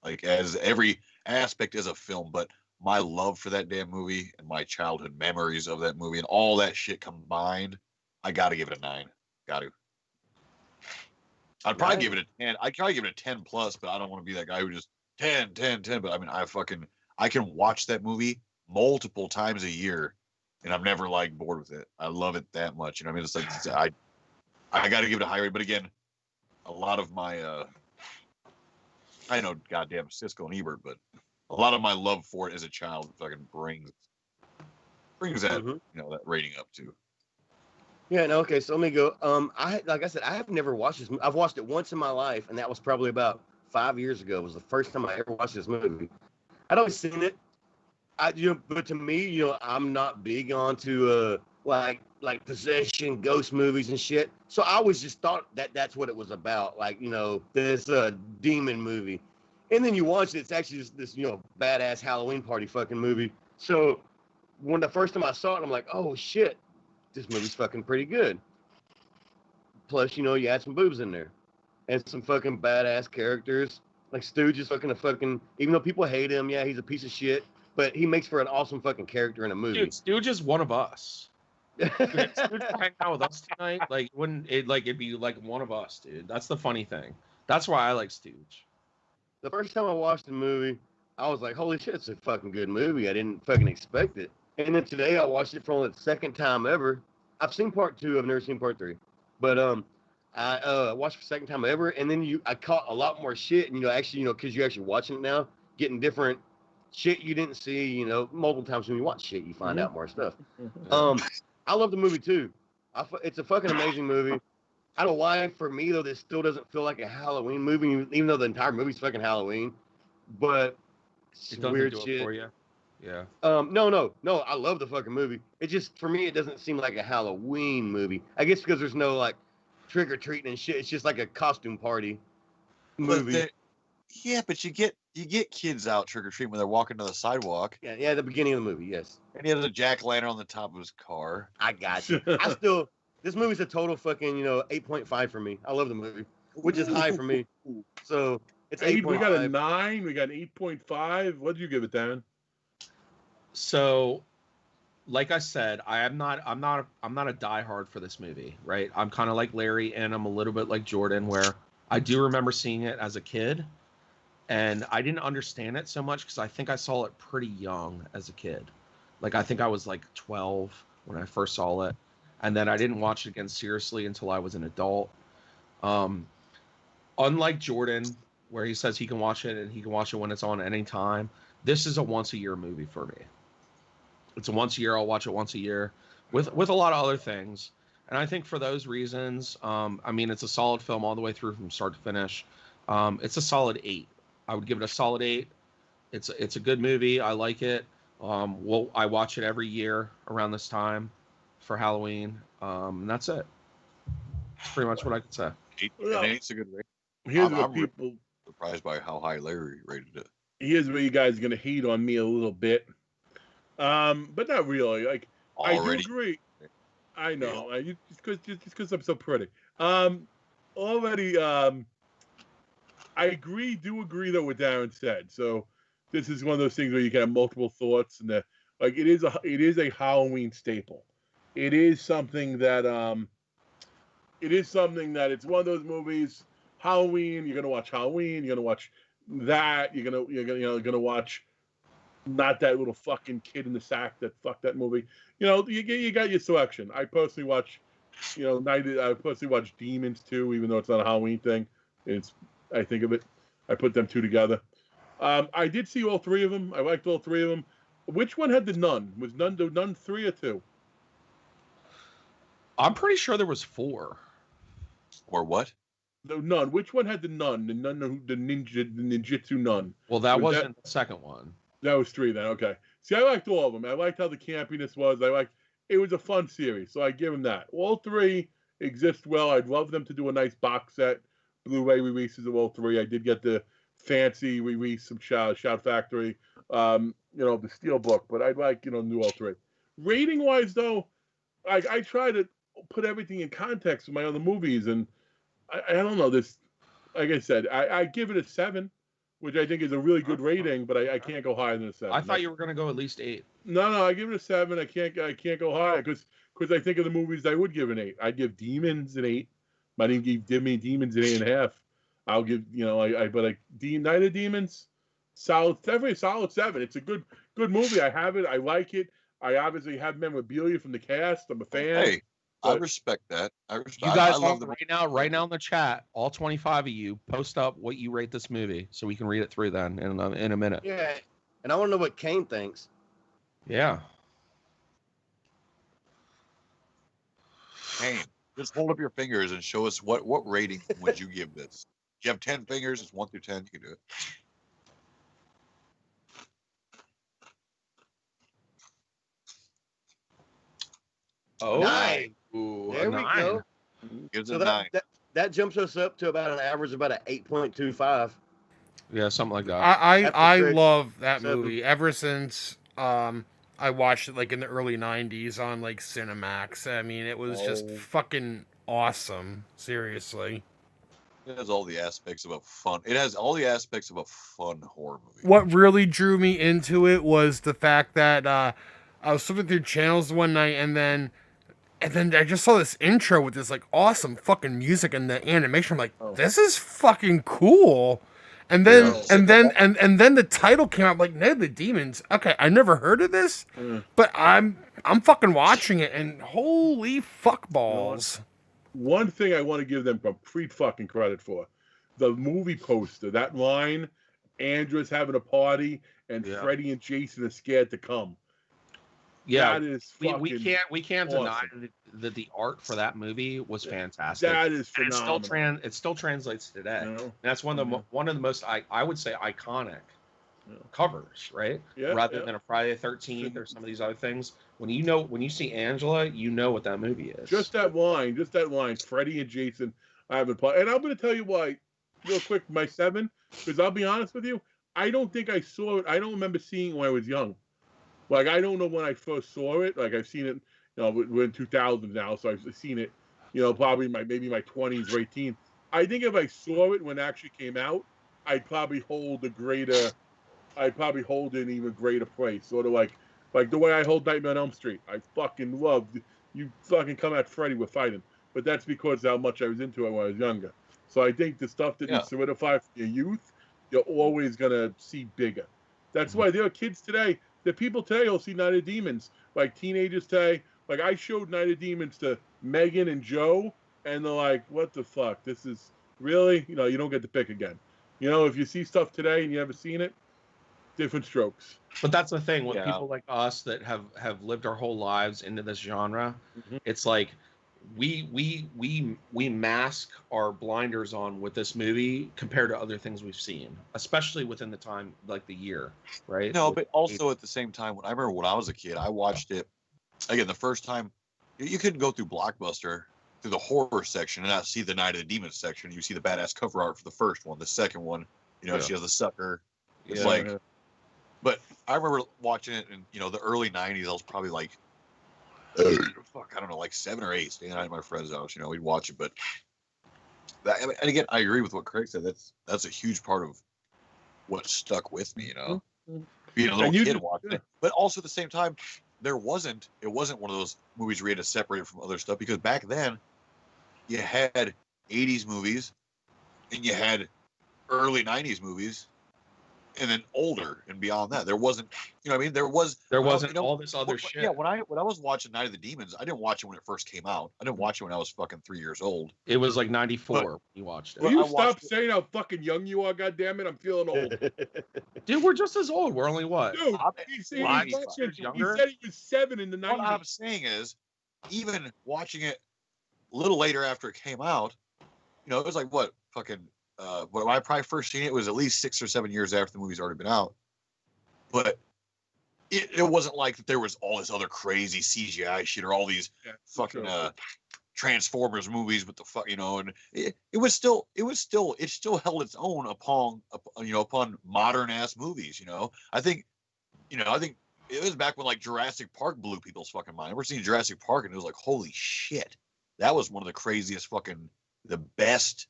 like as every aspect as a film, but my love for that damn movie and my childhood memories of that movie and all that shit combined, I gotta give it a 9. Got to. I'd probably give it a 10. I'd probably give it a 10 plus, but I don't want to be that guy who just 10, 10, 10. But I mean, I can watch that movie multiple times a year and I'm never like bored with it. I love it that much. You know what I mean? It's like, I got to give it a high rate. But again, a lot of my, I know goddamn Siskel and Ebert, but a lot of my love for it as a child fucking brings that, you know, that rating up too. Yeah, no, okay, so let me go. Like I said, I have never watched this. I've watched it once in my life, and that was probably about 5 years ago. It was the first time I ever watched this movie. I'd always seen it. But to me, I'm not big onto like possession, ghost movies and shit. So I always just thought that's what it was about, like this demon movie. And then you watch it, it's actually just this badass Halloween party fucking movie. So when the first time I saw it, I'm like, oh shit, this movie's fucking pretty good. Plus, you add some boobs in there and some fucking badass characters. Like Stooge is fucking, even though people hate him, yeah, he's a piece of shit, but he makes for an awesome fucking character in a movie. Dude, Stooge is one of us. Dude, Stooge hang out with us tonight, it'd be like one of us, dude. That's the funny thing. That's why I like Stooge. The first time I watched the movie, I was like, holy shit, it's a fucking good movie. I didn't fucking expect it. And then today I watched it for only the second time ever. I've seen part 2, I've never seen part 3. But I watched it for the second time ever, and then I caught a lot more shit, and because you're actually watching it now, getting different shit you didn't see, multiple times when you watch shit, you find out more stuff. I love the movie too. It's a fucking amazing movie. I don't know why, for me though, this still doesn't feel like a Halloween movie, even though the entire movie's fucking Halloween. But it's weird shit. For you. Yeah. No. I love the fucking movie. It just, for me, it doesn't seem like a Halloween movie. I guess because there's no like trick or treating and shit. It's just like a costume party movie. Yeah, but you get kids out trick or treating when they're walking to the sidewalk. Yeah, at the beginning of the movie, yes. And he has a jack-o'-lantern on the top of his car. I got you. This movie's a total fucking 8.5 for me. I love the movie, which is high for me. So it's 8.5. We got a 9. We got an 8.5. What did you give it, Dan? So, like I said, I'm not a diehard for this movie, right? I'm kind of like Larry, and I'm a little bit like Jordan, where I do remember seeing it as a kid, and I didn't understand it so much because I think I saw it pretty young as a kid. Like I think I was like 12 when I first saw it, and then I didn't watch it again seriously until I was an adult. Unlike Jordan, where he says he can watch it and he can watch it when it's on any time, this is a once-a-year movie for me. It's a once a year. I'll watch it once a year with a lot of other things. And I think for those reasons, it's a solid film all the way through from start to finish. It's a solid 8. I would give it a solid 8. It's a good movie. I like it. I watch it every year around this time for Halloween. And that's it. That's pretty much what I could say. 8's a good rate. Here's what people surprised by how high Larry rated it. Here's where you guys are gonna hate on me a little bit. But not really. Like already. I do agree. I know. Just because I'm so pretty. I do agree though with Darren said. So this is one of those things where you can have multiple thoughts, and it is a Halloween staple. It is something that it's one of those movies. Halloween, you're gonna watch Halloween. You're gonna watch that. You're gonna watch. Not that little fucking kid in the sack that fucked that movie. You got your selection. I personally watch, I personally watch Demons too, even though it's not a Halloween thing. I think of it. I put them two together. I did see all 3 of them. I liked all 3 of them. Which one had the nun? Was the nun 3 or 2? I'm pretty sure there was 4. Or what? The nun. Which one had the nun? The ninjutsu nun. Well, that wasn't the second one. That was 3 then. Okay. See, I liked all of them. I liked how the campiness was. It was a fun series, so I give them that. All 3 exist well. I'd love them to do a nice box set, Blu-ray releases of all 3. I did get the fancy release from Shout Factory, the Steelbook, but I'd like, do all 3. Rating wise though, I try to put everything in context with my other movies, and I don't know this. Like I said, I give it a 7, which I think is a really good rating, but I can't go higher than a 7. I thought you were gonna go at least 8. No, I give it a 7. I can't go higher because I think of the movies I would give an 8. I'd give Demons an 8. I didn't give me Demons an 8.5. I'll give Night of Demons, definitely a solid 7. It's a good movie. I have it. I like it. I obviously have memorabilia from the cast. I'm a fan. Hey, I respect that. You guys right now in the chat, all 25 of you, post up what you rate this movie so we can read it through then in a minute. Yeah, and I want to know what Kane thinks. Yeah. Kane, just hold up your fingers and show us what rating would you give this. You have 10 fingers. It's 1 through 10. You can do it. Oh, 9. Ooh, there we 9. go. Gives So it 9. that jumps us up to about an average of about an 8.25. Yeah, something like that. I love that movie ever since I watched it like in the early 90s on like Cinemax. I mean, it was just fucking awesome. Seriously. It has all the aspects of a fun. It has all the aspects of a fun horror movie. What really drew me into it was the fact that I was flipping through channels one night and then I just saw this intro with this like awesome fucking music and the animation. I'm like, this is fucking cool. And then then the title came out like Night of the Demons. Okay, I never heard of this, but I'm fucking watching it and holy fuck balls. One thing I want to give them complete fucking credit for, the movie poster, that line, Andrew's having a party and Freddy and Jason are scared to come. Yeah, that is we can't awesome. deny that the art for that movie was fantastic. That is phenomenal. And it still translates today. And that's one of the most I would say iconic covers, right? Rather than a Friday the 13th or some of these other things. When you see Angela, you know what that movie is. Just that line, Freddy and Jason having a party. And I'm going to tell you why, real quick, my 7, because I'll be honest with you, I don't think I saw it. I don't remember seeing it when I was young. Like, I don't know when I first saw it. Like, I've seen it, we're in 2000 now, so I've seen it, probably maybe my 20s or 18. I think if I saw it when it actually came out, I'd probably hold an even greater place. Sort of like the way I hold Nightmare on Elm Street. I fucking love you fucking come at Freddy, we're fighting. But that's because how much I was into it when I was younger. So I think the stuff that you solidify for your youth, you're always going to see bigger. That's why there are kids today. The people today will see Night of Demons, like teenagers today. Like I showed Night of Demons to Megan and Joe, and they're like, "What the fuck? This is really, you don't get to pick again." If you see stuff today and you haven't seen it, different strokes. But that's the thing with people like us that have lived our whole lives into this genre. It's like we mask our blinders on with this movie compared to other things we've seen, especially within the time, like the year, right? No, but also at the same time, I remember when I was a kid, I watched it again the first time. You couldn't go through Blockbuster through the horror section and not see the Night of the Demons section. You see the badass cover art for the first one. The second one, she has the sucker. It's but I remember watching it in the early '90s. I was probably like, I don't know, like 7 or 8, staying out at my friend's house. We'd watch it, but and again, I agree with what Craig said. That's a huge part of what stuck with me. Being a little kid watching it, but also at the same time, it wasn't one of those movies where you had to separate it from other stuff, because back then you had 80s movies and you had early 90s movies. And then older and beyond that, there wasn't, there wasn't all this other shit. Yeah, when I was watching Night of the Demons, I didn't watch it when it first came out. I didn't watch it when I was fucking 3 years old. It was like 94 you watched it. Will you stop saying how fucking young you are, goddammit? I'm feeling old. Dude, we're just as old. We're only what? Dude, he said he was 7 in the 90s. What I'm saying is, even watching it a little later after it came out, it was like what fucking. When I probably first seen it, was at least 6 or 7 years after the movie's already been out. But it wasn't like that there was all this other crazy CGI shit or all these fucking Transformers movies with the fuck, and it still held its own upon modern ass movies. I think it was back when like Jurassic Park blew people's fucking mind. I remember seeing Jurassic Park and it was like, holy shit. that was one of the craziest the best,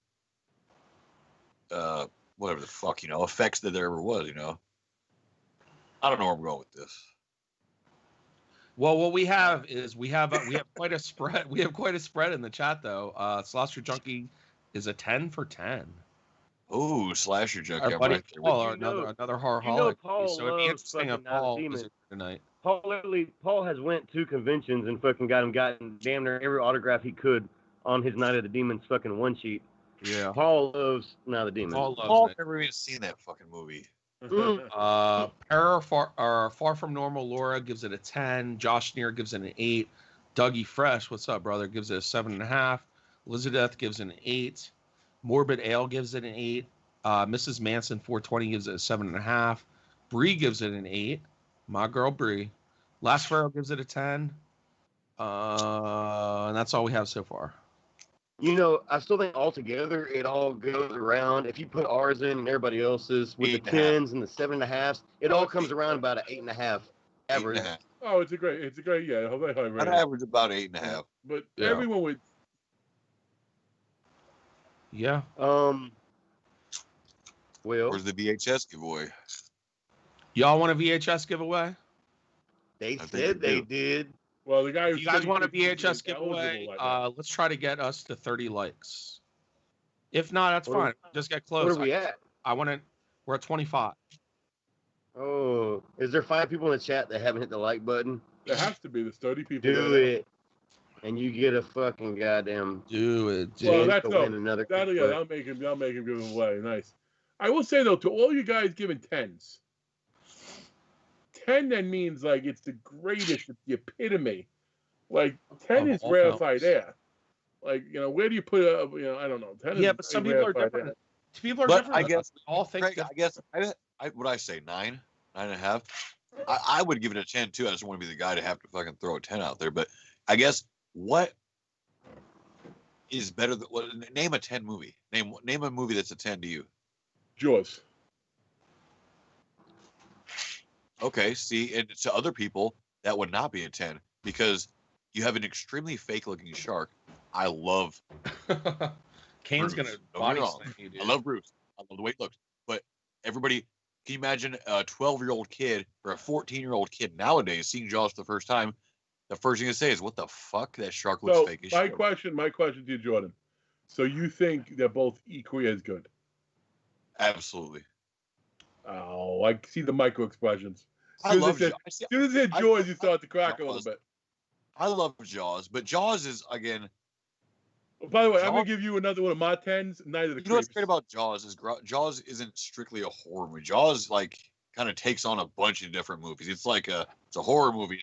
whatever the fuck, effects that there ever was, I don't know where I'm going with this. Well, what we have is we have quite a spread. We have quite a spread in the chat though. Slasher Junkie is a 10 for 10. Ooh, Slasher Junkie. Our buddy right there. Paul, another horrorholic. Paul So it'd be loves interesting if fucking Night of Paul Demons. is here tonight. Paul has went to conventions and fucking gotten damn near every autograph he could on his Night of the Demons fucking one sheet. Yeah. Paul loves Night of the Demons. Paul loves never even seen that fucking movie. Far From Normal Laura gives it a 10. Josh Neer gives it an 8. Dougie Fresh, what's up, brother? Gives it a 7.5. Elizabeth gives it an 8. Morbid Ale gives it an 8. Mrs. Manson 420 gives it a 7.5. Bree gives it an 8. My girl Bree. Last Pharaoh gives it a 10. And that's all we have so far. I still think altogether it all goes around. If you put ours in and everybody else's with the 10s and the 7.5s, it all comes around about an 8.5 average. 8.5. Oh, it's a great, yeah, very high rating. I'd average about 8.5. But everyone would. Yeah. Well, Where's the VHS giveaway? Y'all want a VHS giveaway? They said they did. Well, the guy who you guys want a VHS giveaway? Let's try to get us to 30 likes. If not, that's fine. Just get close. What are we at? We're at 25. Oh, is there 5 people in the chat that haven't hit the like button? There has to be. There's 30 people. Do it, and you get a fucking goddamn. Do it. Well, that's another. I'll make him give him away. Nice. I will say though, to all you guys giving 10s, 10 then means like it's the greatest, it's the epitome. Like 10 is rarefied air. Like where do you put a? I don't know. 10 but some people are different. Air. People are But different. I guess all think. Craig, I guess would I say 9.5. I would give it a 10 too. I just don't want to be the guy to have to fucking throw a 10 out there. But I guess what is better than name a 10 movie? Name a movie that's a 10 to you. Jaws. Okay, see, and to other people that would not be a 10 because you have an extremely fake-looking shark. I love. Kane's Bruce. gonna body slam you, dude. I love Bruce. I love the way it looks. But everybody, can you imagine a 12-year-old kid or a 14-year-old kid nowadays seeing Jaws for the first time? The first thing to say is, "What the fuck? That shark looks fake as shit." My question to you, Jordan. So you think they're both equally as good? Absolutely. Oh, I see the micro expressions. I love Jaws. As soon as it Jaws, you start to crack a little bit. I love Jaws, but Jaws is again. By the way, I'm gonna give you another one of my 10s. Night of the Creeps. You know what's great about Jaws is Jaws isn't strictly a horror movie. Jaws kind of takes on a bunch of different movies. It's a horror movie.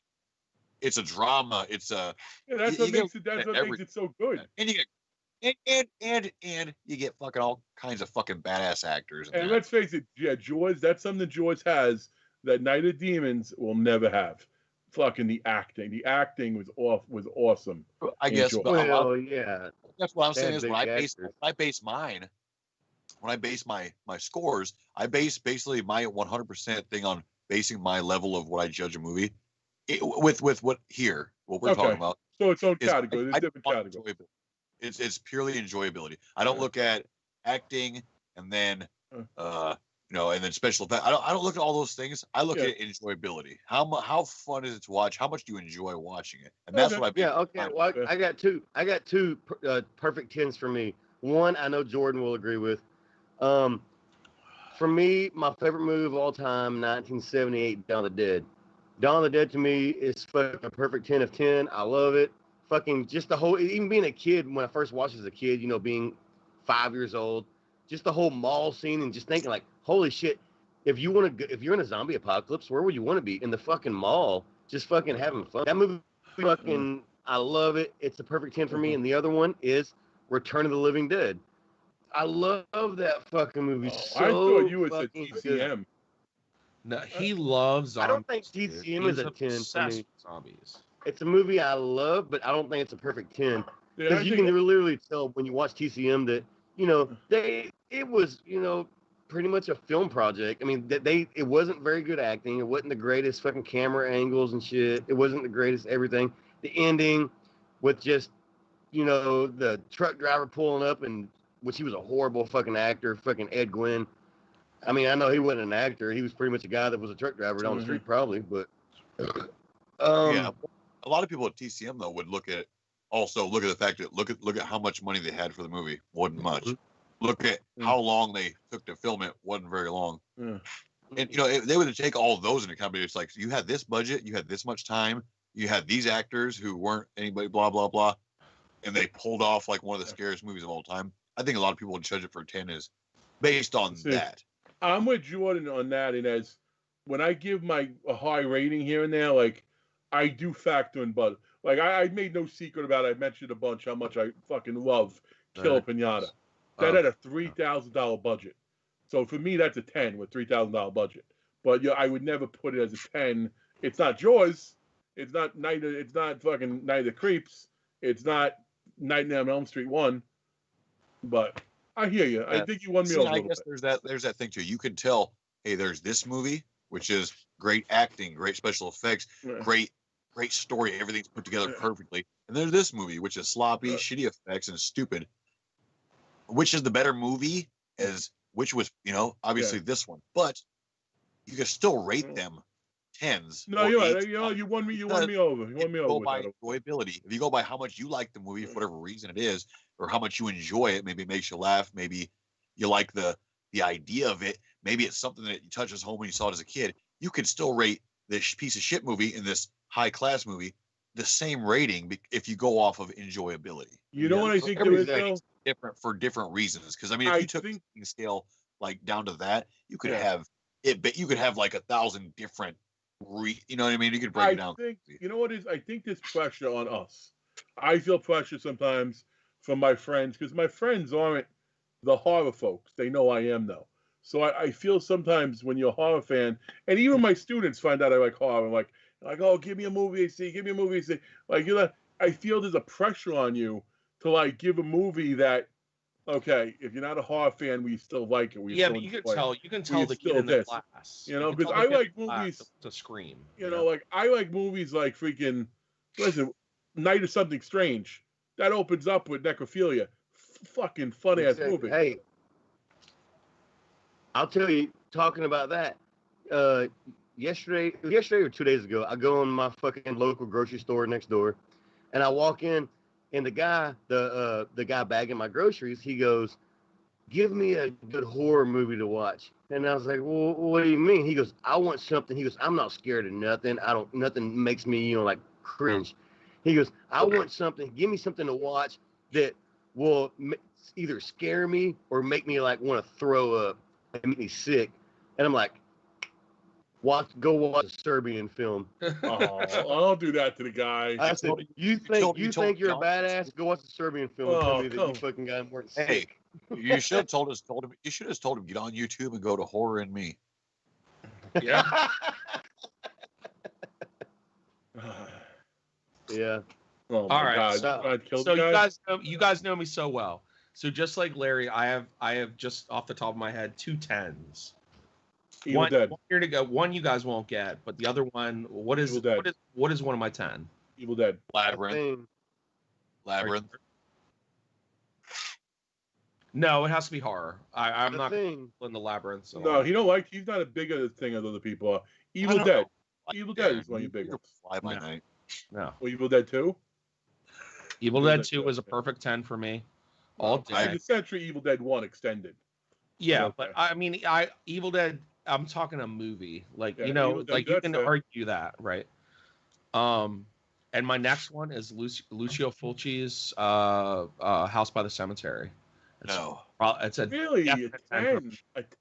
It's a drama. It's a that's what makes it so good. And you get and you get fucking all kinds of fucking badass actors. And let's face it, Jaws. That's something Jaws has that Night of Demons will never have. Fucking the acting. The acting was awesome. I guess. Well, yeah. That's what I'm saying is when I base my scores, I base basically my 100% thing on basing my level of what I judge a movie with what we're talking about. So its own category. There's different categories. It's purely enjoyability. I don't look at acting and then and then special effects. I don't look at all those things. I look at enjoyability. How fun is it to watch? How much do you enjoy watching it? And that's what I. Yeah. Okay. Well, I got two. Perfect 10s for me. One, I know Jordan will agree with. For me, my favorite movie of all time, 1978, Dawn of the Dead. Dawn of the Dead to me is fucking a perfect 10 of 10. I love it. Fucking just the whole, even being a kid, when I first watched as a kid, being 5 years old, just the whole mall scene and just thinking like, holy shit, if you're in a zombie apocalypse, where would you want to be? In the fucking mall, just fucking having fun. That movie, fucking, I love it. It's a perfect 10 for me. And the other one is Return of the Living Dead. I love that fucking movie. I thought you would say TCM. No, he loves zombies. I don't think TCM is a 10 for me. Zombies. It's a movie I love, but I don't think it's a perfect 10. Because you can literally tell when you watch TCM that, it was, pretty much a film project. I mean, it wasn't very good acting. It wasn't the greatest fucking camera angles and shit. It wasn't the greatest everything. The ending with just the truck driver pulling up, and which he was a horrible fucking actor, fucking Ed Gwynn. I mean, I know he wasn't an actor. He was pretty much a guy that was a truck driver down the street, probably. But yeah, a lot of people at TCM though would look at the fact that look at how much money they had for the movie. Wasn't much. Look at how long they took to film it. Wasn't very long. And they would take all of those into account. It's like you had this budget, you had this much time, you had these actors who weren't anybody, blah blah blah, and they pulled off like one of the scariest movies of all time. I think a lot of people would judge it for 10 is based on that. I'm with Jordan on that, and as when I give a high rating here and there, like I do factor in, but like I made no secret about it. I mentioned a bunch how much I fucking love Killer Pinata. That had a $3,000 budget, so for me that's a 10 with $3,000 budget. But I would never put it as a 10. It's not Jaws. It's not fucking Night of the Creeps. It's not Nightmare on Elm Street 1. But I hear you. I think you won me over. I guess there's that thing too. You can tell, hey, there's this movie, which is great acting, great special effects, great story, everything's put together perfectly. And there's this movie, which is sloppy, shitty effects, and stupid. Which is the better movie? Which was, obviously this one. But you can still rate them 10s. No, you're right. You won me over. You won me over. Go by enjoyability. If you go by how much you like the movie for whatever reason it is, or how much you enjoy it, maybe it makes you laugh, maybe you like the idea of it, maybe it's something that you touches home when you saw it as a kid, you could still rate this piece of shit movie and this high class movie the same rating if you go off of enjoyability. You know what I think there is though? Different for different reasons. Because I mean, if you took the scale like down to that, you could have it, but you could have like 1,000 different. You know what I mean? You could break it down. You know what is? I think there's pressure on us. I feel pressure sometimes from my friends because my friends aren't the horror folks. They know I am though. So I feel sometimes when you're a horror fan, and even my students find out I like horror. I'm like, oh, give me a movie, give me a movie. Like I feel there's a pressure on you to like give a movie that. Okay, if you're not a horror fan, we still like it. But you can tell. You can tell the kid in the class. Because I like movies to scream. Like I like movies like freaking. Listen, Night of Something Strange. That opens up with necrophilia. Fucking fun ass movie. Hey, I'll tell you. Talking about that, yesterday or 2 days ago, I go in my fucking local grocery store next door, and I walk in. And the guy bagging my groceries, he goes, "Give me a good horror movie to watch." And I was like, "Well, what do you mean?" He goes, "I want something." He goes, "I'm not scared of nothing. Nothing makes me, like cringe." He goes, "I want something. Give me something to watch that will either scare me or make me like want to throw up and make me sick." And I'm like, Go watch a Serbian film. Oh, don't do that to the guy. I said, you think you're a badass? Go watch a Serbian film and tell me that you fucking guys weren't sick. You should have told him. You should have told him get on YouTube and go to Horror and Me. Yeah. Yeah. Oh all right. God. So you guys know me so well. So just like Larry, I have just off the top of my head 2 10s. One here to go. One you guys won't get, but the other one, what is one of my 10? Evil Dead. Labyrinth. No, it has to be horror. I'm not in the Labyrinth. So no, he's not as big a thing as other people are. Evil Dead. Evil Dead is one of your big ones. Fly by night. No. Well, Evil Dead 2? Evil Dead 2 was a perfect 10 for me. All day. The Century Evil Dead 1 extended. Yeah, but I mean, Evil Dead. I'm talking a movie, like you can argue that, right? And my next one is Lucio Fulci's House by the Cemetery. It's a really a 10.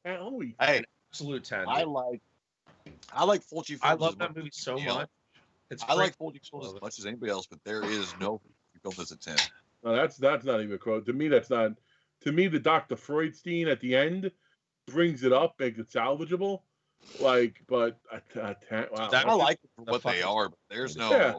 Holy, hey, absolute 10. I like Fulci films. I love that movie so much. I like Fulci films as much as anybody else, but there is no film that's a 10. No, that's not even a quote. To me, that's not. To me, the Dr. Freudstein at the end brings it up, makes it salvageable. But wow. I like it for what they are, but there's no. Yeah.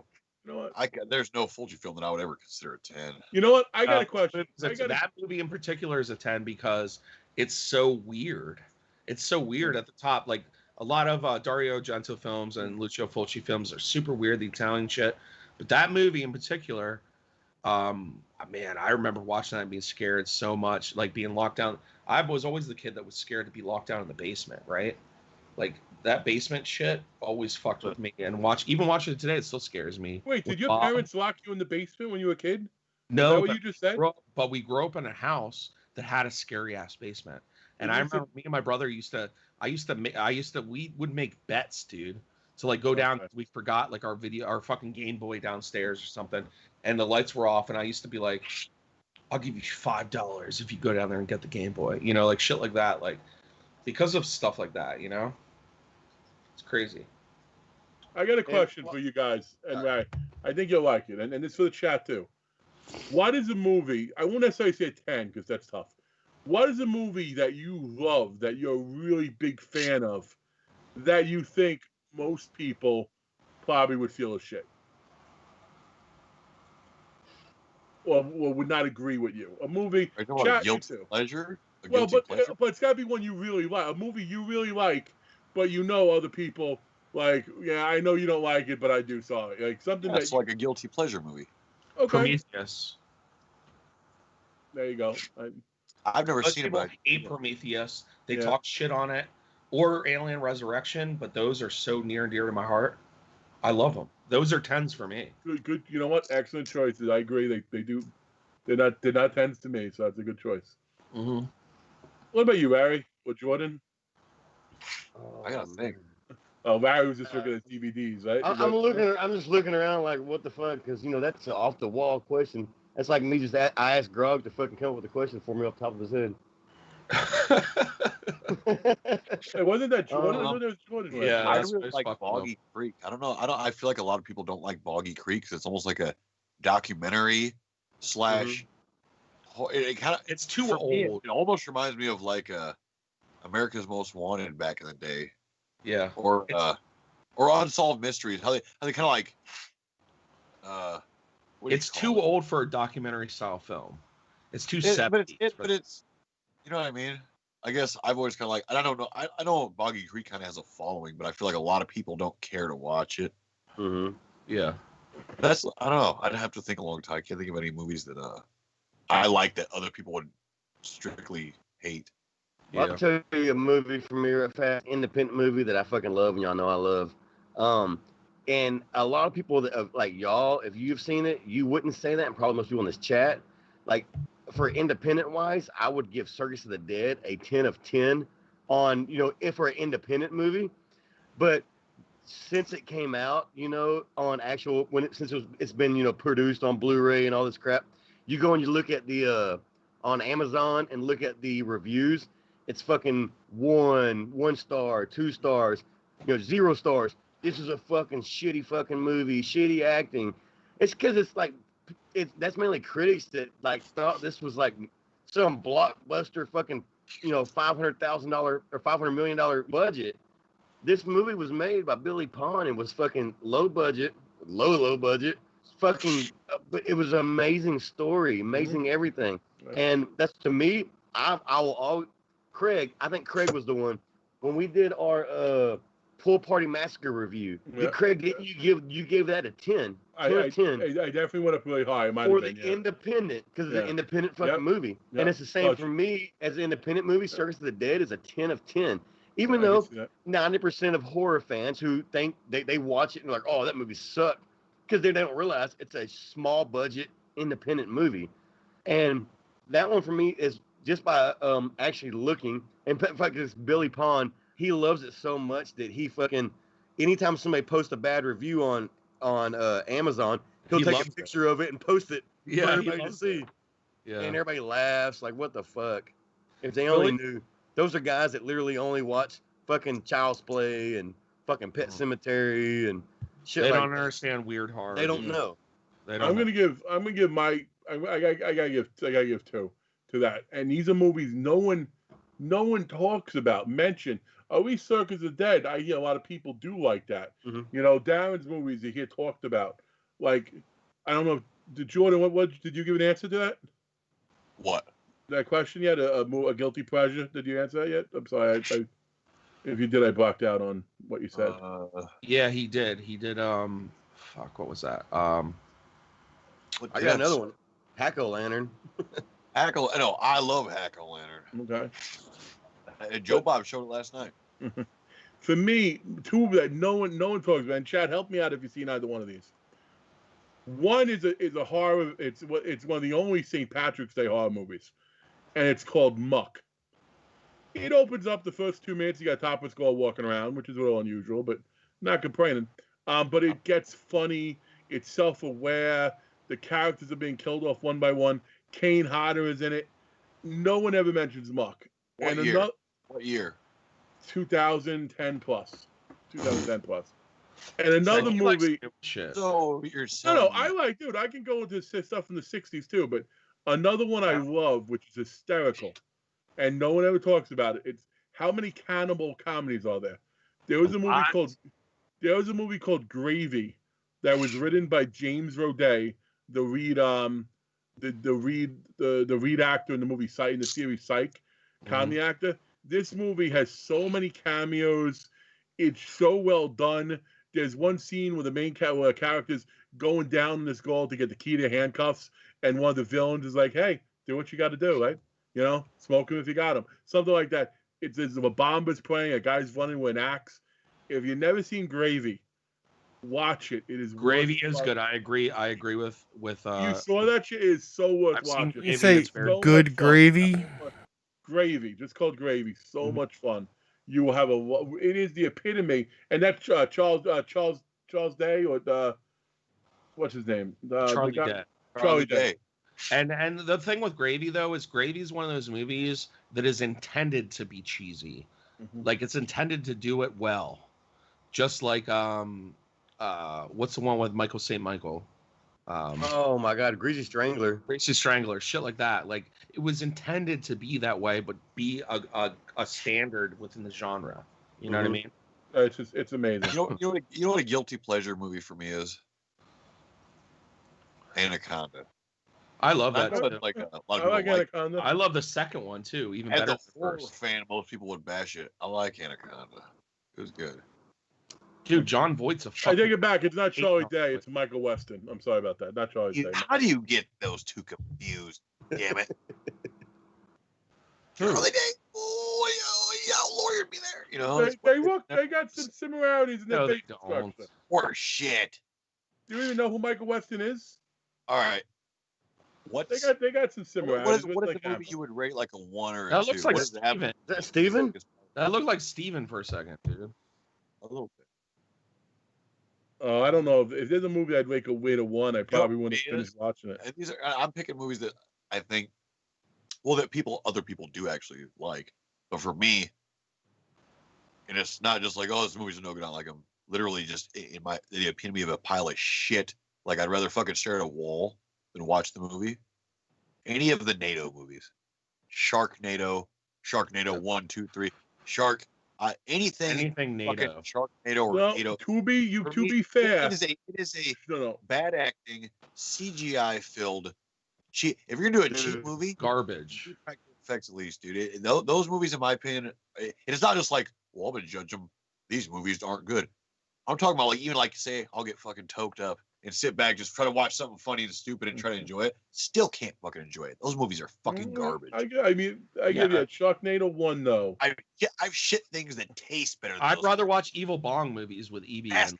You know what? There's no Fulci film that I would ever consider a 10. You know what? I got a question. That movie in particular is a 10 because it's so weird. It's so weird at the top. Like a lot of Dario Argento films and Lucio Fulci films are super weird, the Italian shit. But that movie in particular, Man, I remember watching that and being scared so much, like being locked down. I was always the kid that was scared to be locked down in the basement, right? Like that basement shit always fucked with me. And even watching it today, it still scares me. Wait, did With your Bob. parents lock you in the basement when you were a kid? No, Is that what but you just said? but we grew up in a house that had a scary ass basement. And Did I you remember me and my brother we would make bets, dude. To like go down, we forgot like our fucking Game Boy downstairs or something, and the lights were off, and I used to be like, I'll give you $5 if you go down there and get the Game Boy, you know, like shit like that, like because of stuff like that, you know. It's crazy. I got a question for you guys, and I think you'll like it, and it's for the chat too. What is a movie? I won't necessarily say 10 because that's tough. What is a movie that you love, that you're a really big fan of, that you think most people probably would feel as shit? Or would not agree with you? A movie. Are you talking about guilty pleasure? Well, but it's got to be one you really like. A movie you really like, but you know other people like. Yeah, I know you don't like it, but I do. Sorry, like something that's like a guilty pleasure movie. Okay. Prometheus. There you go. I've never seen it, but hate Prometheus. They talk shit on it, or Alien Resurrection, but those are so near and dear to my heart. I love them. Those are 10s for me. Good. You know what? Excellent choices. I agree. They do. They're not 10s to me, so that's a good choice. Mm-hmm. What about you, Larry or Jordan? I gotta think. Oh, Larry was just looking at DVDs, right? I'm just looking around like, what the fuck? Because that's an off the wall question. That's like me just I asked Grog to fucking come up with a question for me off the top of his head. Hey, wasn't that Jordan? Jordan? Yeah, I really like Boggy Creek. I don't know. I feel like a lot of people don't like Boggy Creek because it's almost like a documentary slash. It's too old. It almost reminds me of like America's Most Wanted back in the day. Yeah. Or Unsolved Mysteries. How they kind of like. It's too old for a documentary style film. It's too 70s. But it's, you know what I mean? I guess I've always kind of like, I don't know. I know Boggy Creek kind of has a following, but I feel like a lot of people don't care to watch it. Mm-hmm. Yeah. I don't know. I'd have to think a long time. I can't think of any movies that I like that other people would strictly hate. Yeah. I'll tell you a movie from me real fast, independent movie that I fucking love, and y'all know I love. And a lot of people that like y'all, if you've seen it, you wouldn't say that, and probably most people in this chat. Like for independent wise, I would give Circus of the Dead a 10 of 10 on, if for an independent movie. But since it came out, on actual since it's been produced on Blu-ray and all this crap, you go and you look at the on Amazon and look at the reviews. It's fucking 1 star, 2 stars, 0 stars. This is a fucking shitty fucking movie, shitty acting. It's because it's like, that's mainly critics that like thought this was like some blockbuster fucking, $500,000 or $500 million budget. This movie was made by Billy Pond and was fucking low budget, fucking, but it was an amazing story, amazing everything. And that's, to me, I think Craig was the one when we did our Pool Party Massacre review. Craig, didn't you gave that a 10? 10 of 10. I definitely went up really high. For the independent, because it's an independent fucking movie. And it's the same for me as an independent movie. Circus of the Dead is a 10 of 10. Even though 90% of horror fans who think they watch it and like, oh, that movie sucked, because they don't realize it's a small budget independent movie. And that one for me is just by actually looking, and in fact, it's Billy Pond. He loves it so much that he fucking, anytime somebody posts a bad review on Amazon, he'll take a picture of it and post it for everybody to see. Yeah. And everybody laughs like, what the fuck? If they only knew. Those are guys that literally only watch fucking Child's Play and fucking Pet Cemetery and shit. They don't understand weird horror. They don't know. I'm gonna give my I gotta give 2 to that. And these are movies no one talks about, mention. At least Circus of the Dead, I hear a lot of people do like that. Mm-hmm. Darren's movies you hear talked about. Like, I don't know, Jordan, what did you give an answer to that? What? That question yet? A guilty pleasure? Did you answer that yet? I'm sorry. If you did, I blocked out on what you said. Yeah, he did. He did. Fuck, what was that? With I got tits. another one. Hack-O-Lantern. No, I love Hack-O-Lantern. Okay. Joe Bob showed it last night. For me, two that no one talks about. And Chad, help me out if you've seen either one of these. One is a horror. It's one of the only St. Patrick's Day horror movies, and it's called Muck. It opens up the first 2 minutes. You got Topper Skull walking around, which is a little unusual, but not complaining. But it gets funny. It's self-aware. The characters are being killed off one by one. Kane Hodder is in it. No one ever mentions Muck. What year? What year? 2010 plus. 2010 plus. And another movie. Shit. So you're No, I can go into stuff from the 60s too, but another one I love, which is hysterical, and no one ever talks about it. It's how many cannibal comedies are there? There was a movie called Gravy that was written by James Roday, the lead actor in the movie in the series Psych, comedy actor. This movie has so many cameos. It's so well done. There's one scene where the main character's going down this gall to get the key to handcuffs, and one of the villains is like, "Hey, do what you got to do, right? You know, smoke him if you got him." Something like that. It's a bomber's playing, a guy's running with an axe. If you've never seen Gravy, watch it. It is Gravy is good. I agree with. You saw that shit? It is so worth watching. You say good gravy? Gravy, just called Gravy. So much fun. You will have it is the epitome, and that's Charles Day or what's his name? Charlie Day. Charlie Day. And the thing with Gravy though is Gravy's one of those movies that is intended to be cheesy. Like it's intended to do it well. Just like what's the one with Michael St. Michael? Oh my God, Greasy Strangler. Greasy Strangler, shit like that. Like it was intended to be that way, but be a standard within the genre. You know what I mean? It's amazing. You know what a guilty pleasure movie for me is? Anaconda. I love that. Like a lot of I like Anaconda. I love the second one too. Even As better. a horror fan, most people would bash it. I like Anaconda. It was good. Dude, John Voight's a I fucking... take it back. It's not Charlie Day. It's Michael Weston. I'm sorry about that. Not Charlie Day. How do you get those two confused? Damn it. Charlie Day. Oh, yeah, lawyered me there. You know, they got some similarities in their face structure. Or shit. Do you even know who Michael Weston is? All right. They got some similarities. What is the movie you would rate like a 1 or a 2? That looks like Steven. Is that Steven? That looked like Steven for a second, dude. A little bit. Oh, I don't know. If there's a movie I'd rate a 1, I probably wouldn't finish watching it. And I'm picking movies that I think, that other people do actually like. But for me, and it's not just like, oh, this movie's no good, I like them. Literally, just the epitome of a pile of shit. Like I'd rather fucking stare at a wall than watch the movie. Any of the NATO movies, Sharknado 1, 2, 3, Shark. Anything NATO. Sharknado or NATO. To be fair, it is a bad acting, CGI filled. If you're gonna do a cheap movie, garbage. Effects at least, dude. Those movies, in my opinion, it's not just like, well, I'm gonna judge them. These movies aren't good. I'm talking about say I'll get fucking toked up and sit back, just try to watch something funny and stupid and try to enjoy it. Still can't fucking enjoy it. Those movies are fucking garbage. I give you Sharknado 1 though. I've shit things that taste better. Than I'd rather watch Evil Bong movies with EB and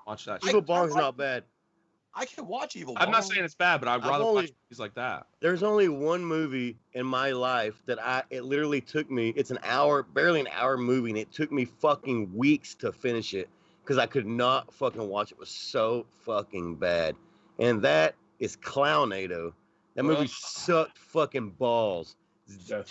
watch that. Evil Bong's not bad. I can watch Evil Bong. I'm not saying it's bad, but I'd rather watch movies like that. There's only one movie in my life that it literally took me. It's barely an hour movie, and it took me fucking weeks to finish it. Because I could not fucking watch it. It was so fucking bad. And that is Clownado. That movie sucked fucking balls.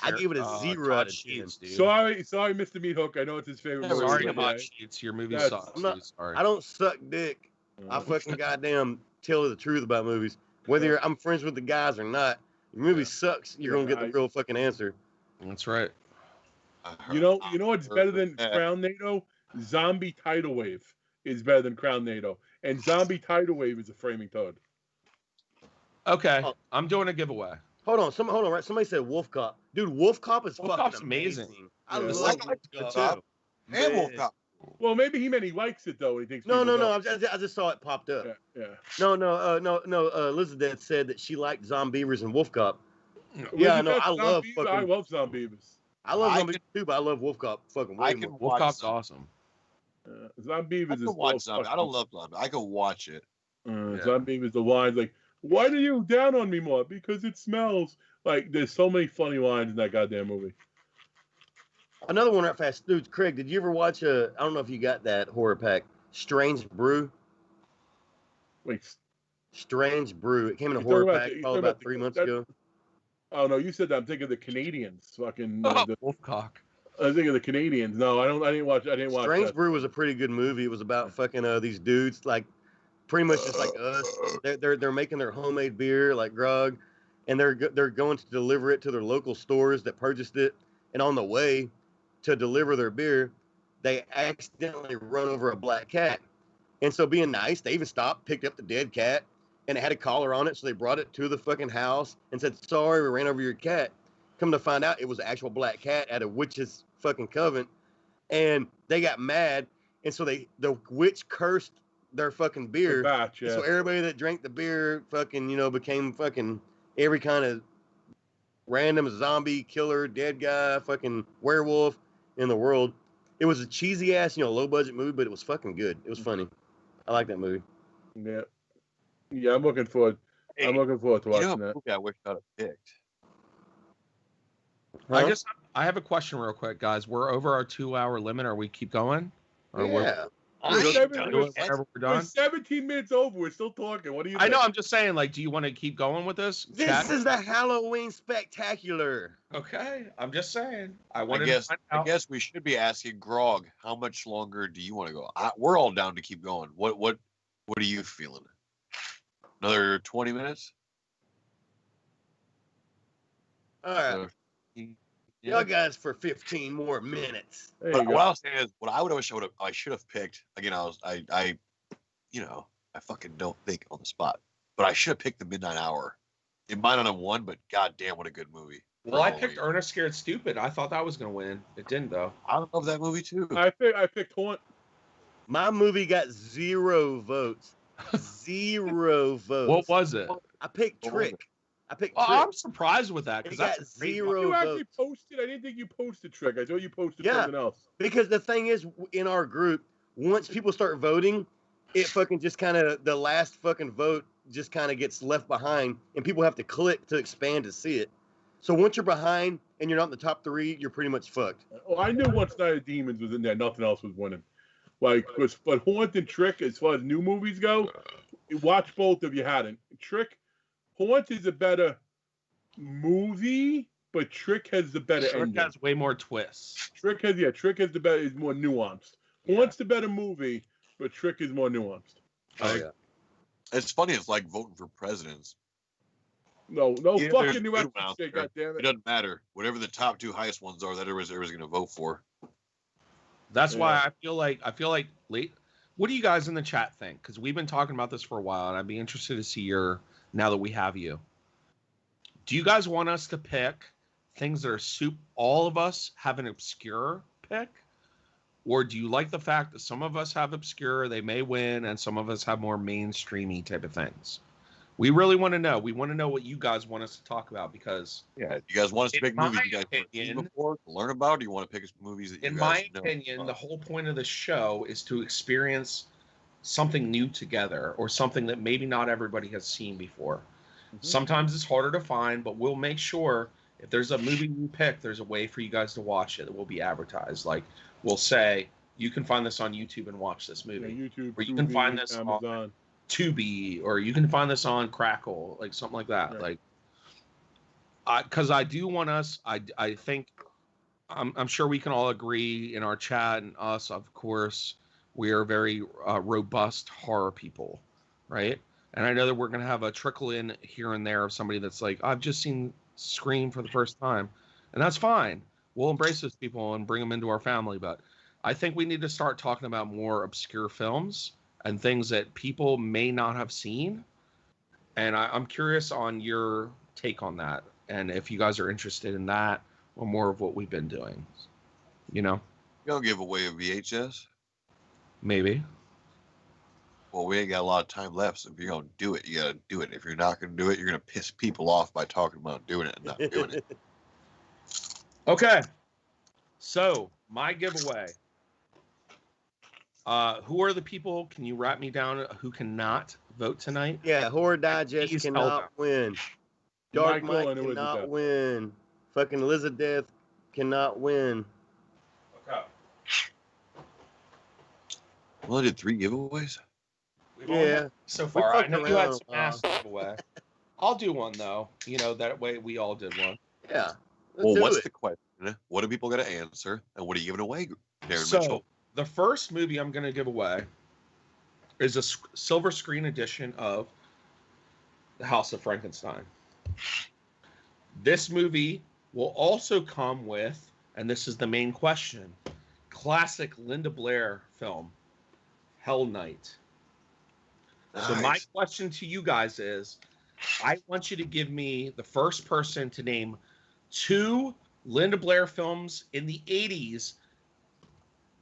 I give it a 0 out of 10. Sorry, Mr. Meat Hook. I know it's his favorite movie. Sorry about Sheets. Your movie sucks. I don't suck dick. I fucking goddamn tell the truth about movies. Whether I'm friends with the guys or not, your movie sucks, you're going to get the real fucking answer. That's right. You know what's better than Clownado? Zombie Tidal Wave is better than Clownado, and Zombie Tidal Wave is a framing toad. Okay, I'm doing a giveaway. Hold on, right? Somebody said Wolf Cop. Dude, Wolf Cop is fucking amazing. I love Wolf Cop. And Wolf Cop. Well, maybe he meant he likes it though. He thinks. No. people I don't. just saw it popped up. Yeah. No. Elizabeth said that she liked Zombievers and Wolf Cop. Yeah, I know. I love Zombievers. I love Zombievers too, but I love Wolf Cop fucking way more. Wolf Cop's awesome. Zombievers is watch Zombie. I don't love Zombie. I can watch it. Zombievers, the lines like, "Why do you down on me more? Because it smells." Like, there's so many funny lines in that goddamn movie. Another one right fast, dude. Craig, did you ever watch I don't know if you got that horror pack, Strange Brew? Wait. Strange Brew. It came in a horror pack probably about 3 months ago. Oh no, you said that. I'm thinking of the Canadians. Fucking Wolfcock. I was thinking of the Canadians. No, I didn't watch. Strange Brew was a pretty good movie. It was about fucking these dudes, like pretty much just like us. They're making their homemade beer, like Grog, and they're going to deliver it to their local stores that purchased it. And on the way to deliver their beer, they accidentally run over a black cat. And so, being nice, they even stopped, picked up the dead cat, and it had a collar on it. So they brought it to the fucking house and said, "Sorry, we ran over your cat." Come to find out, it was an actual black cat at a witch's fucking coven, and they got mad, and so the witch cursed their fucking beer. So everybody that drank the beer, fucking became fucking every kind of random zombie, killer, dead guy, fucking werewolf in the world. It was a cheesy ass, low budget movie, but it was fucking good. It was funny. I like that movie. Yeah, I'm looking forward. I'm looking forward to watching that. I wish I'd have picked. Huh? I have a question real quick, guys. We're over our 2-hour limit. Are we keep going? Or Yeah. We're 17 minutes over. We're still talking. What do you think? I know. I'm just saying, like, do you want to keep going with this? This is the Halloween Spectacular. Okay. I'm just saying. I guess we should be asking Grog, how much longer do you want to go? We're all down to keep going. What are you feeling? Another 20 minutes? All right. Y'all guys for 15 more minutes. But what I was saying is, what I should have picked. Again, I fucking don't think on the spot. But I should have picked the Midnight Hour. It might not have won, but goddamn, what a good movie. Well, I picked Ernest Scared Stupid. I thought that was gonna win. It didn't though. I love that movie too. I picked Haunt. My movie got 0 votes. 0 votes. What was it? I picked Trick. I'm surprised with that because that's got 0 votes. You actually posted. I didn't think you posted Trick. I thought you posted something else. Because the thing is, in our group, once people start voting, it fucking just kind of the last fucking vote just kind of gets left behind, and people have to click to expand to see it. So once you're behind and you're not in the top 3, you're pretty much fucked. Oh, I knew Once Night of Demons was in there. Nothing else was winning. But Haunt and Trick, as far as new movies go, watch both if you hadn't. Haunt is a better movie, but Trick has the better ending. Trick has way more twists. Trick has the better, is more nuanced. Haunt's the better movie, but Trick is more nuanced. Oh yeah. It's funny. It's like voting for presidents. No fucking New Hampshire shit, goddammit. It doesn't matter. Whatever the top 2 highest ones are, that everybody's going to vote for. That's why I feel like what do you guys in the chat think? Because we've been talking about this for a while, and I'd be interested to see now that we have you. Do you guys want us to pick things that are all of us have an obscure pick? Or do you like the fact that some of us have obscure, they may win, and some of us have more mainstreamy type of things? We really want to know. We want to know what you guys want us to talk about because... Yeah, you guys want us to pick movies you guys have seen before, to learn about, or do you want to pick movies that you guys know? In my opinion, the whole point of the show is to experience something new together or something that maybe not everybody has seen before. Mm-hmm. Sometimes it's harder to find, but we'll make sure if there's a movie you pick, there's a way for you guys to watch it that will be advertised. Like we'll say, you can find this on YouTube and watch this movie. Yeah, YouTube, or you can find this Amazon. On Tubi, or you can find this on Crackle, like something like that. Right. Like, because I do want us, I think, I'm sure we can all agree in our chat and us, of course, we are very robust horror people, right? And I know that we're going to have a trickle in here and there of somebody that's like, I've just seen Scream for the first time. And that's fine. We'll embrace those people and bring them into our family. But I think we need to start talking about more obscure films and things that people may not have seen. And I'm curious on your take on that. And if you guys are interested in that or more of what we've been doing, you know? You don't give away a VHS. Maybe. Well, we ain't got a lot of time left, so if you're gonna do it, you gotta do it. If you're not gonna do it, you're gonna piss people off by talking about doing it and not doing it. Okay. So, my giveaway. Who are the people? Can you wrap me down who cannot vote tonight? Yeah, Horror Digest Please help cannot out. win. Dark Michael Mike and Elizabeth. cannot win. Fucking Elizabeth cannot win. Okay. We only did 3 giveaways. We've only Yeah. had so We far. I fucked know you had around, some ass giveaway. I'll do one though. That way we all did one. Yeah. Well, what's it. the question? What do people got to answer? And what are you giving away, Darren So, Mitchell? the first movie I'm going to give away is a silver screen edition of The House of Frankenstein. This movie will also come with, and this is the main question, classic Linda Blair film, Hell Night. So my question to you guys is, I want you to give me the first person to name 2 Linda Blair films in the 80s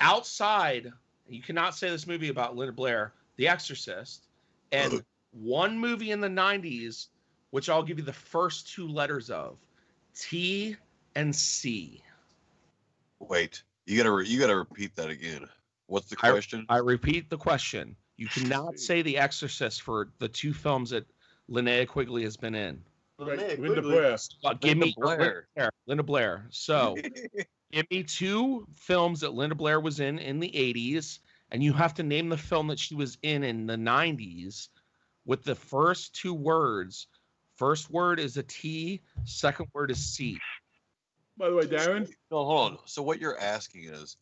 outside, you cannot say this movie about Linda Blair, The Exorcist, and 1 movie in the 90s, which I'll give you the first 2 letters of, T and C. Wait, you gotta repeat that again. What's the question? I repeat the question. You cannot say The Exorcist for the 2 films that Linnea Quigley has been in. Linda Blair. Give me Blair. Linda Blair. So, give me 2 films that Linda Blair was in the 80s, and you have to name the film that she was in the 90s with the first 2 words. First word is a T, second word is C. By the way, Darren? No, hold on. So what you're asking is,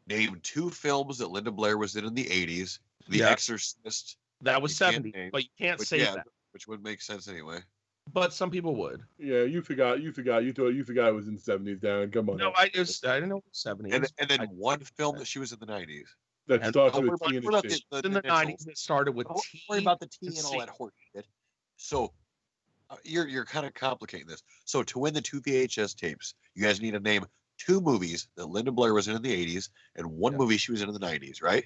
name 2 films that Linda Blair was in the 80s. The Yeah. Exorcist. That was You can't 70s, name- but you can't say yeah, that. which would make sense anyway. But some people would. Yeah, you forgot. You forgot it was in the 70s, Darren. Come on. No, I didn't know it was 70s. And then 1 film that she was in the 90s. That and starts Don't worry with T about- and what about a C. in the 90s, it started with Don't T. worry about the T and and all C. that horse shit. So you're kind of complicating this. So to win the 2 VHS tapes, you guys need to name 2 movies that Linda Blair was in the 80s and 1 movie she was in the 90s, right?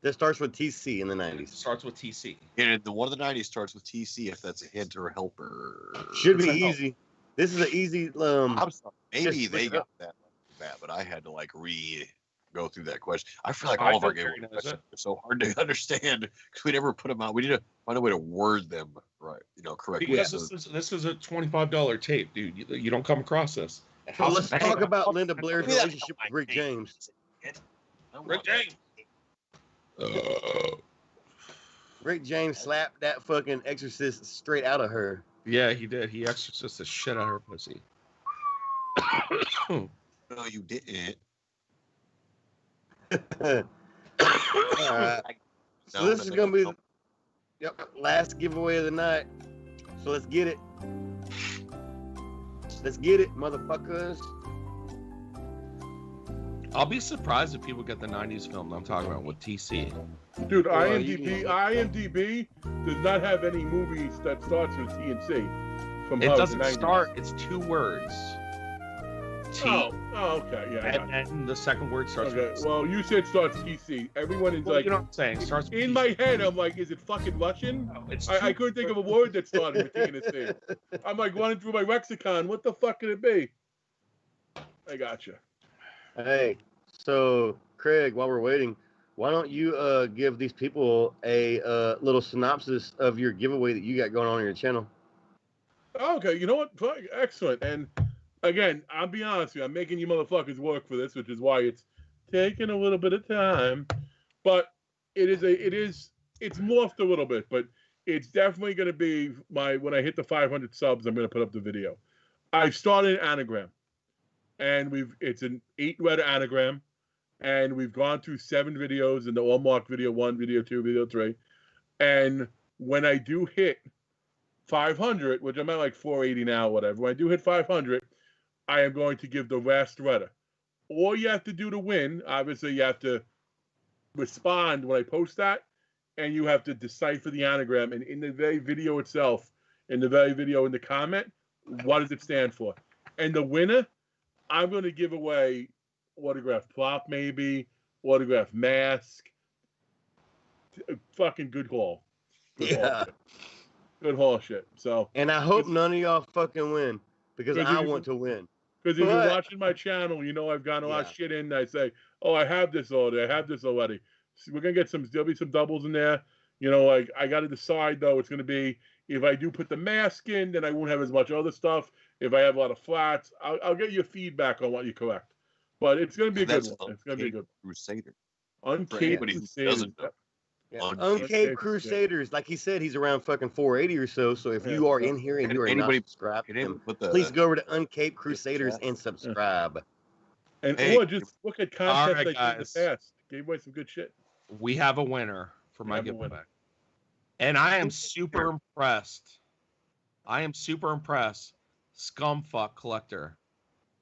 That starts with TC in the 90s. Starts with TC. And the one of the 90s starts with TC if that's a hint or a helper. Should be It's a help. easy. This is an easy. I'm sorry. Maybe just they look it got up. that bad, but I had to go through that question. I feel like I all of our think game Gary knows questions it. are so hard to understand because we never put them out. We need to find a way to word them right, correctly. Because So- this is a $25 tape, dude. You don't come across this. So let's talk about Linda Blair's Give me that relationship with Rick James. Rick James. Rick James slapped that fucking exorcist straight out of her. Yeah, he did. He exorcised the shit out of her pussy. No, you didn't. All right. So this is gonna be the last giveaway of the night. So let's get it. Let's get it, motherfuckers. I'll be surprised if people get the 90s film that I'm talking about with TC. Dude, Well, IMDb does not have any movies that starts with T and C. From It the doesn't 90s. start, it's 2 words. T, okay, yeah. I got it. and the second word starts Okay, with well, you said starts TC. Everyone is Well, like, you know what I'm saying? Starts with in TC. my head, I'm like, is it fucking Russian? No, it's I two couldn't think of a word that started with T and a C. I'm like running through my lexicon. What the fuck could it be? I gotcha. Hey, so Craig, while we're waiting, why don't you give these people a little synopsis of your giveaway that you got going on your channel? Okay, you know what? Fuck, excellent. And again, I'll be honest with you, I'm making you motherfuckers work for this, which is why it's taking a little bit of time. But it's morphed a little bit, but it's definitely going to be when I hit the 500 subs, I'm going to put up the video. I've started an anagram, and it's an 8-letter anagram, and we've gone through 7 videos, and the all marked video 1, video 2, video 3. And when I do hit 500, which I'm at like 480 now, whatever. When I do hit 500, I am going to give the last letter. All you have to do to win, obviously, you have to respond when I post that, and you have to decipher the anagram. And in the very video itself, in the comment, what does it stand for? And the winner, I'm going to give away autographed prop, maybe autographed mask, fucking good haul. Good haul Yeah. shit. Good haul shit. So, And I hope none of y'all fucking win because Because I if you- want to win. because if you're But- watching my channel, you know I've gotten a lot Yeah. of shit in. And I say, oh, I have this already. I have this already. So we're gonna get there'll be some doubles in there. You know, like I got to decide though. It's gonna be if I do put the mask in, then I won't have as much other stuff. If I have a lot of flats, I'll get your feedback on what you correct. But it's gonna be a good one. It's gonna be a good Crusader. one. For Uncaped anybody who Crusaders. doesn't know. Yeah. Uncaped Uncaped Crusaders, like he said, he's around fucking 480 or so. So if Yeah. you are in here and you are Anybody- not subscribed to him, Put the, please go over to Uncaped Crusaders chat. and subscribe. And Hey. or just look at content right, they did in the guys. past. Gave away some good shit. We have a winner for my have a giveaway. winner. And I am super impressed. Scumfuck Collector.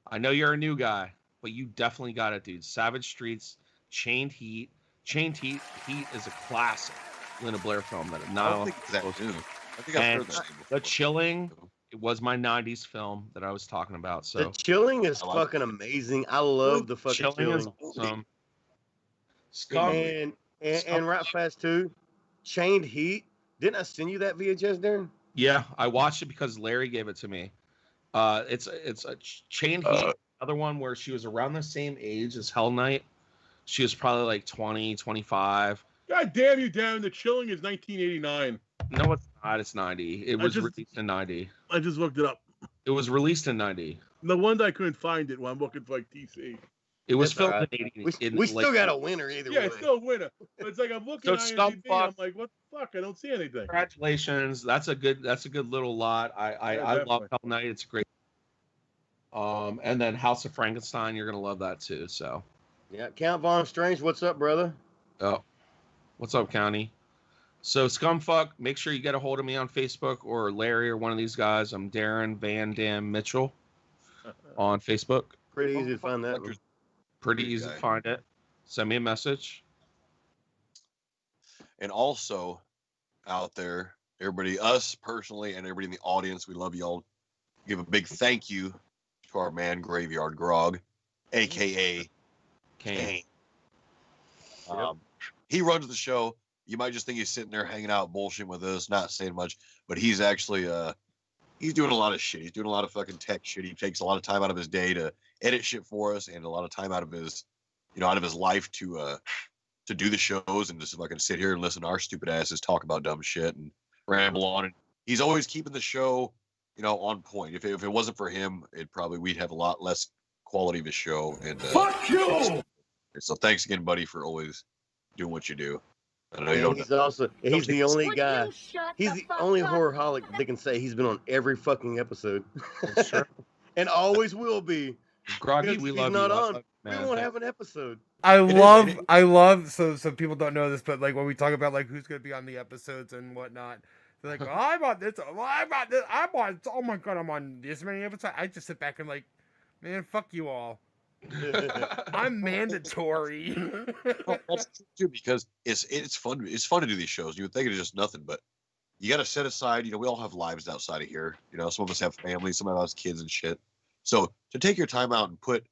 I know you're a new guy, but you definitely got it, dude. Savage Streets, Chained Heat. Chained Heat is a classic Linda Blair film that I not don't think it's that new. I think I've And heard that name The before. Chilling, it was my 90s film that I was talking about. The So Chilling is I like fucking amazing. I love the fucking Chilling is Chilling. awesome. Scum, And right fast too, Chained Heat. Didn't I send you that VHS, Darren? yeah, I watched it because Larry gave it to me. It's a Chained Heat, another one where she was around the same age as Hell Knight. She was probably like 20, 25. God damn you, Darren. The Chilling is 1989. No, it's not. It's 90. It I was just- released in 90. I just looked it up. It was released in 90. The one I couldn't find it when I'm looking for like TC. It was That's filmed all right. in 80. We in still late- got a winner either Yeah, way. it's still a winner. But it's like I'm looking So at IMDb, Scumfuck- I'm like, what the fuck? I don't see anything. Congratulations. That's a good little lot. I love definitely. Hell Knight. It's great. And then House of Frankenstein, you're gonna love that too. So Yeah, Count Von Strange, what's up, brother? oh, what's up, County? So Scumfuck, make sure you get a hold of me on Facebook or Larry or one of these guys. I'm Darren Van Dam Mitchell on Facebook. Pretty easy to find that. one. Pretty Good easy guy. to find it. Send me a message. And also out there, everybody, us personally, and everybody in the audience, we love y'all. Give a big thank you to our man Graveyard Grog, aka Kane. He runs the show. You might just think he's sitting there hanging out, bullshitting with us, not saying much, but he's actually he's doing a lot of shit. He's doing a lot of fucking tech shit. He takes a lot of time out of his day to edit shit for us, and a lot of time out of his, out of his life to do the shows and just fucking sit here and listen to our stupid asses talk about dumb shit and ramble on. And he's always keeping the show, on point. If it wasn't for him, we'd have a lot less quality of a show. And Fuck you! so thanks again, buddy, for always doing what you do. I know you And don't. he's the only Would guy. you shut He's the the fuck only up? horrorholic that can say he's been on every fucking episode. Sure. And always will be. Groggy, Because we he's love not you. on. Man, We won't have an episode. I love so people don't know this, but like when we talk about like who's gonna be on the episodes and whatnot, they're like, oh, I'm on this, I'm on this, I'm on, oh my god, I'm on this many episodes. I just sit back and like, man, fuck you all. I'm mandatory. Well, that's true too, because it's fun. It's fun to do these shows. You would think it's just nothing, but you got to set aside. We all have lives outside of here. Some of us have families, some of us have kids and shit. So to take your time out and put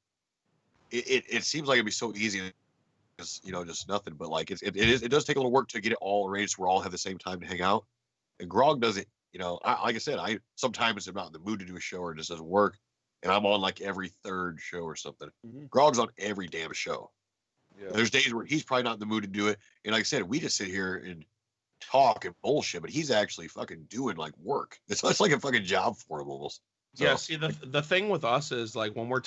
it seems like it'd be so easy, just nothing. But like it does take a little work to get it all arranged. So we all have the same time to hang out. And Grog does it. Like I said, I sometimes am not in the mood to do a show or it just doesn't work. And I'm on like every third show or something. Mm-hmm. Grog's on every damn show. Yeah. There's days where he's probably not in the mood to do it. And like I said, we just sit here and talk and bullshit, but he's actually fucking doing like work. It's like a fucking job for him almost. So, Yeah, see the thing with us is like when we're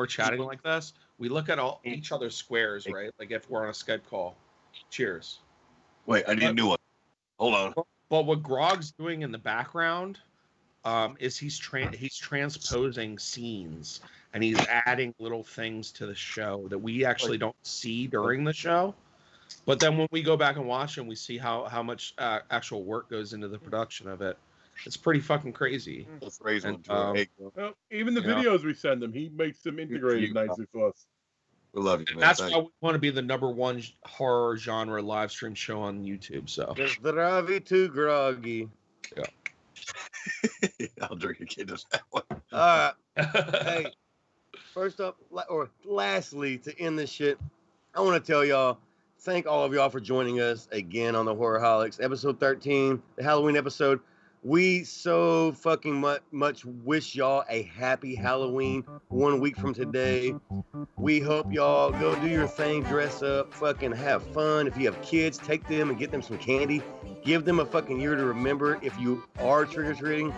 chatting like this, we look at each other's squares, right? Like if we're on a Skype call. Cheers. Wait, I need a new one. Hold on. But what Grog's doing in the background is he's transposing scenes and he's adding little things to the show that we actually don't see during the show. But then when we go back and watch and we see how much actual work goes into the production of it, it's pretty fucking crazy. Let's raise one And, to it. Hey, Well, even the Yeah. videos we send him, he makes them integrated You- nicely for us. we love you, man. That's Thank why we want to be the #1 horror genre live stream show on YouTube. So Zdravi too groggy. you. I'll drink a kid to that one. All right. Hey, first up, or lastly, to end this shit, I want to tell y'all thank all of y'all for joining us again on the Horrorholics, episode 13, the Halloween episode. We so fucking much wish y'all a happy Halloween 1 week from today. We hope y'all go do your thing, dress up, fucking have fun. If you have kids, take them and get them some candy. Give them a fucking year to remember if you are trick-or-treating,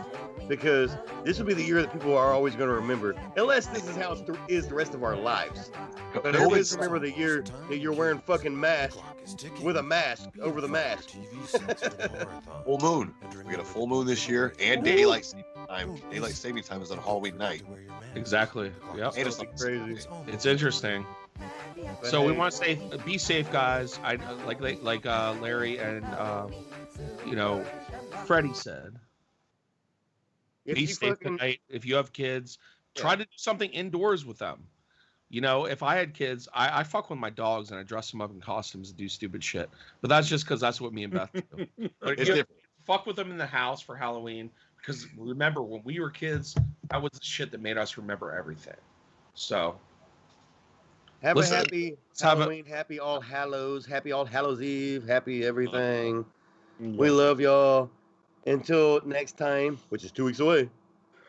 because this will be the year that people are always going to remember, unless this is how it is the rest of our lives. But always remember the year that you're wearing fucking masks with a mask over the mask. Full moon. We got a full moon this year, and daylight saving time. Daylight saving time is on Halloween night. Exactly. Yep. And it's Crazy. It's interesting. But So we hey, want to say, be safe, guys. I like Larry and Freddie said. if Be you safe fucking, tonight. If you have kids, try to do something indoors with them. You know, if I had kids, I fuck with my dogs and I dress them up in costumes and do stupid shit. But that's just because that's what me and Beth do. But if It's you different. fuck with them in the house for Halloween, because remember when we were kids, that was the shit that made us remember everything. So have Let's- a happy have a- Halloween, happy All Hallows, happy All Hallows Eve, happy everything. Yeah. We love y'all. Until next time, which is 2 weeks away,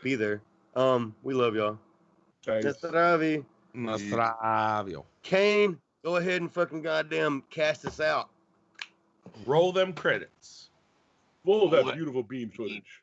be there. We love y'all. Thanks. Mr. Ravi. Nostravio. Kane, go ahead and fucking goddamn cast us out. Roll them credits. Full of that What? beautiful beam footage.